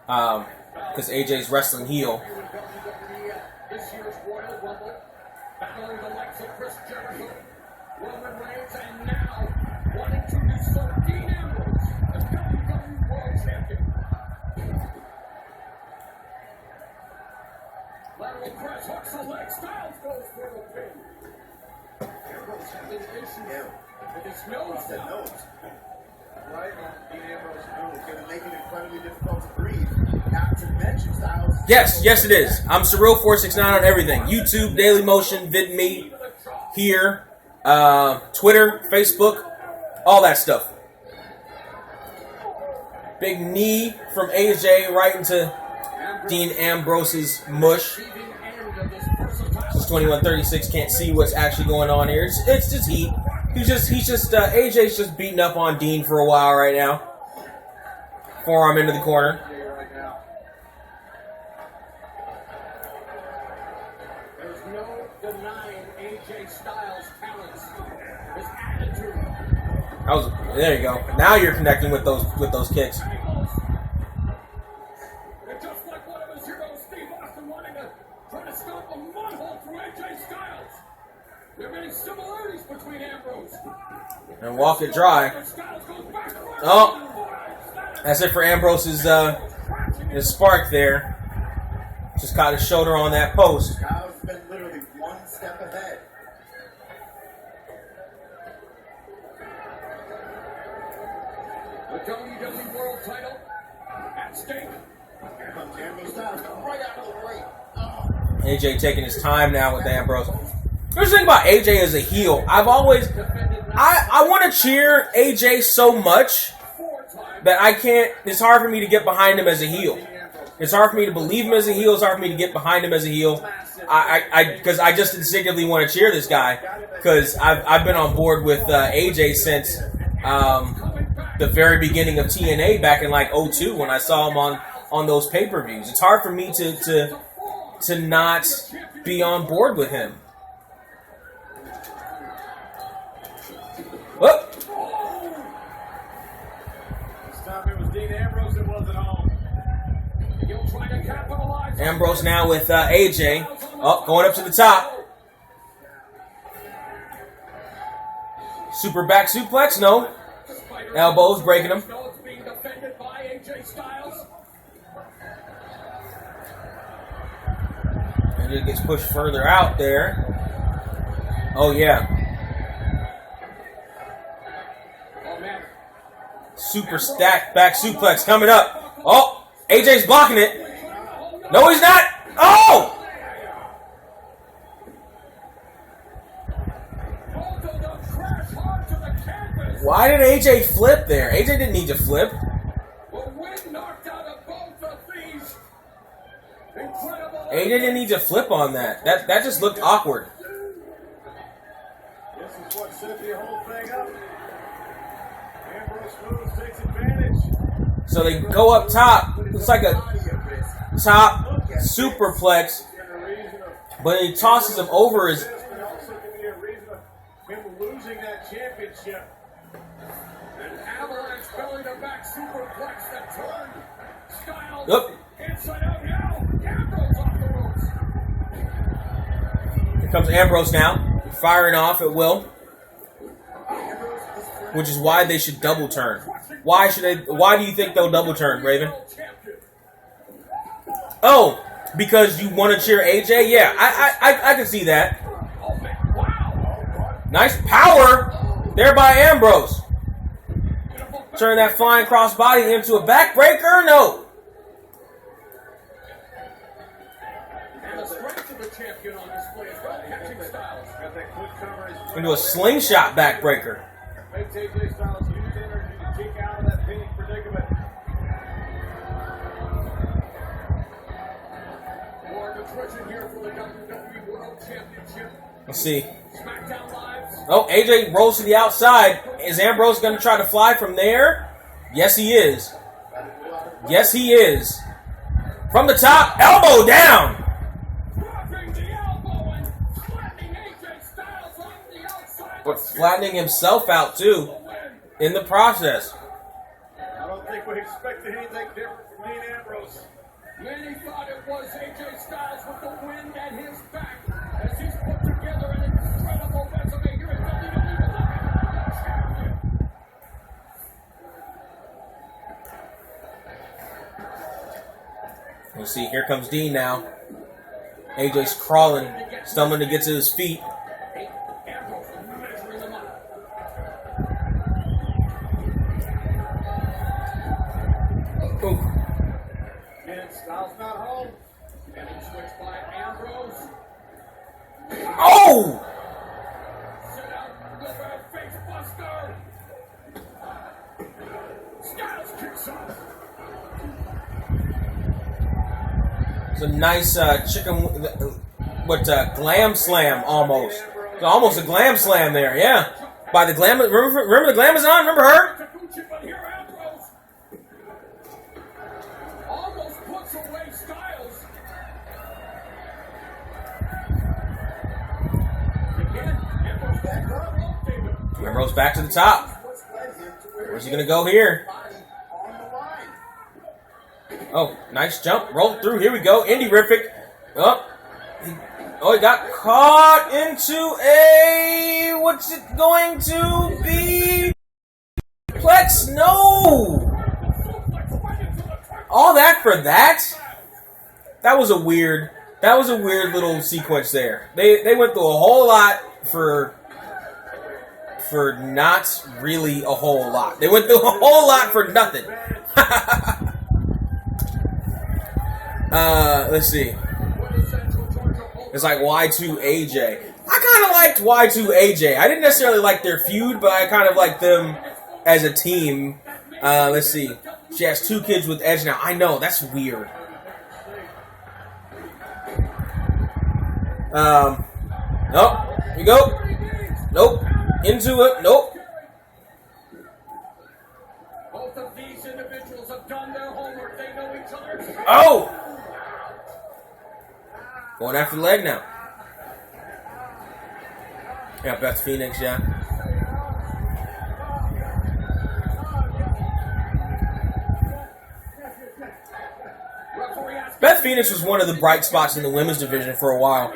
because AJ's wrestling heel. this year's Royal Rumble, battling the likes of Chris Jericho, Roman Reigns, and now wanting to usurp Dean Ambrose as WWE World Champion. Lateral press, hooks the leg, Styles goes for the pin. Ambrose having issues with his nose now. Right? Dean Ambrose is going to make it incredibly difficult to breathe. Not to mention Styles. Yes, it is. I'm Surreal469 on everything. YouTube, Daily Motion, VidMe, here, Twitter, Facebook, all that stuff. Big knee from AJ right into Dean Ambrose's mush. Since 2136 can't see what's actually going on here. It's just heat. AJ's just beating up on Dean for a while right now. Forearm into the corner. There's no denying AJ Styles' talents, his attitude. There you go. Now you're connecting with those kicks. And just like one of his heroes, Steve Austin, wanting to try to stop a mud hole through AJ Styles. There are many similarities between Ambrose. And walk it dry. Styles goes back. Oh, that's it for Ambrose's his spark there. Just caught his shoulder on that post. Styles has been literally one step ahead. The WWE World title at stake. Here comes Ambrose Styles right out of the way. AJ taking his time now with Ambrose. Here's the thing about AJ as a heel. I want to cheer AJ so much that I can't. It's hard for me to get behind him as a heel. It's hard for me to believe him as a heel. It's hard for me to get behind him as a heel. Because I just instinctively want to cheer this guy. Because I've been on board with AJ since the very beginning of TNA back in like 2002 when I saw him on those pay-per-views. It's hard for me to not be on board with him. Whoop. This time it was Dean Ambrose that wasn't home. He'll try to capitalize. Ambrose now with AJ. Oh, going up to the top. Super back suplex? No. Elbows breaking him. It's being defended by AJ Styles. And it gets pushed further out there. Oh, yeah. Oh man. Super stacked back suplex coming up. Oh, AJ's blocking it. No, he's not. Oh! Why did AJ flip there? AJ didn't need to flip. AJ didn't need to flip on that. That just looked awkward. This is what set the whole thing up. Ambrose moves, takes advantage. So they go up top. Looks like a top superplex. But he tosses him over his. But also give me a reason of him losing that championship. An avalanche belly to back superplex that turned Styles Yep. inside out now. Ambrose off the ropes. Here comes Ambrose now, firing off at will, which is why they should double turn. Why should they? Why do you think they'll double turn, Raven? Oh, because you want to cheer AJ? Yeah, I can see that. Nice power there by Ambrose. Turn that flying crossbody into a backbreaker? No. And the strength of the champion on display as well, catching Styles. Got that quick coverage. Into a slingshot backbreaker. Makes AJ Styles use energy to kick out of that pinning predicament. More attrition here for the WWE World Championship. Let's see. SmackDown Live. Oh, AJ rolls to the outside. Is Ambrose going to try to fly from there? Yes, he is. Yes, he is. From the top, elbow down. Dropping the elbow and flattening AJ Styles on the outside. But flattening himself out, too, in the process. I don't think we expected anything different from Dean Ambrose. Many thought it was AJ Styles with the wind at his back as he's put together an incredible resume here at WWE Champion. We'll see. Here comes Dean now. AJ's crawling, stumbling to get to his feet. Ambrose measuring them up. Ooh. And Styles not home. Getting switched by Ambrose. Oh! Sit out with a face buster. Styles kicks off. It's a nice glam slam almost. It's almost a glam slam there, yeah. By the glam, remember the Glamazon? Remember her? Taguchi, but here Ambrose almost puts away Styles. Again, Ambrose back up. David. Ambrose back to the top. Where's he gonna go here? Oh, nice jump. Roll through. Here we go. Indy-rific. Oh, he got caught into a... What's it going to be? Plex? No! All that for that? That was a weird little sequence there. They went through a whole lot for not really a whole lot. They went through a whole lot for nothing. Let's see. It's like Y2 AJ. I kind of liked Y2 AJ. I didn't necessarily like their feud, but I kind of liked them as a team. Let's see. She has 2 kids with Edge now. I know, that's weird. Nope. Here we go. Nope. Into it. Nope. Both of these individuals have done their homework. They know each other. Oh! Going after the leg now. Yeah, Beth Phoenix, yeah. Beth Phoenix was one of the bright spots in the women's division for a while.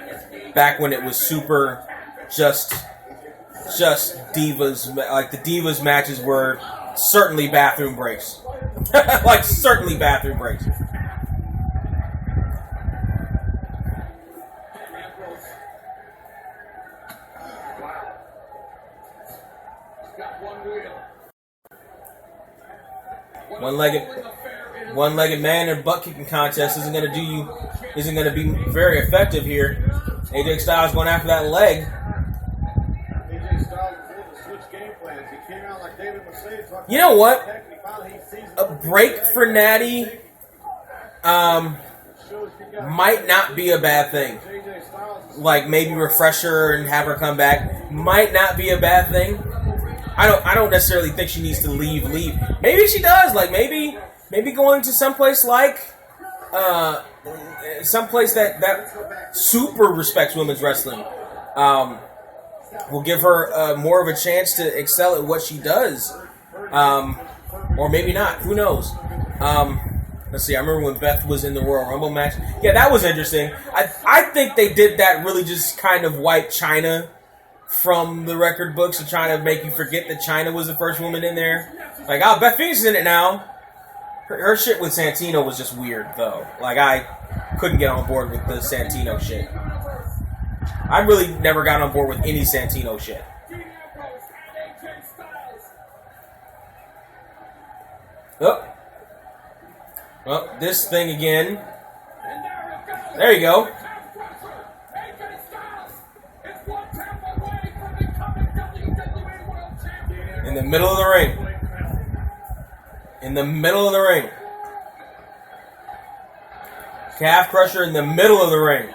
Back when it was super just divas. Like, the divas matches were certainly bathroom breaks. Like, certainly bathroom breaks. One-legged man in a butt kicking contest isn't going to be very effective here. AJ Styles going after that leg. AJ Styles was able to switch game plans. He came out like David was saying. You know what? A break for Natty might not be a bad thing. Like, maybe refresh her and have her come back might not be a bad thing. I don't necessarily think she needs to leave. Maybe she does. Like, maybe going to someplace like someplace that super respects women's wrestling. Will give her more of a chance to excel at what she does. Or maybe not. Who knows? Let's see. I remember when Beth was in the Royal Rumble match. Yeah, that was interesting. I think they did that really just kind of wipe Chyna from the record books and trying to make you forget that Chyna was the first woman in there. Like, oh, Beth Phoenix is in it now. Her shit with Santino was just weird, though. Like, I couldn't get on board with the Santino shit. I really never got on board with any Santino shit. Oh. Well, this thing again. There you go. In the middle of the ring. In the middle of the ring. Calf crusher in the middle of the ring.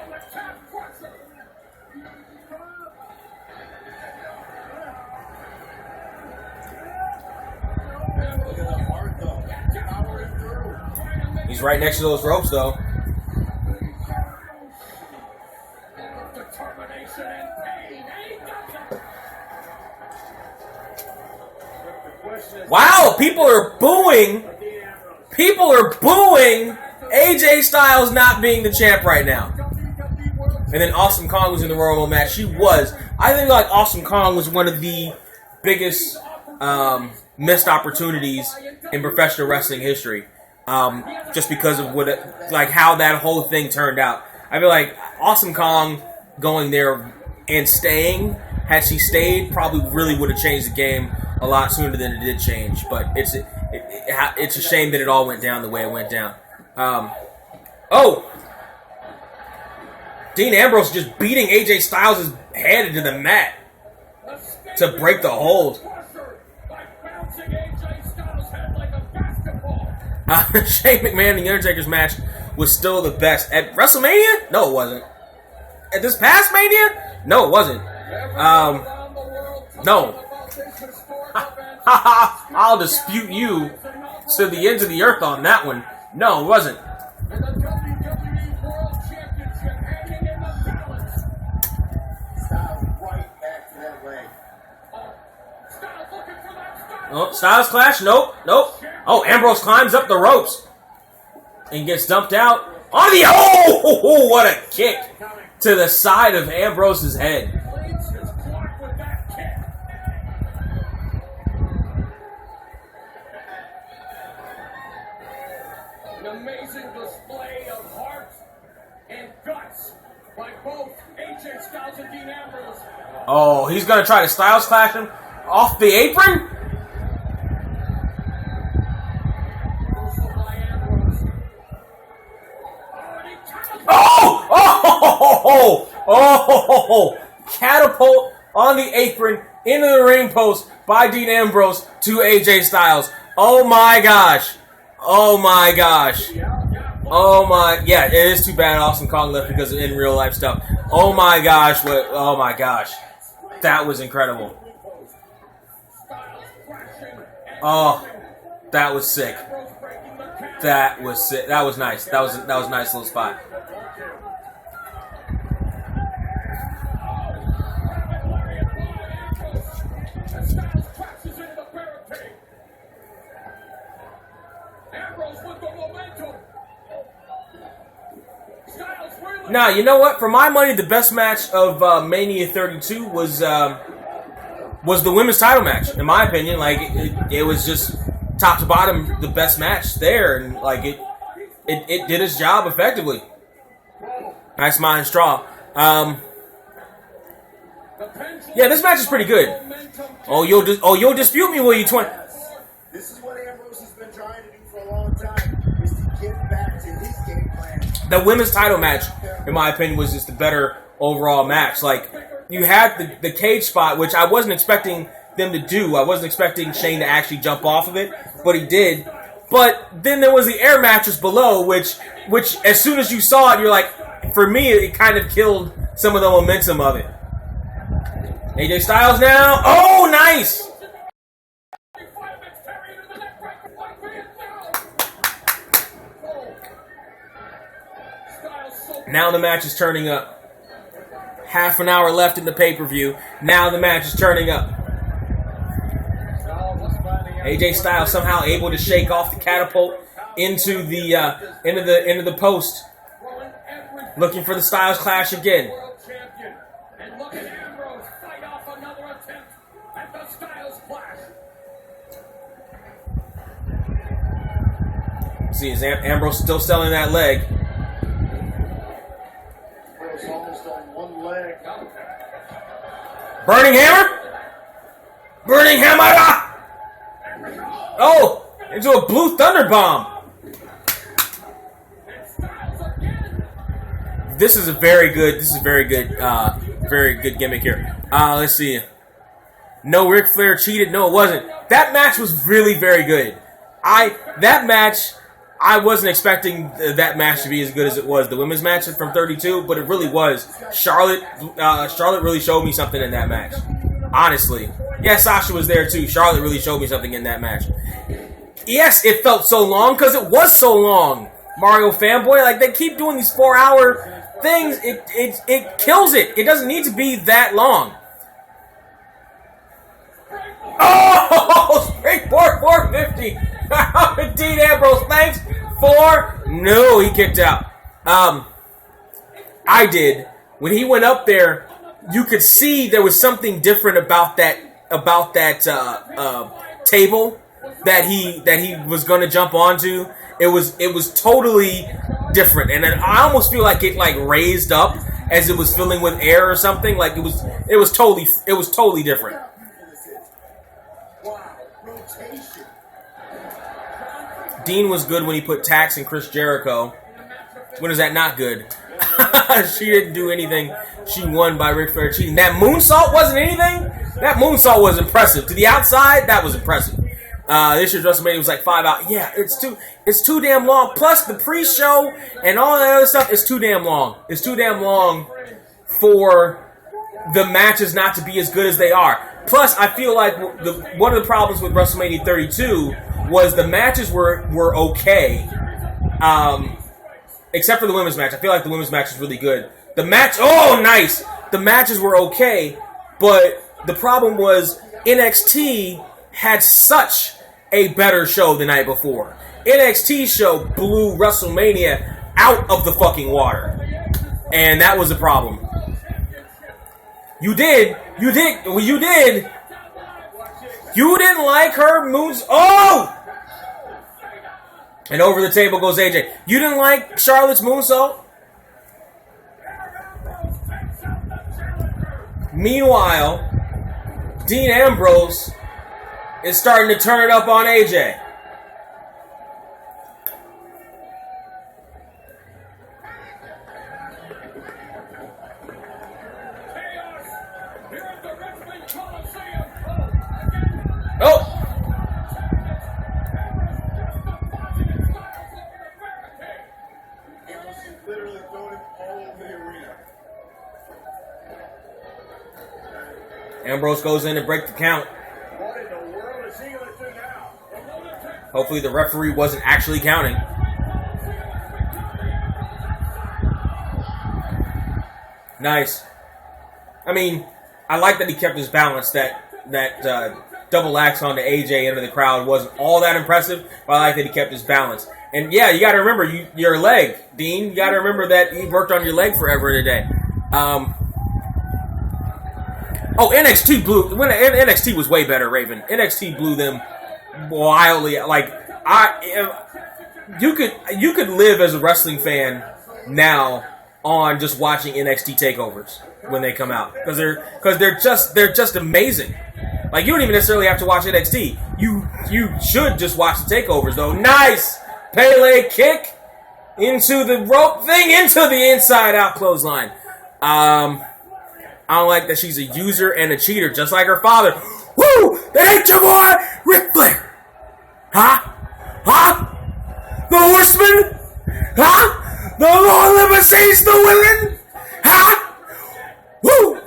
He's right next to those ropes, though. Wow, people are booing. People are booing AJ Styles not being the champ right now. And then Awesome Kong was in the Royal Rumble match. She was. I think like Awesome Kong was one of the biggest missed opportunities in professional wrestling history. Just because of how that whole thing turned out. I feel like Awesome Kong going there and staying, had she stayed, probably really would have changed the game a lot sooner than it did change. But it's a shame that it all went down the way it went down. Dean Ambrose just beating AJ Styles' head into the mat to break the hold. Shane McMahon and The Undertaker's match was still the best. At WrestleMania? No, it wasn't. At this past Mania? No, it wasn't. No. I'll dispute you to the ends of the earth on that one. No, it wasn't. Oh, Styles Clash? Nope. Oh, Ambrose climbs up the ropes and gets dumped out. On the what a kick to the side of Ambrose's head. An amazing display of heart and guts by both AJ Styles and Dean Ambrose. Oh, he's gonna try to Styles Clash him off the apron? Oh! Catapult on the apron into the ring post by Dean Ambrose to AJ Styles. Oh my gosh. Yeah, it is too bad Awesome Kong left because of in real life stuff. Oh my gosh. That was incredible. Oh, that was sick. That was sick. That was nice. That was a nice little spot. Now, you know what? For my money, the best match of Mania 32 was the women's title match. In my opinion, like it was just top to bottom the best match there, and like it did its job effectively. Nice mind straw. Yeah, this match is pretty good. Oh, you'll dispute me, will you? This is what Ambrose has been trying to do for a long time, is to get back to his game plan. The women's title match, in my opinion, was just the better overall match. Like, you had the cage spot, which I wasn't expecting them to do. I wasn't expecting Shane to actually jump off of it, but he did. But then there was the air mattress below, which as soon as you saw it, you're like, for me, it kind of killed some of the momentum of it. AJ Styles now. Oh, nice! Now the match is turning up. Half an hour left in the pay-per-view. Now the match is turning up. AJ Styles somehow able to shake off the catapult into the post. Looking for the Styles Clash again. And look at Ambrose fight off another attempt at the Styles Clash. See, is Ambrose still selling that leg? Ambrose almost on one leg. Burning Hammer? Burning Hammer! Oh! Into a Blue Thunder Bomb! This is very good gimmick here. Let's see. No, Ric Flair cheated. No, it wasn't. That match was really very good. I wasn't expecting that match to be as good as it was. The women's match from 32, but it really was. Charlotte really showed me something in that match. Honestly. Yeah, Sasha was there too. Charlotte really showed me something in that match. Yes, it felt so long because it was so long. Mario fanboy, like they keep doing these 4-hour things. It kills it. It doesn't need to be that long. Oh, springboard 450. Dean Ambrose, thanks for no. He kicked out. I did when he went up there. You could see there was something different about that table that he was going to jump onto. It was totally different, and then I almost feel like it like raised up as it was filling with air or something. Like it was totally different. Dean was good when he put Tax and Chris Jericho. When is that not good? She didn't do anything. She won by Ric Flair cheating. That moonsault wasn't anything. That moonsault was impressive. To the outside, that was impressive. This year's WrestleMania was like 5 hours. Yeah, it's too damn long. Plus the pre-show and all that other stuff is too damn long. It's too damn long for the matches not to be as good as they are. Plus, I feel like one of the problems with WrestleMania 32 was the matches were okay, except for the women's match. I feel like the women's match is really good. The match, oh, nice! The matches were okay, but the problem was NXT had such a better show the night before. NXT show blew WrestleMania out of the fucking water. And that was the problem. You didn't like her moves. Oh! And over the table goes AJ. You didn't like Charlotte's moonsault? Meanwhile, Dean Ambrose is starting to turn it up on AJ. Oh! Literally throwing it all over the arena. Ambrose goes in to break the count. What in the world is he going to do now? Hopefully the referee wasn't actually counting. Nice. I mean, I like that he kept his balance. That double axe onto AJ into the crowd wasn't all that impressive, but I like that he kept his balance. And yeah, you got to remember your leg, Dean. You got to remember that you worked on your leg forever today. NXT blew. When NXT was way better, Raven. NXT blew them wildly. Like you could live as a wrestling fan now on just watching NXT takeovers when they come out because they're just amazing. Like you don't even necessarily have to watch NXT. You should just watch the takeovers though. Nice Pele kick into the rope thing into the inside out clothesline. I don't like that she's a user and a cheater, just like her father. Woo! That ain't your boy, Ric Flair. Huh? The Horseman? Huh? The Lord Limousines, the women? Huh? Woo!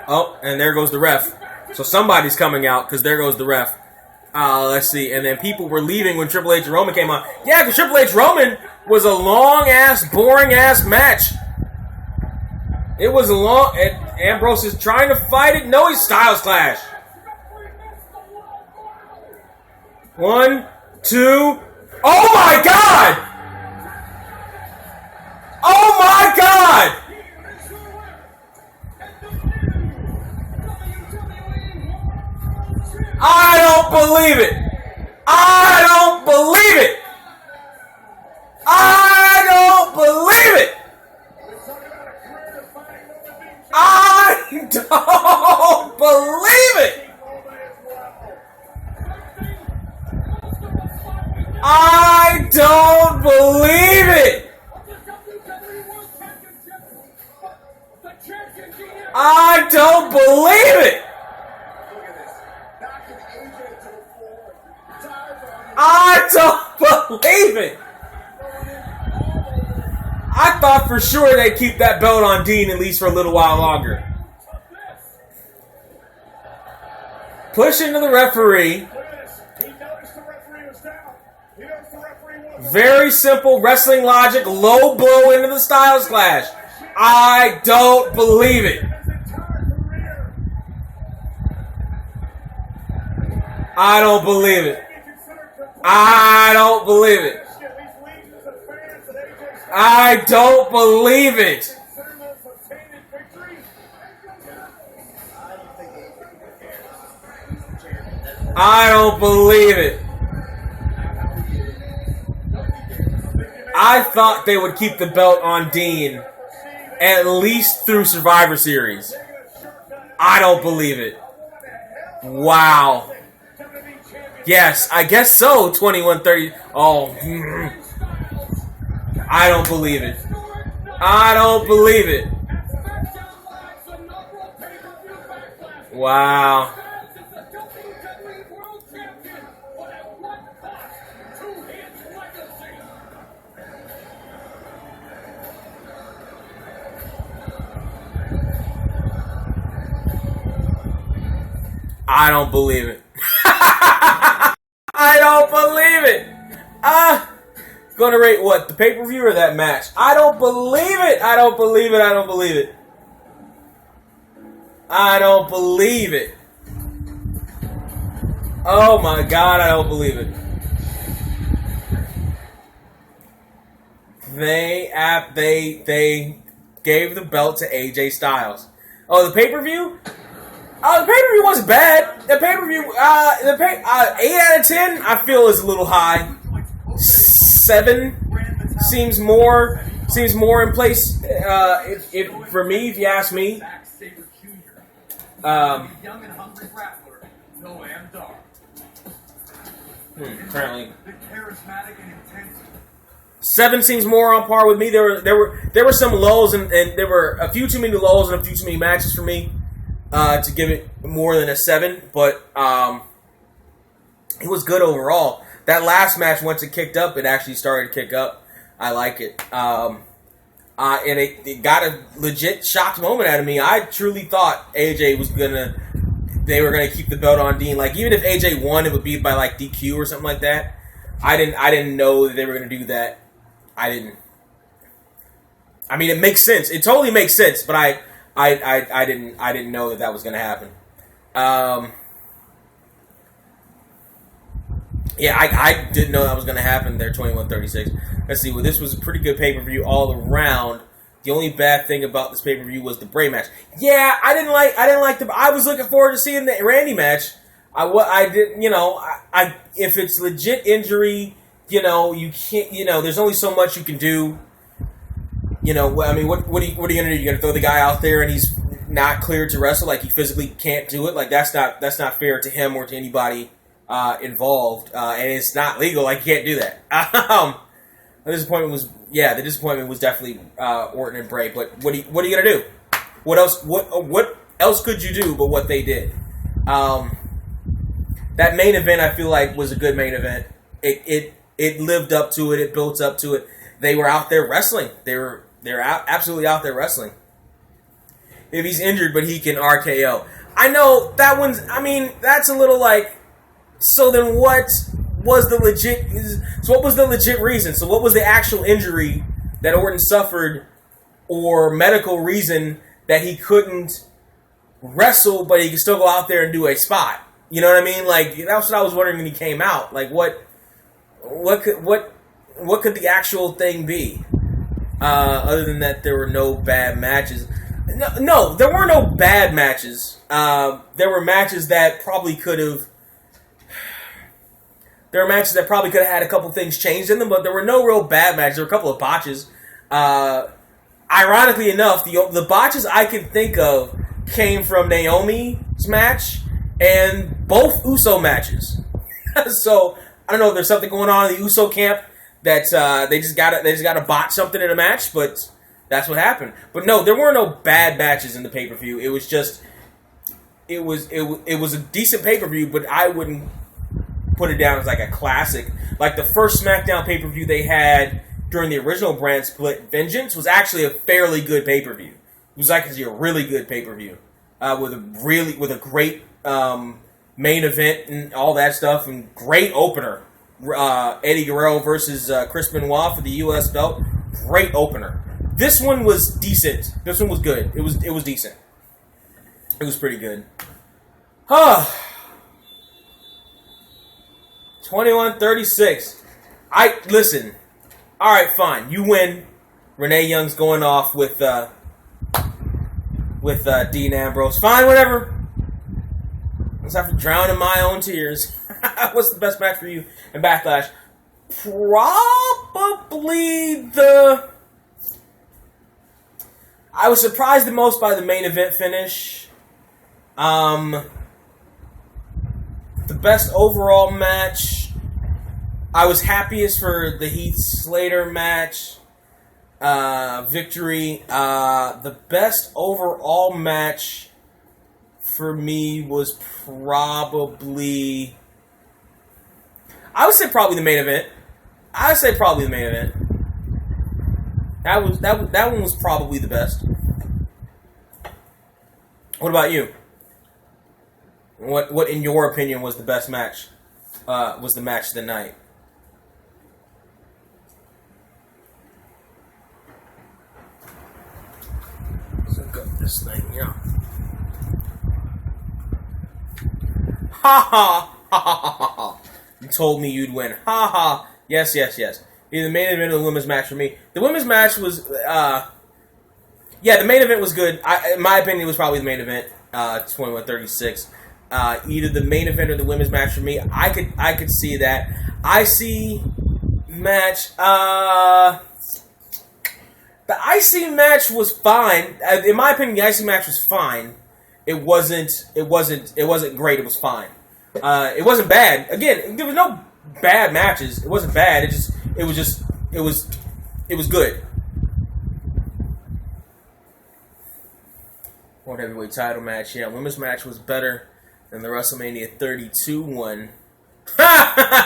Oh, and there goes the ref. So somebody's coming out, because there goes the ref. Let's see. And then people were leaving when Triple H and Roman came on. Yeah, because Triple H Roman was a long-ass, boring-ass match. It was a long... And Ambrose is trying to fight it. No, he's Styles Clash. 1, 2... Oh my God! Oh my God! I don't believe it! I don't believe it! I don't believe it! I don't believe it! I don't believe it! I don't believe it! I don't believe it! I thought for sure they'd keep that belt on Dean at least for a little while longer. Push into the referee. Very simple wrestling logic. Low blow into the Styles Clash. I don't believe it. I don't believe it. I don't believe it. I don't believe it. I don't believe it. I thought they would keep the belt on Dean at least through Survivor Series. I don't believe it. Wow. Yes, I guess so. 21-30. Oh. I don't believe it. I don't believe it. Wow. I don't believe it. I don't believe it. Gonna rate what? The pay-per-view or that match? I don't believe it. I don't believe it. I don't believe it. I don't believe it. Oh my God, I don't believe it. They gave the belt to AJ Styles. Oh, the pay-per-view? The pay-per-view wasn't bad. The pay-per-view, 8 out of 10, I feel is a little high. 7 seems more in place. For me, if you ask me. Apparently. 7 seems more on par with me. There were some lulls and there were a few too many lulls and a few too many matches for me. To give it more than a 7, but it was good overall. That last match, once it kicked up, it actually started to kick up. I like it. And it got a legit shocked moment out of me. I truly thought AJ they were gonna keep the belt on Dean. Like, even if AJ won, it would be by like DQ or something like that. I didn't know that they were gonna do that. I mean, it makes sense. It totally makes sense, but I didn't know that was going to happen. I didn't know that was going to happen there. 21-36. Let's see. Well, this was a pretty good pay-per-view all around. The only bad thing about this pay-per-view was the Bray match. Yeah, I didn't like I was looking forward to seeing the Randy match. If it's legit injury, you can't. There's only so much you can do. What are you going to do? You're going to throw the guy out there and he's not cleared to wrestle? Like, he physically can't do it? Like, that's not fair to him or to anybody involved. And it's not legal. Like, you can't do that. The disappointment was definitely Orton and Bray. But what are you going to do? What else could you do but what they did? That main event, I feel like, was a good main event. It lived up to it. It built up to it. They were out there wrestling. They're absolutely out there wrestling. If he's injured, but he can RKO. I know that one's. I mean, that's a little like. So then what was the legit? So what was the legit reason? So what was the actual injury that Orton suffered, or medical reason that he couldn't wrestle, but he could still go out there and do a spot? You know what I mean? Like, that's what I was wondering when he came out. Like, what could the actual thing be? Other than that, there were no bad matches. No, there were no bad matches. There were matches that probably could have. There were matches that probably could have had a couple things changed in them, but there were no real bad matches. There were a couple of botches. Ironically enough, the botches I can think of came from Naomi's match and both Uso matches. So I don't know if there's something going on in the Uso camp that they just gotta botch something in a match, but that's what happened. But no, there were no bad matches in the pay-per-view. It was just it was a decent pay-per-view, but I wouldn't put it down as like a classic. Like the first SmackDown pay-per-view they had during the original brand split, Vengeance, was actually a fairly good pay-per-view. It was actually a really good pay-per-view with a great main event and all that stuff, and great opener. Eddie Guerrero versus Chris Benoit for the U.S. belt. Great opener. This one was decent. This one was good. It was decent. It was pretty good. 21-36. Listen. All right, fine. You win. Renee Young's going off with Dean Ambrose. Fine, whatever. Let's have to drown in my own tears. What's the best match for you in Backlash? Probably the... I was surprised the most by the main event finish. The best overall match, I was happiest for the Heath Slater match victory. The best overall match for me was probably... I would say probably the main event. That one was probably the best. What about you? What in your opinion was the best match? Was the match of the night? Let's look up this thing, yeah. Ha ha ha ha ha ha. You told me you'd win. Ha ha. Yes. Either the main event or the women's match for me. The women's match was, the main event was good. In my opinion, it was probably the main event. 21-36. Either the main event or the women's match for me. I could see that. IC match. The IC match was fine. In my opinion, the IC match was fine. It wasn't great. It was fine. It wasn't bad. Again, there was no bad matches. It wasn't bad. It was good. World Heavyweight title match. Yeah, women's match was better than the WrestleMania 32 one.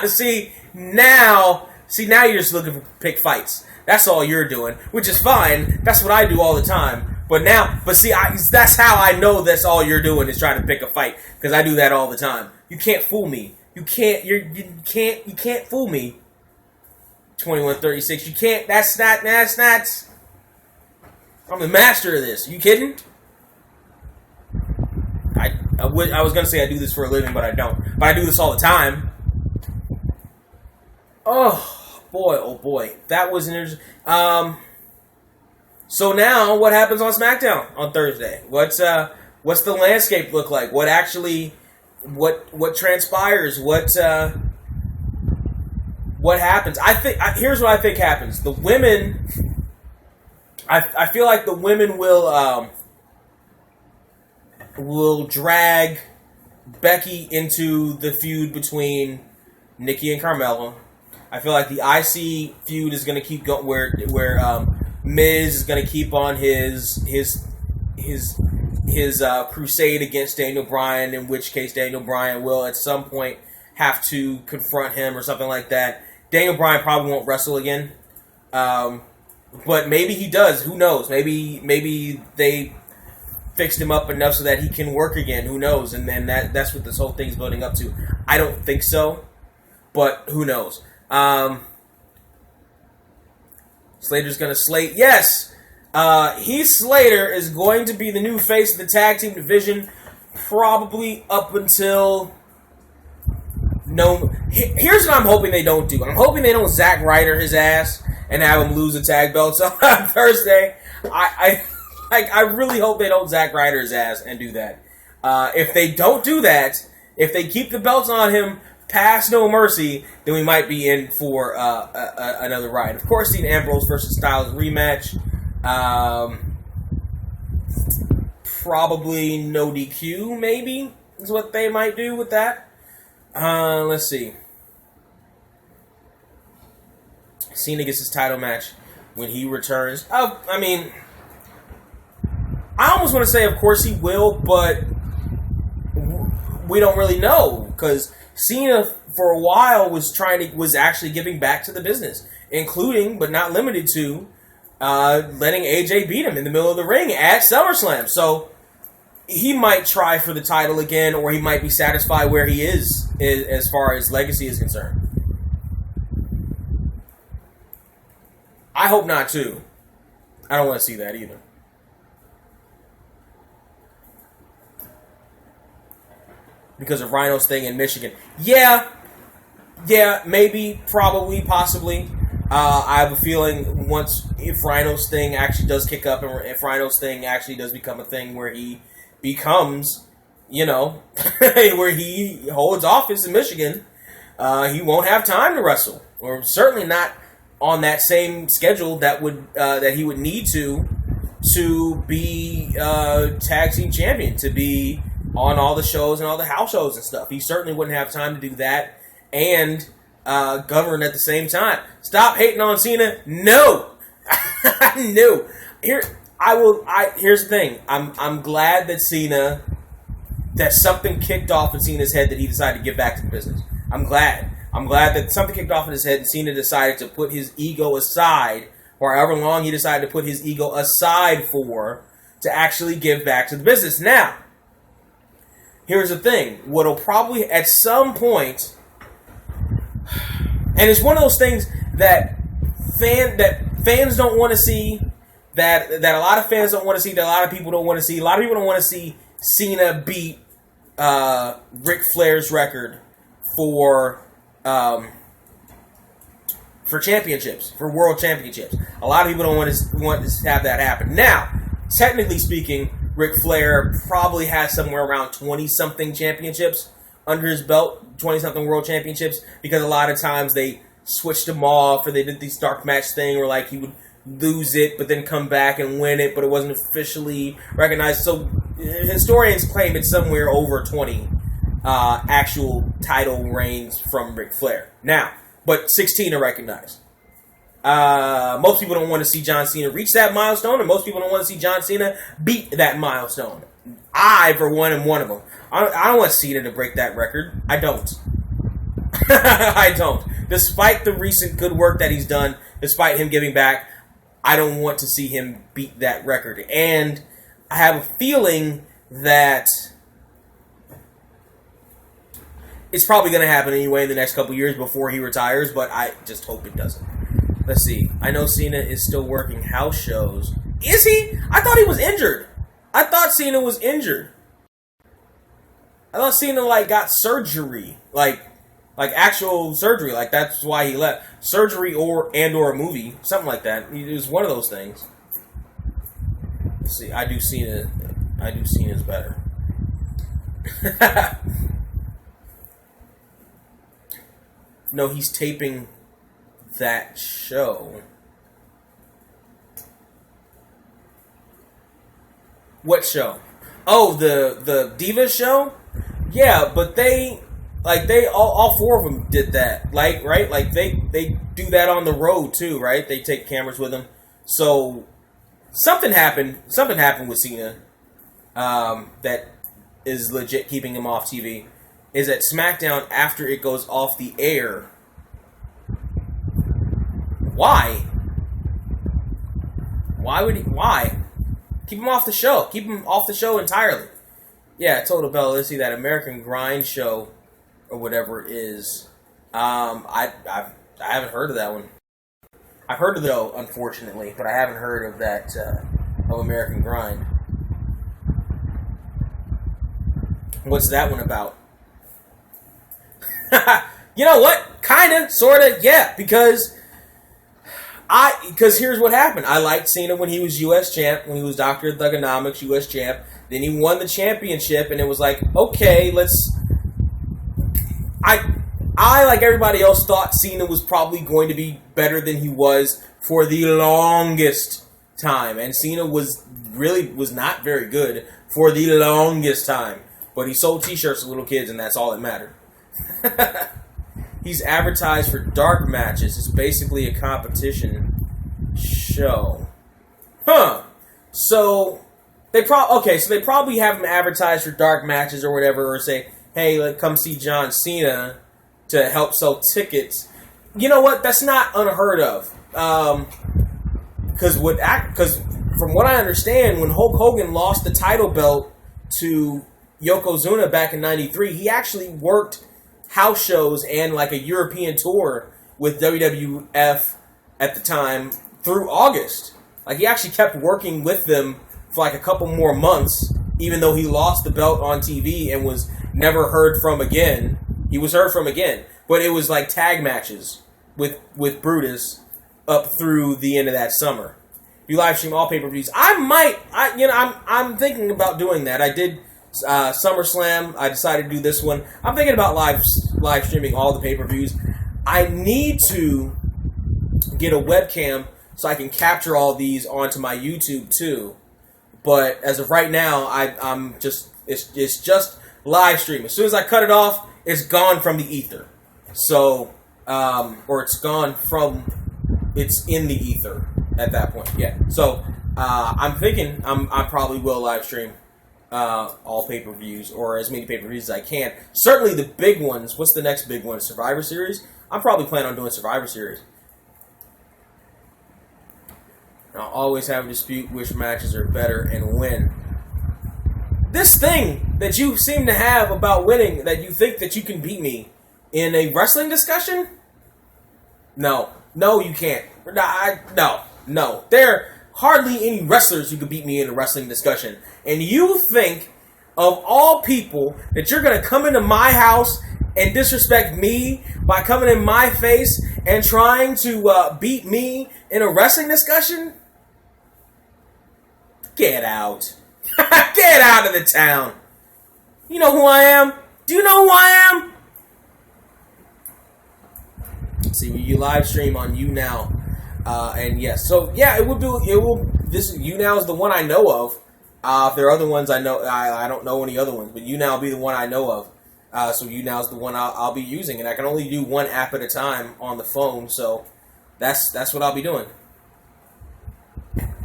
See, now you're just looking for pick fights. That's all you're doing, which is fine. That's what I do all the time. But see, that's how I know that's all you're doing is trying to pick a fight, because I do that all the time. You can't fool me. You can't fool me. 21-36. You can't. That's not. I'm the master of this. You kidding? I was gonna say I do this for a living, but I don't. But I do this all the time. Oh boy, that was an interesting. So now, what happens on SmackDown on Thursday? What's the landscape look like? What transpires? What happens? Here's what I think happens. The women, I feel like the women will drag Becky into the feud between Nikki and Carmella. I feel like the IC feud is going to keep going where Miz is going to keep on his crusade against Daniel Bryan, in which case Daniel Bryan will at some point have to confront him or something like that. Daniel Bryan probably won't wrestle again, but maybe he does. Who knows? Maybe they fixed him up enough so that he can work again. Who knows? And then that's what this whole thing's building up to. I don't think so. but who knows? Slater's going to slate. Yes! Heath Slater is going to be the new face of the tag team division, probably up until... No. Here's what I'm hoping they don't do. I'm hoping they don't Zack Ryder his ass and have him lose the tag belts on Thursday. I really hope they don't Zack Ryder his ass and do that. If they don't do that, if they keep the belts on him past No Mercy, then we might be in for another ride. Of course, Dean Ambrose versus Styles rematch. Probably no DQ, maybe, is what they might do with that. Let's see. Cena gets his title match when he returns. I mean, I almost want to say, of course he will, but we don't really know, because Cena for a while was actually giving back to the business, including but not limited to letting AJ beat him in the middle of the ring at SummerSlam. So he might try for the title again, or he might be satisfied where he is as far as legacy is concerned. I hope not too. I don't want to see that either. Because of Rhino's thing in Michigan. Yeah, maybe, probably, possibly. I have a feeling if Rhino's thing actually does kick up, and if Rhino's thing actually does become a thing where he becomes, where he holds office in Michigan, he won't have time to wrestle, or certainly not on that same schedule that he would need to be tag team champion, to be on all the shows and all the house shows and stuff. He certainly wouldn't have time to do that and govern at the same time. Stop hating on Cena. No. No. Here's the thing. I'm glad that that something kicked off in Cena's head that he decided to give back to the business. I'm glad that something kicked off in his head and Cena decided to put his ego aside, or however long he decided to put his ego aside to actually give back to the business. Now, here's the thing. What'll probably, at some point, and it's one of those things that fans don't want to see, that a lot of fans don't want to see, that a lot of people don't want to see. A lot of people don't want to see Cena beat Ric Flair's record for championships, for world championships. A lot of people don't want to have that happen. Now, technically speaking, Ric Flair probably has somewhere around 20-something championships under his belt, 20-something world championships, because a lot of times they switched him off, or they did this dark match thing where like he would lose it but then come back and win it, but it wasn't officially recognized. So historians claim it's somewhere over 20 actual title reigns from Ric Flair. Now, but 16 are recognized. Most people don't want to see John Cena reach that milestone, and most people don't want to see John Cena beat that milestone. I, for one, am one of them. I don't want Cena to break that record. I don't. I don't. Despite the recent good work that he's done, despite him giving back, I don't want to see him beat that record. And I have a feeling that it's probably going to happen anyway in the next couple years before he retires, but I just hope it doesn't. Let's see. I know Cena is still working house shows. Is he? I thought he was injured. I thought Cena was injured. I thought Cena got surgery, like actual surgery, like that's why he left. Surgery or a movie, something like that. It was one of those things. Let's see, I do Cena's better. No, he's taping that show. What show? Oh, the Divas show? Yeah, but they all four of them did that. Right? Like they do that on the road too, right? They take cameras with them. So something happened with Cena that is legit keeping him off TV. Is at SmackDown after it goes off the air. Why? Why? Keep him off the show. Keep him off the show entirely. Yeah, Total Bell. Let's see that American Grind show or whatever it is. I haven't heard of that one. I've heard of it though, unfortunately, but I haven't heard of that of American Grind. What's that one about? You know what? Kinda, sorta, yeah. Because here's what happened. I liked Cena when he was U.S. champ, when he was Dr. Thugonomics U.S. champ. Then he won the championship, and it was like, okay, I, like everybody else, thought Cena was probably going to be better than he was for the longest time. And Cena was not very good for the longest time. But he sold t-shirts to little kids, and that's all that mattered. He's advertised for dark matches. It's basically a competition show. Huh. So they probably have him advertised for dark matches or whatever, or say, hey, come see John Cena to help sell tickets. You know what? That's not unheard of. Because from what I understand, when Hulk Hogan lost the title belt to Yokozuna back in '93, he actually worked house shows and like a European tour with WWF at the time through August. Like, he actually kept working with them for like a couple more months, even though he lost the belt on TV and was never heard from again. He was heard from again, but it was like tag matches with Brutus up through the end of that summer. You live stream all pay-per-views. I'm thinking about doing that. I did SummerSlam. I decided to do this one. I'm thinking about live streaming all the pay-per-views. I need to get a webcam so I can capture all these onto my YouTube too. But as of right now, it's just live stream. As soon as I cut it off, it's gone from the ether. So, or it's in the ether at that point. Yeah. So, I'm thinking I probably will live stream all pay-per-views, or as many pay-per-views as I can. Certainly the big ones. What's the next big one? Survivor Series? I'm probably planning on doing Survivor Series. I'll always have a dispute which matches are better and when. This thing that you seem to have about winning, that you think that you can beat me in a wrestling discussion? No, you can't. No. There are hardly any wrestlers who could beat me in a wrestling discussion. And you think, of all people, that you're going to come into my house and disrespect me by coming in my face and trying to beat me in a wrestling discussion? Get out. Get out of the town. You know who I am? Do you know who I am? See, you live stream on YouNow. And yes, so yeah, this YouNow is the one I know of. If there are other ones I know, I don't know any other ones, but YouNow will be the one I know of. So YouNow is the one I'll be using, and I can only do one app at a time on the phone, so that's what I'll be doing.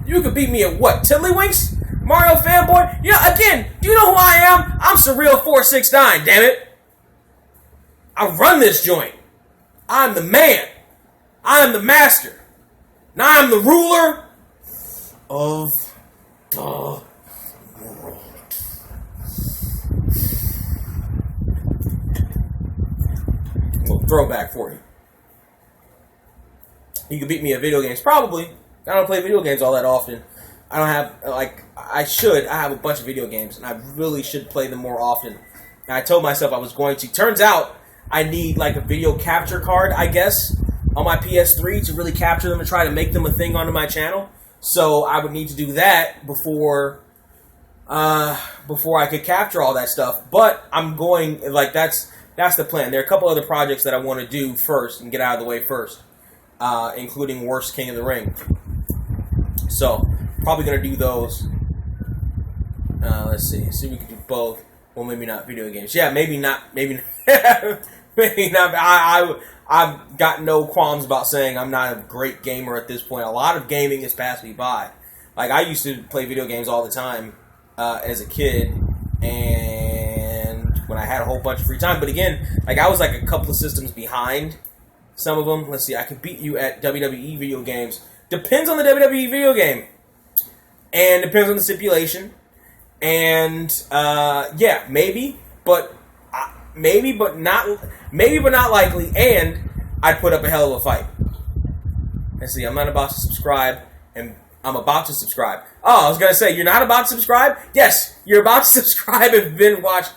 You could beat me at what? Tiddlywinks? Mario fanboy? You know, again, do you know who I am? I'm Surreal469, damn it. I run this joint. I'm the man. I am the master. And I am the ruler of the world. A little throwback for you. You could beat me at video games, probably. I don't play video games all that often. I don't have, I have a bunch of video games, and I really should play them more often. And I told myself I was going to. Turns out, I need, like, a video capture card, I guess, on my PS3 to really capture them and try to make them a thing onto my channel. So I would need to do that before I could capture all that stuff. But I'm going, like, that's the plan. There are a couple other projects that I want to do first and get out of the way first, including Worst King of the Ring. So, probably going to do those. Let's see. See if we can do both. Well, maybe not video games. Yeah, maybe not. Maybe not. I've got no qualms about saying I'm not a great gamer at this point. A lot of gaming has passed me by. Like, I used to play video games all the time as a kid, and when I had a whole bunch of free time. But again, like, I was like a couple of systems behind some of them. Let's see. I could beat you at WWE video games. Depends on the WWE video game. And depends on the stipulation. And, yeah, maybe. But maybe but not likely, and I'd put up a hell of a fight. And see, I'm not about to subscribe, and I'm about to subscribe. Oh, I was gonna say, you're not about to subscribe? Yes, you're about to subscribe and then watch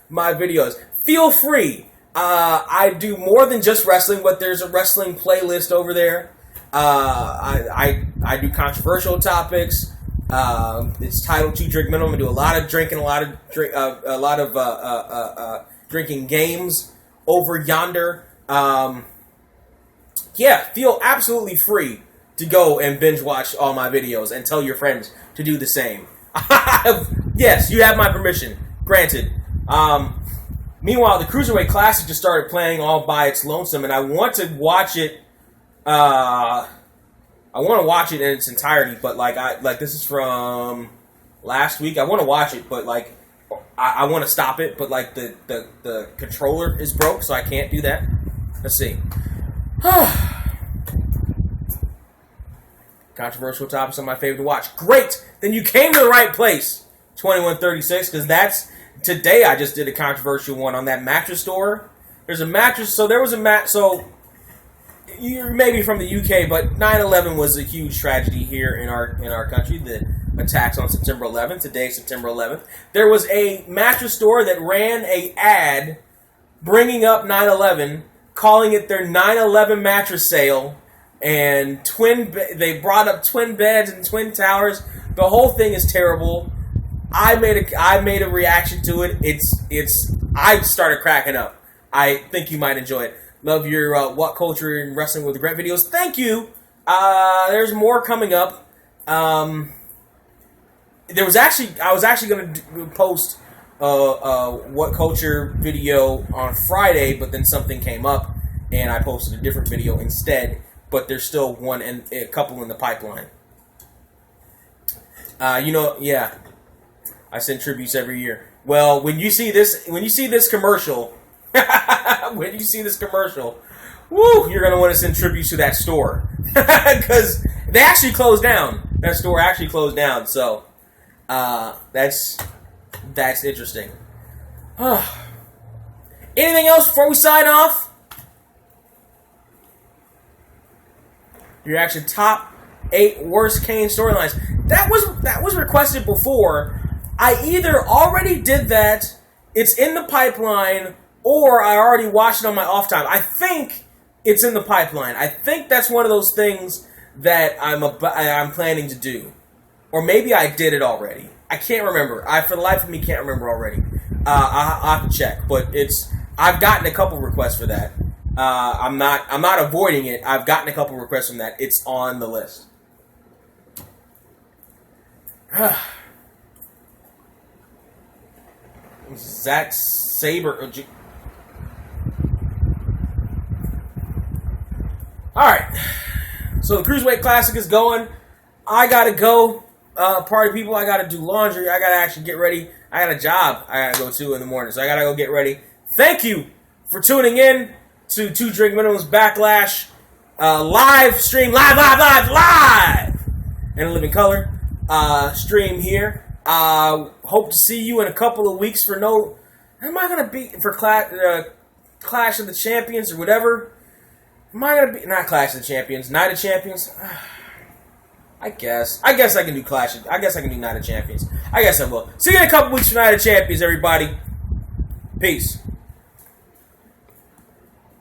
my videos. Feel free. I do more than just wrestling, but there's a wrestling playlist over there. I do controversial topics. It's titled "To Drink Minimum." I do a lot of drinking, a lot of drinking games over yonder. Yeah, feel absolutely free to go and binge watch all my videos and tell your friends to do the same. Yes, you have my permission. Granted. Meanwhile, the Cruiserweight Classic just started playing all by its lonesome, and I want to watch it. I want to watch it in its entirety, but this is from last week. I want to watch it, but I want to stop it, but the controller is broke, so I can't do that. Let's see. Controversial topics are my favorite to watch. Great! Then you came to the right place, 2136, because that's... Today I just did a controversial one on that mattress store. There's a mattress... So there was a So, you're maybe from the UK, but 9/11 was a huge tragedy here in our country. The attacks on September 11th. Today, September 11th. There was a mattress store that ran a ad bringing up 9/11, calling it their 9/11 mattress sale, and they brought up twin beds and twin towers. The whole thing is terrible. I made a reaction to it. I started cracking up. I think you might enjoy it. Love your What Culture and Wrestling with Regret videos. Thank you. There's more coming up. I was actually going to post What Culture video on Friday, but then something came up and I posted a different video instead. But there's still one and a couple in the pipeline. Yeah, I send tributes every year. Well, when you see this commercial, woo, you're gonna want to send tributes to that store because they actually closed down. That store actually closed down. So that's interesting. Anything else before we sign off? Your actual top 8 worst Kane storylines. That was requested before. I either already did that, it's in the pipeline, or I already watched it on my off time. I think it's in the pipeline. I think that's one of those things that I'm planning to do, or maybe I did it already. I can't remember. For the life of me, can't remember already. I'll have to check, but I've gotten a couple requests for that. I'm not avoiding it. I've gotten a couple requests from that. It's on the list. Zack Sabre. Alright. So the Cruiserweight Classic is going. I gotta go. Party people, I gotta do laundry. I gotta actually get ready. I got a job I gotta go to in the morning, so I gotta go get ready. Thank you for tuning in to 2 Drink Minimum's Backlash live stream, live in living color stream here. Hope to see you in a couple of weeks for am I gonna be for Clash of the Champions or whatever? Am I gonna be not Clash of the Champions, Night of Champions? I guess I can do I guess I can do Night of Champions. I guess I will. See you in a couple weeks for Night of Champions, everybody. Peace.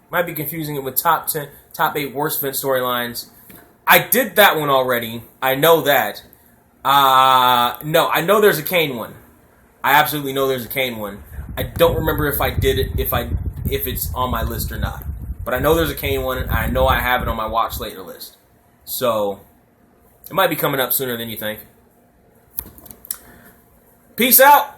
Might be confusing it with top 8 worst Vince storylines. I did that one already. I know that. No, I know there's a Kane one. I absolutely know there's a Kane one. I don't remember if I did it, if it's on my list or not. But I know there's a Kane one, and I know I have it on my watch later list. So, it might be coming up sooner than you think. Peace out.